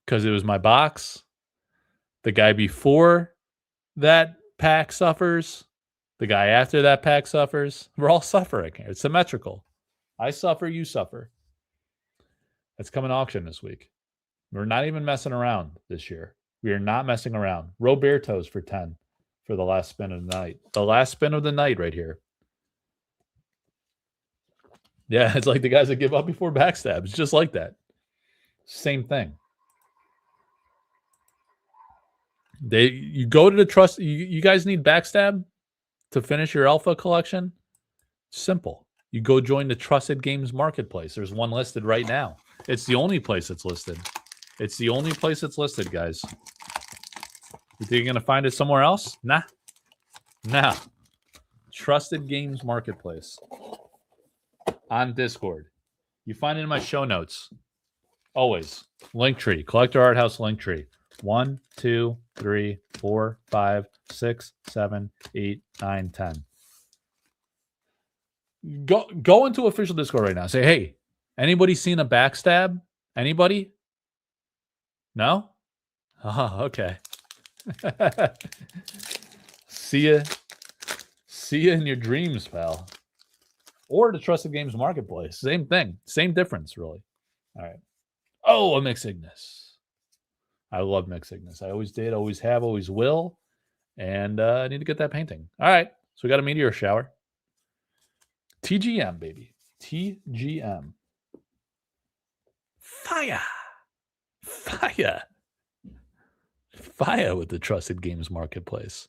because it was my box. The guy before that pack suffers. The guy after that pack suffers. We're all suffering here. It's symmetrical. I suffer, you suffer. That's coming to auction this week. We're not even messing around this year. We are not messing around. Roberto's for 10 for the last spin of the night. The last spin of the night right here. Yeah, it's like the guys that give up before backstab. It's just like that. Same thing. You go to the trust. You guys need backstab to finish your alpha collection. Simple. You go join the Trusted Games Marketplace. There's one listed right now. It's the only place it's listed. It's the only place it's listed, guys. You think you're gonna find it somewhere else? Nah. Trusted Games Marketplace on Discord. You find it in my show notes. Always. Linktree. Collector Art House Linktree. 1, 2, 3, 4, 5, 6, 7, 8, 9, 10. Go into official Discord right now. Say, hey, anybody seen a backstab? Anybody? No? Oh, okay. See ya in your dreams, pal. Or the Trusted Games Marketplace. Same thing. Same difference, really. All right. Oh, a Mix Ignis. I love Mix Ignis. I always did, always have, always will. And I need to get that painting. All right. So we got a meteor shower. TGM, baby. TGM. Fire. Fire with the Trusted Games Marketplace.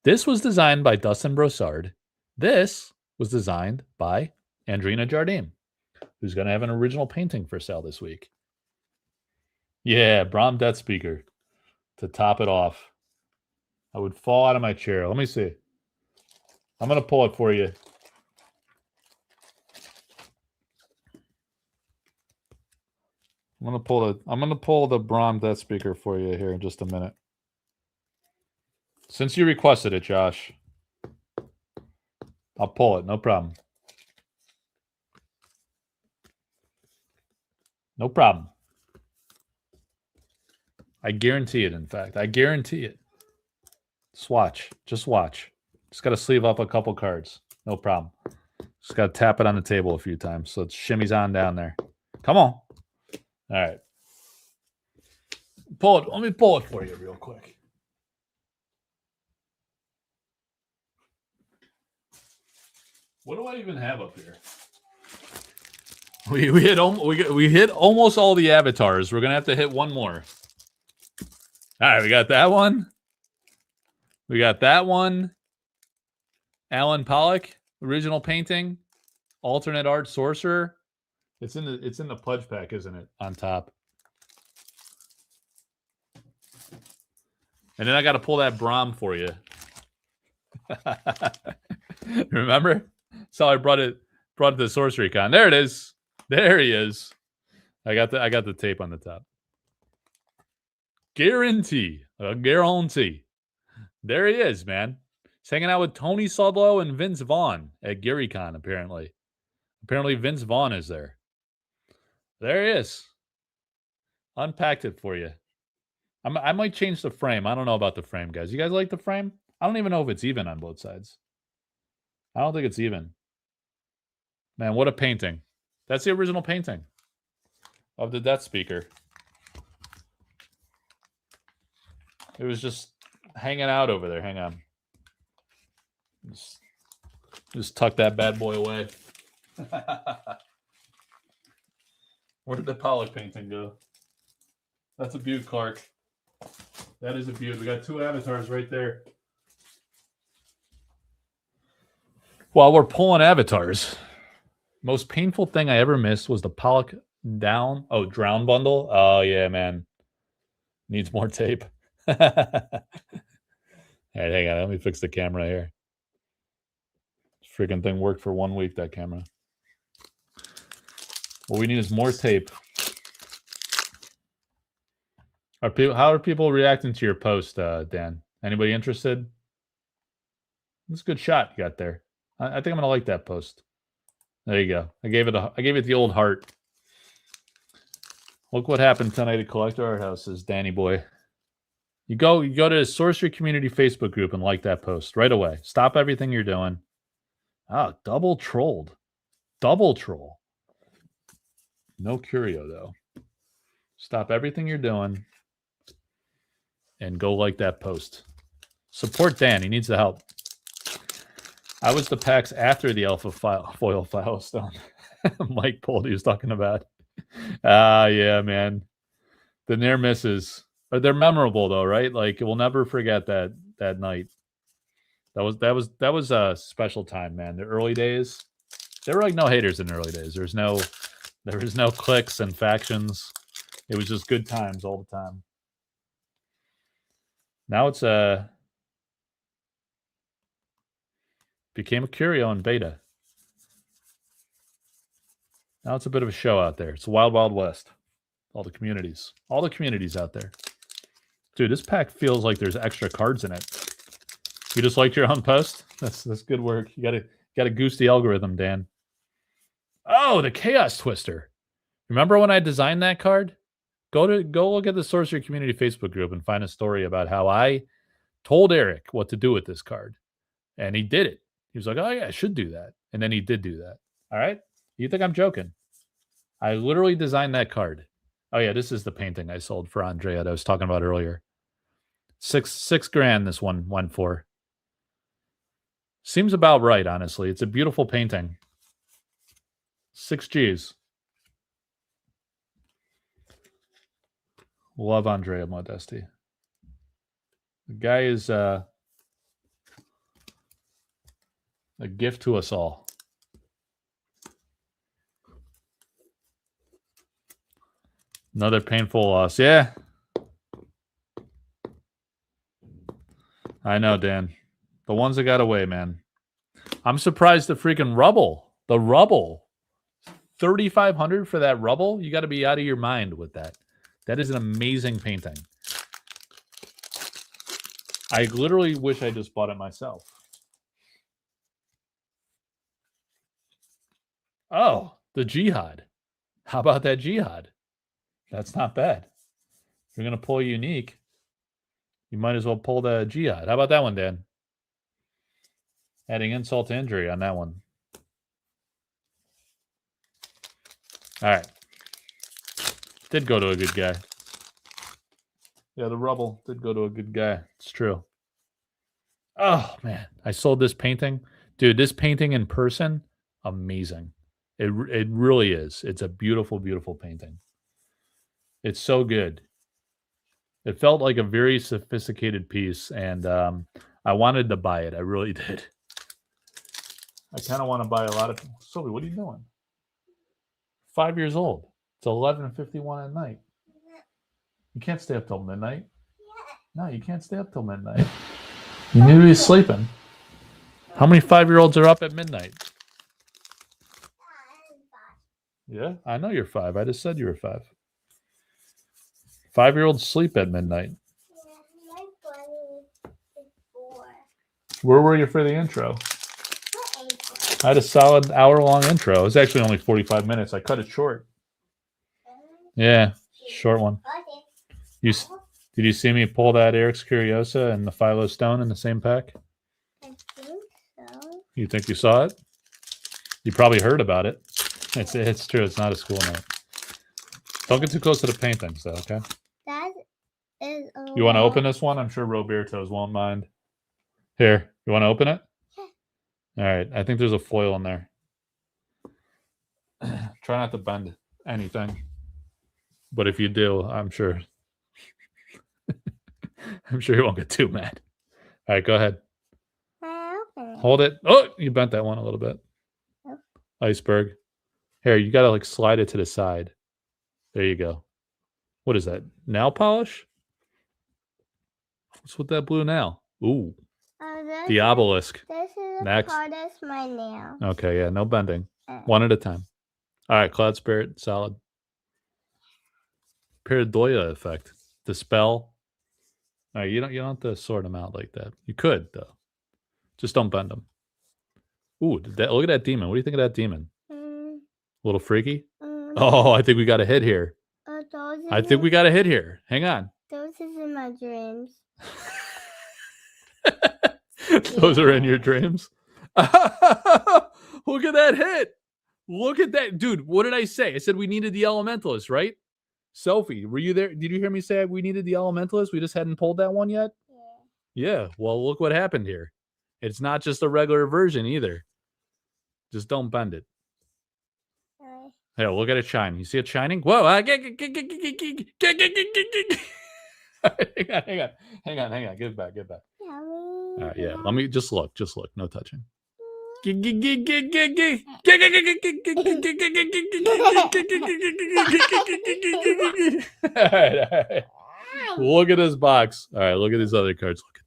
This was designed by Dustin Brossard. This was designed by Andrina Jardim, who's going to have an original painting for sale this week. Yeah, Brahm Death Speaker to top it off. I would fall out of my chair. Let me see. I'm going to pull it for you. I'm going to pull the Brahm Death Speaker for you here in just a minute. Since you requested it, Josh, I'll pull it. No problem. No problem. I guarantee it, in fact. I guarantee it. Just watch. Just watch. Just got to sleeve up a couple cards. No problem. Just got to tap it on the table a few times so it shimmies on down there. Come on. All right. Pull it. Let me pull it for you real quick. What do I even have up here? We hit almost all the avatars. We're gonna have to hit one more. All right, we got that one. We got that one. Alan Pollock, original painting, alternate art sorcerer. It's in the pledge pack, isn't it? On top. And then I got to pull that Brahm for you. Remember? So I brought it to Sorcery Con. There it is. There he is. I got the tape on the top. Guarantee. A guarantee. There he is, man. He's hanging out with Tony Sudlow and Vince Vaughn at GaryCon, apparently. Apparently Vince Vaughn is there. There he is. Unpacked it for you. I might change the frame. I don't know about the frame, guys. You guys like the frame? I don't even know if it's even on both sides. I don't think it's even. Man, what a painting. That's the original painting of the Death Speaker. It was just hanging out over there. Hang on. Just tuck that bad boy away. Where did the Pollock painting go? That's a beaut, Clark. That is a beaut. We got two avatars right there. While we're pulling avatars, most painful thing I ever missed was the Pollock drown bundle. Oh yeah, man. Needs more tape. All right, hang on. Let me fix the camera here. This freaking thing worked for 1 week, that camera. What we need is more tape. How are people reacting to your post, Dan? Anybody interested? That's a good shot you got there. I think I'm gonna like that post. There you go. I gave it the old heart. Look what happened tonight at Collector Art Houses, Danny boy. You go to the Sorcery Community Facebook group and like that post right away. Stop everything you're doing. Oh, double trolled. Double troll. No curio, though. Stop everything you're doing and go like that post. Support Dan. He needs the help. I was the packs after the alpha foil file stone. Mike pulled he was talking about. Yeah, man. The near misses. They're memorable though, right? Like we'll never forget that night. That was a special time, man. The early days. There were like no haters in the early days. There was no cliques and factions. It was just good times all the time. Now it's became a curio in beta. Now it's a bit of a show out there. It's the wild, wild west. All the communities out there. Dude, this pack feels like there's extra cards in it. You just liked your own post? That's good work. You gotta goose the algorithm, Dan. Oh, the Chaos Twister. Remember when I designed that card? Go look at the Sorcery Community Facebook group and find a story about how I told Eric what to do with this card. And he did it. He was like, oh yeah, I should do that. And then he did do that. All right? You think I'm joking? I literally designed that card. Oh yeah, this is the painting I sold for Andrea that I was talking about earlier. $6,000 this one went for. Seems about right, honestly. It's a beautiful painting. 6 G's. Love Andrea Modesti. The guy is a gift to us all. Another painful loss. Yeah. I know, Dan. The ones that got away, man. I'm surprised the freaking rubble. The rubble. 3,500 for that rubble? You got to be out of your mind with that. That is an amazing painting. I literally wish I just bought it myself. Oh, the Jihad. How about that Jihad? That's not bad. If you're going to pull a unique, you might as well pull the Jihad. How about that one, Dan? Adding insult to injury on that one. All right. Did go to a good guy. Yeah, the rubble did go to a good guy. It's true. Oh, man. I sold this painting. Dude, this painting in person, amazing. It really is. It's a beautiful, beautiful painting. It's so good. It felt like a very sophisticated piece, and I wanted to buy it. I really did. I kind of want to buy a lot of... Sophie, what are you doing? 5 years old. It's 11:51 at night. You can't stay up till midnight. No, you can't stay up till midnight. You need to be sleeping. How many 5-year-olds are up at midnight? Yeah, I know you're 5. I just said you were 5. 5-year-olds sleep at midnight. Where were you for the intro? I had a solid hour-long intro. It was actually only 45 minutes. I cut it short. Yeah, short one. You Did you see me pull that Eric's Curiosa and the Philo Stone in the same pack? I think so. You think you saw it? You probably heard about it. It's true. It's not a school night. Don't get too close to the paintings, though, okay? That is a You want to lot. open this one? I'm sure Roberto's won't mind. Here, you want to open it? All right. I think there's a foil in there. Try not to bend anything. But if you do, I'm sure you won't get too mad. All right, go ahead. Hold it. Oh, you bent that one a little bit. Oh. Iceberg. Here, you got to like slide it to the side. There you go. What is that? Nail polish? What's with that blue nail? Ooh. The obelisk. This is Next. part of my nail. Okay, yeah, no bending. One at a time. All right, Cloud Spirit, solid. Paradoia effect. Dispel. All right, you don't have to sort them out like that. You could, though. Just don't bend them. Ooh, look at that demon. What do you think of that demon? A little freaky? Oh, I think we got a hit here. I think we got a hit here. Hang on. Those is in my dreams. Those are in your dreams? Look at that hit. Look at that. Dude, what did I say? I said we needed the Elementalist, right? Sophie, were you there? Did you hear me say we needed the Elementalist? We just hadn't pulled that one yet? Yeah. Well, look what happened here. It's not just a regular version either. Just don't bend it. Hey, look at it shine. You see it shining? Whoa! Hang on. Give it back. All right, yeah. Let me just look. No touching. All right. Look at this box. All right, look at these other cards. Look at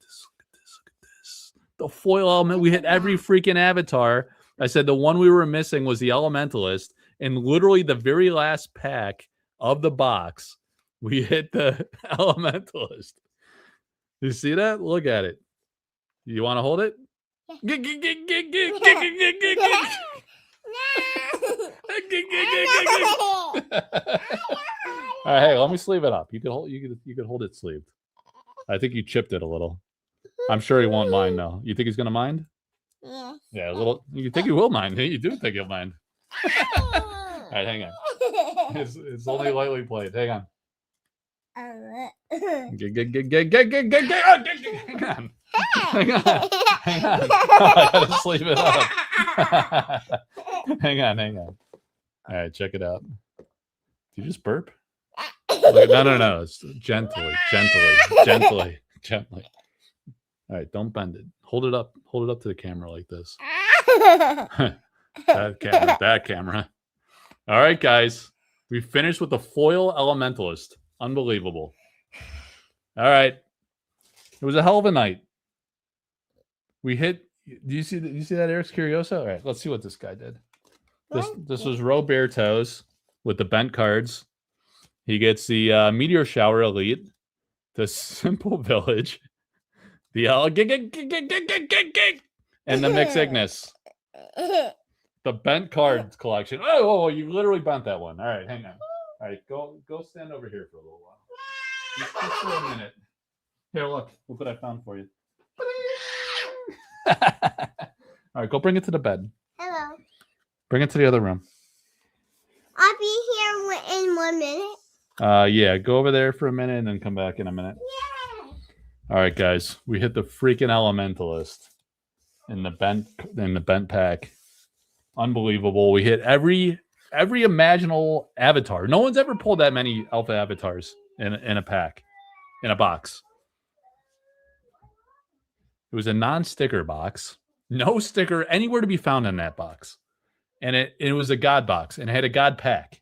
this. The foil element. We hit every freaking avatar. I said the one we were missing was the Elementalist. And literally the very last pack of the box, we hit the Elementalist. You see that? Look at it. You want to hold it? All right, hey, let me sleeve it up. You could hold it sleeved. I think you chipped it a little. I'm sure he won't mind though. You think he's gonna mind? Yeah. Yeah, a little. You think he will mind? You do think he'll mind. All right, hang on. It's only lightly played. Hang on. Hang on. I gotta sleeve it up. Hang on. All right, check it out. Did you just burp? No. It's gently. All right, don't bend it. Hold it up to the camera like this. That camera. All right, guys. We finished with the foil Elementalist. Unbelievable. All right. It was a hell of a night. We hit. Do you see that Eric's Curiosa? All right, let's see what this guy did. This was Roberto's with the bent cards. He gets the Meteor Shower Elite, the Simple Village, the and the Mix Ignis. The bent cards collection. Oh, you literally bent that one. All right, hang on. All right, go stand over here for a little while. Just for a minute. Here, look what I found for you. All right, go bring it to the bed. Hello. Bring it to the other room. I'll be here in 1 minute. Yeah, go over there for a minute and then come back in a minute. Yeah. All right, guys, we hit the freaking Elementalist in the bent pack. Unbelievable. We hit every imaginable avatar. No one's ever pulled that many alpha avatars in a pack, in a box. It was a non-sticker box. No sticker anywhere to be found in that box. And it was a God box, and it had a God pack,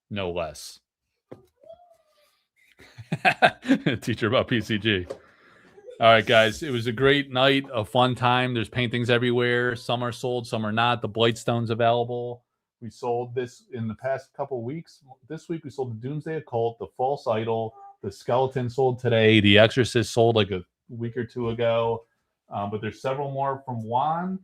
no less. Teacher about PCG. All right, guys. It was a great night, a fun time. There's paintings everywhere. Some are sold, some are not. The Blightstone's available. We sold this in the past couple weeks. This week we sold the Doomsday Occult, the False Idol, the Skeleton sold today. The Exorcist sold like a week or two ago. But there's several more from Juan.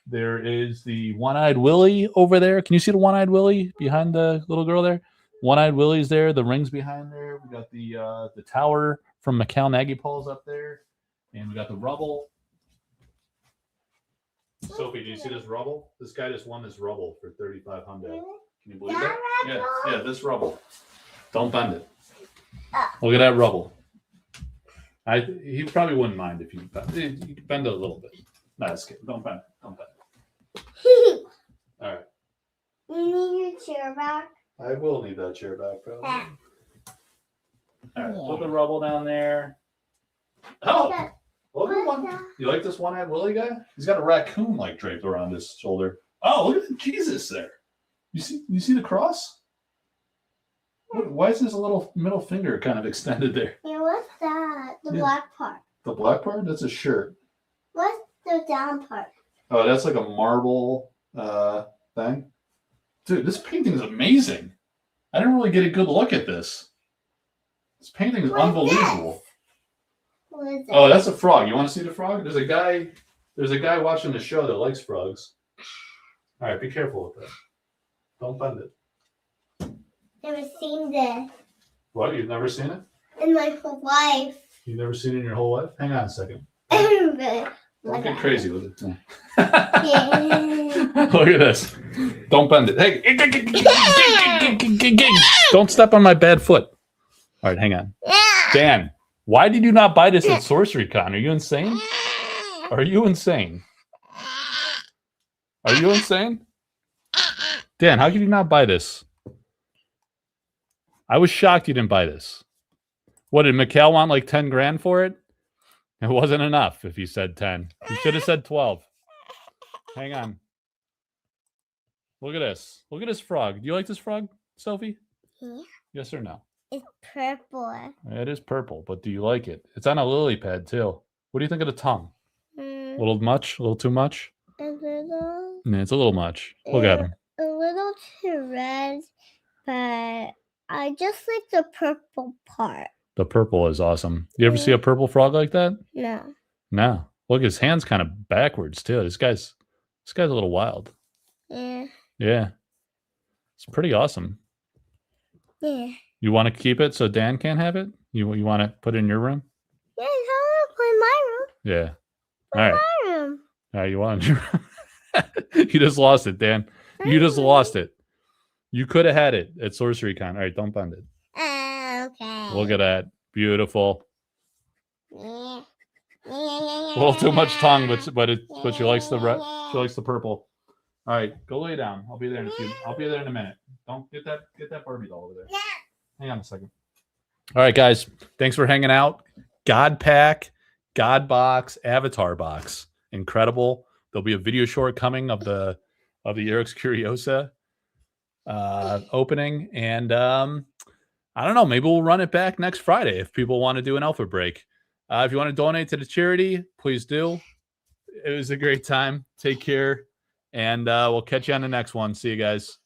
There is the One-Eyed Willie over there. Can you see the One-Eyed Willie behind the little girl there? One-Eyed Willie's there. The ring's behind there. We got the Tower from Mikhail Nagypol's up there. And we got the rubble. Sophie, do you see this rubble? This guy just won this rubble for 3,500. Can you believe that? Yeah, this rubble. Don't bend it. Look at that rubble. He probably wouldn't mind if you bend it a little bit. No, it's good. Don't bend it. Don't bend it. All right. You need your chair back? I will need that chair back, probably. All right, put the rubble down there. Oh, look at one. You like this one-eyed Willie guy? He's got a raccoon like draped around his shoulder. Oh, look at Jesus there. You see the cross? Why is his little middle finger kind of extended there? Yeah, what's that? The black part. The black part? That's a shirt. What's the down part? Oh, that's like a marble thing. Dude, this painting is amazing. I didn't really get a good look at this. This painting is unbelievable. What is that? Oh, that's a frog. You want to see the frog? There's a guy watching the show that likes frogs. All right, be careful with that. Don't bend it. Never seen this What? You've never seen it? in my whole life. You've never seen it in your whole life? Hang on a second. But Don't get crazy with it. yeah. Look at this. Don't bend it. Hey. Don't step on my bad foot. All right, hang on. Dan, why did you not buy this at Sorcery Con? Are you insane? Are you insane? Are you insane? Dan, how could you not buy this? I was shocked you didn't buy this. What, did Mikhail want like 10 grand for it? It wasn't enough if you said 10. You should have said 12. Hang on. Look at this. Look at this frog. Do you like this frog, Sophie? Yeah. Yes or no? It's purple. It is purple, but do you like it? It's on a lily pad too. What do you think of the tongue? A little much? A little too much? A little. Yeah, it's a little much. Look at him. A little too red, but I just like the purple part. The purple is awesome. You ever see a purple frog like that? No. No. Look, his hand's kind of backwards too. This guy's a little wild. Yeah. Yeah. It's pretty awesome. Yeah. You want to keep it so Dan can't have it? You want to put it in your room? Yeah, I want to play my room. Yeah. All right. My room. All right, you want your room? You just lost it, Dan. You just lost it. You could have had it at Sorcery Con. All right, don't bend it. Okay. Look at that. Beautiful. Yeah. A little too much tongue, but she likes the purple. All right, go lay down. I'll be there in a minute. Don't get that Barbie doll over there. Hang on a second. All right, guys. Thanks for hanging out. God Pack, God Box, Avatar Box. Incredible. There'll be a video short coming of the Eric's Curiosa opening, and I don't know. Maybe we'll run it back next Friday if people want to do an alpha break. If you want to donate to the charity, please do. It was a great time. Take care, and we'll catch you on the next one. See you guys.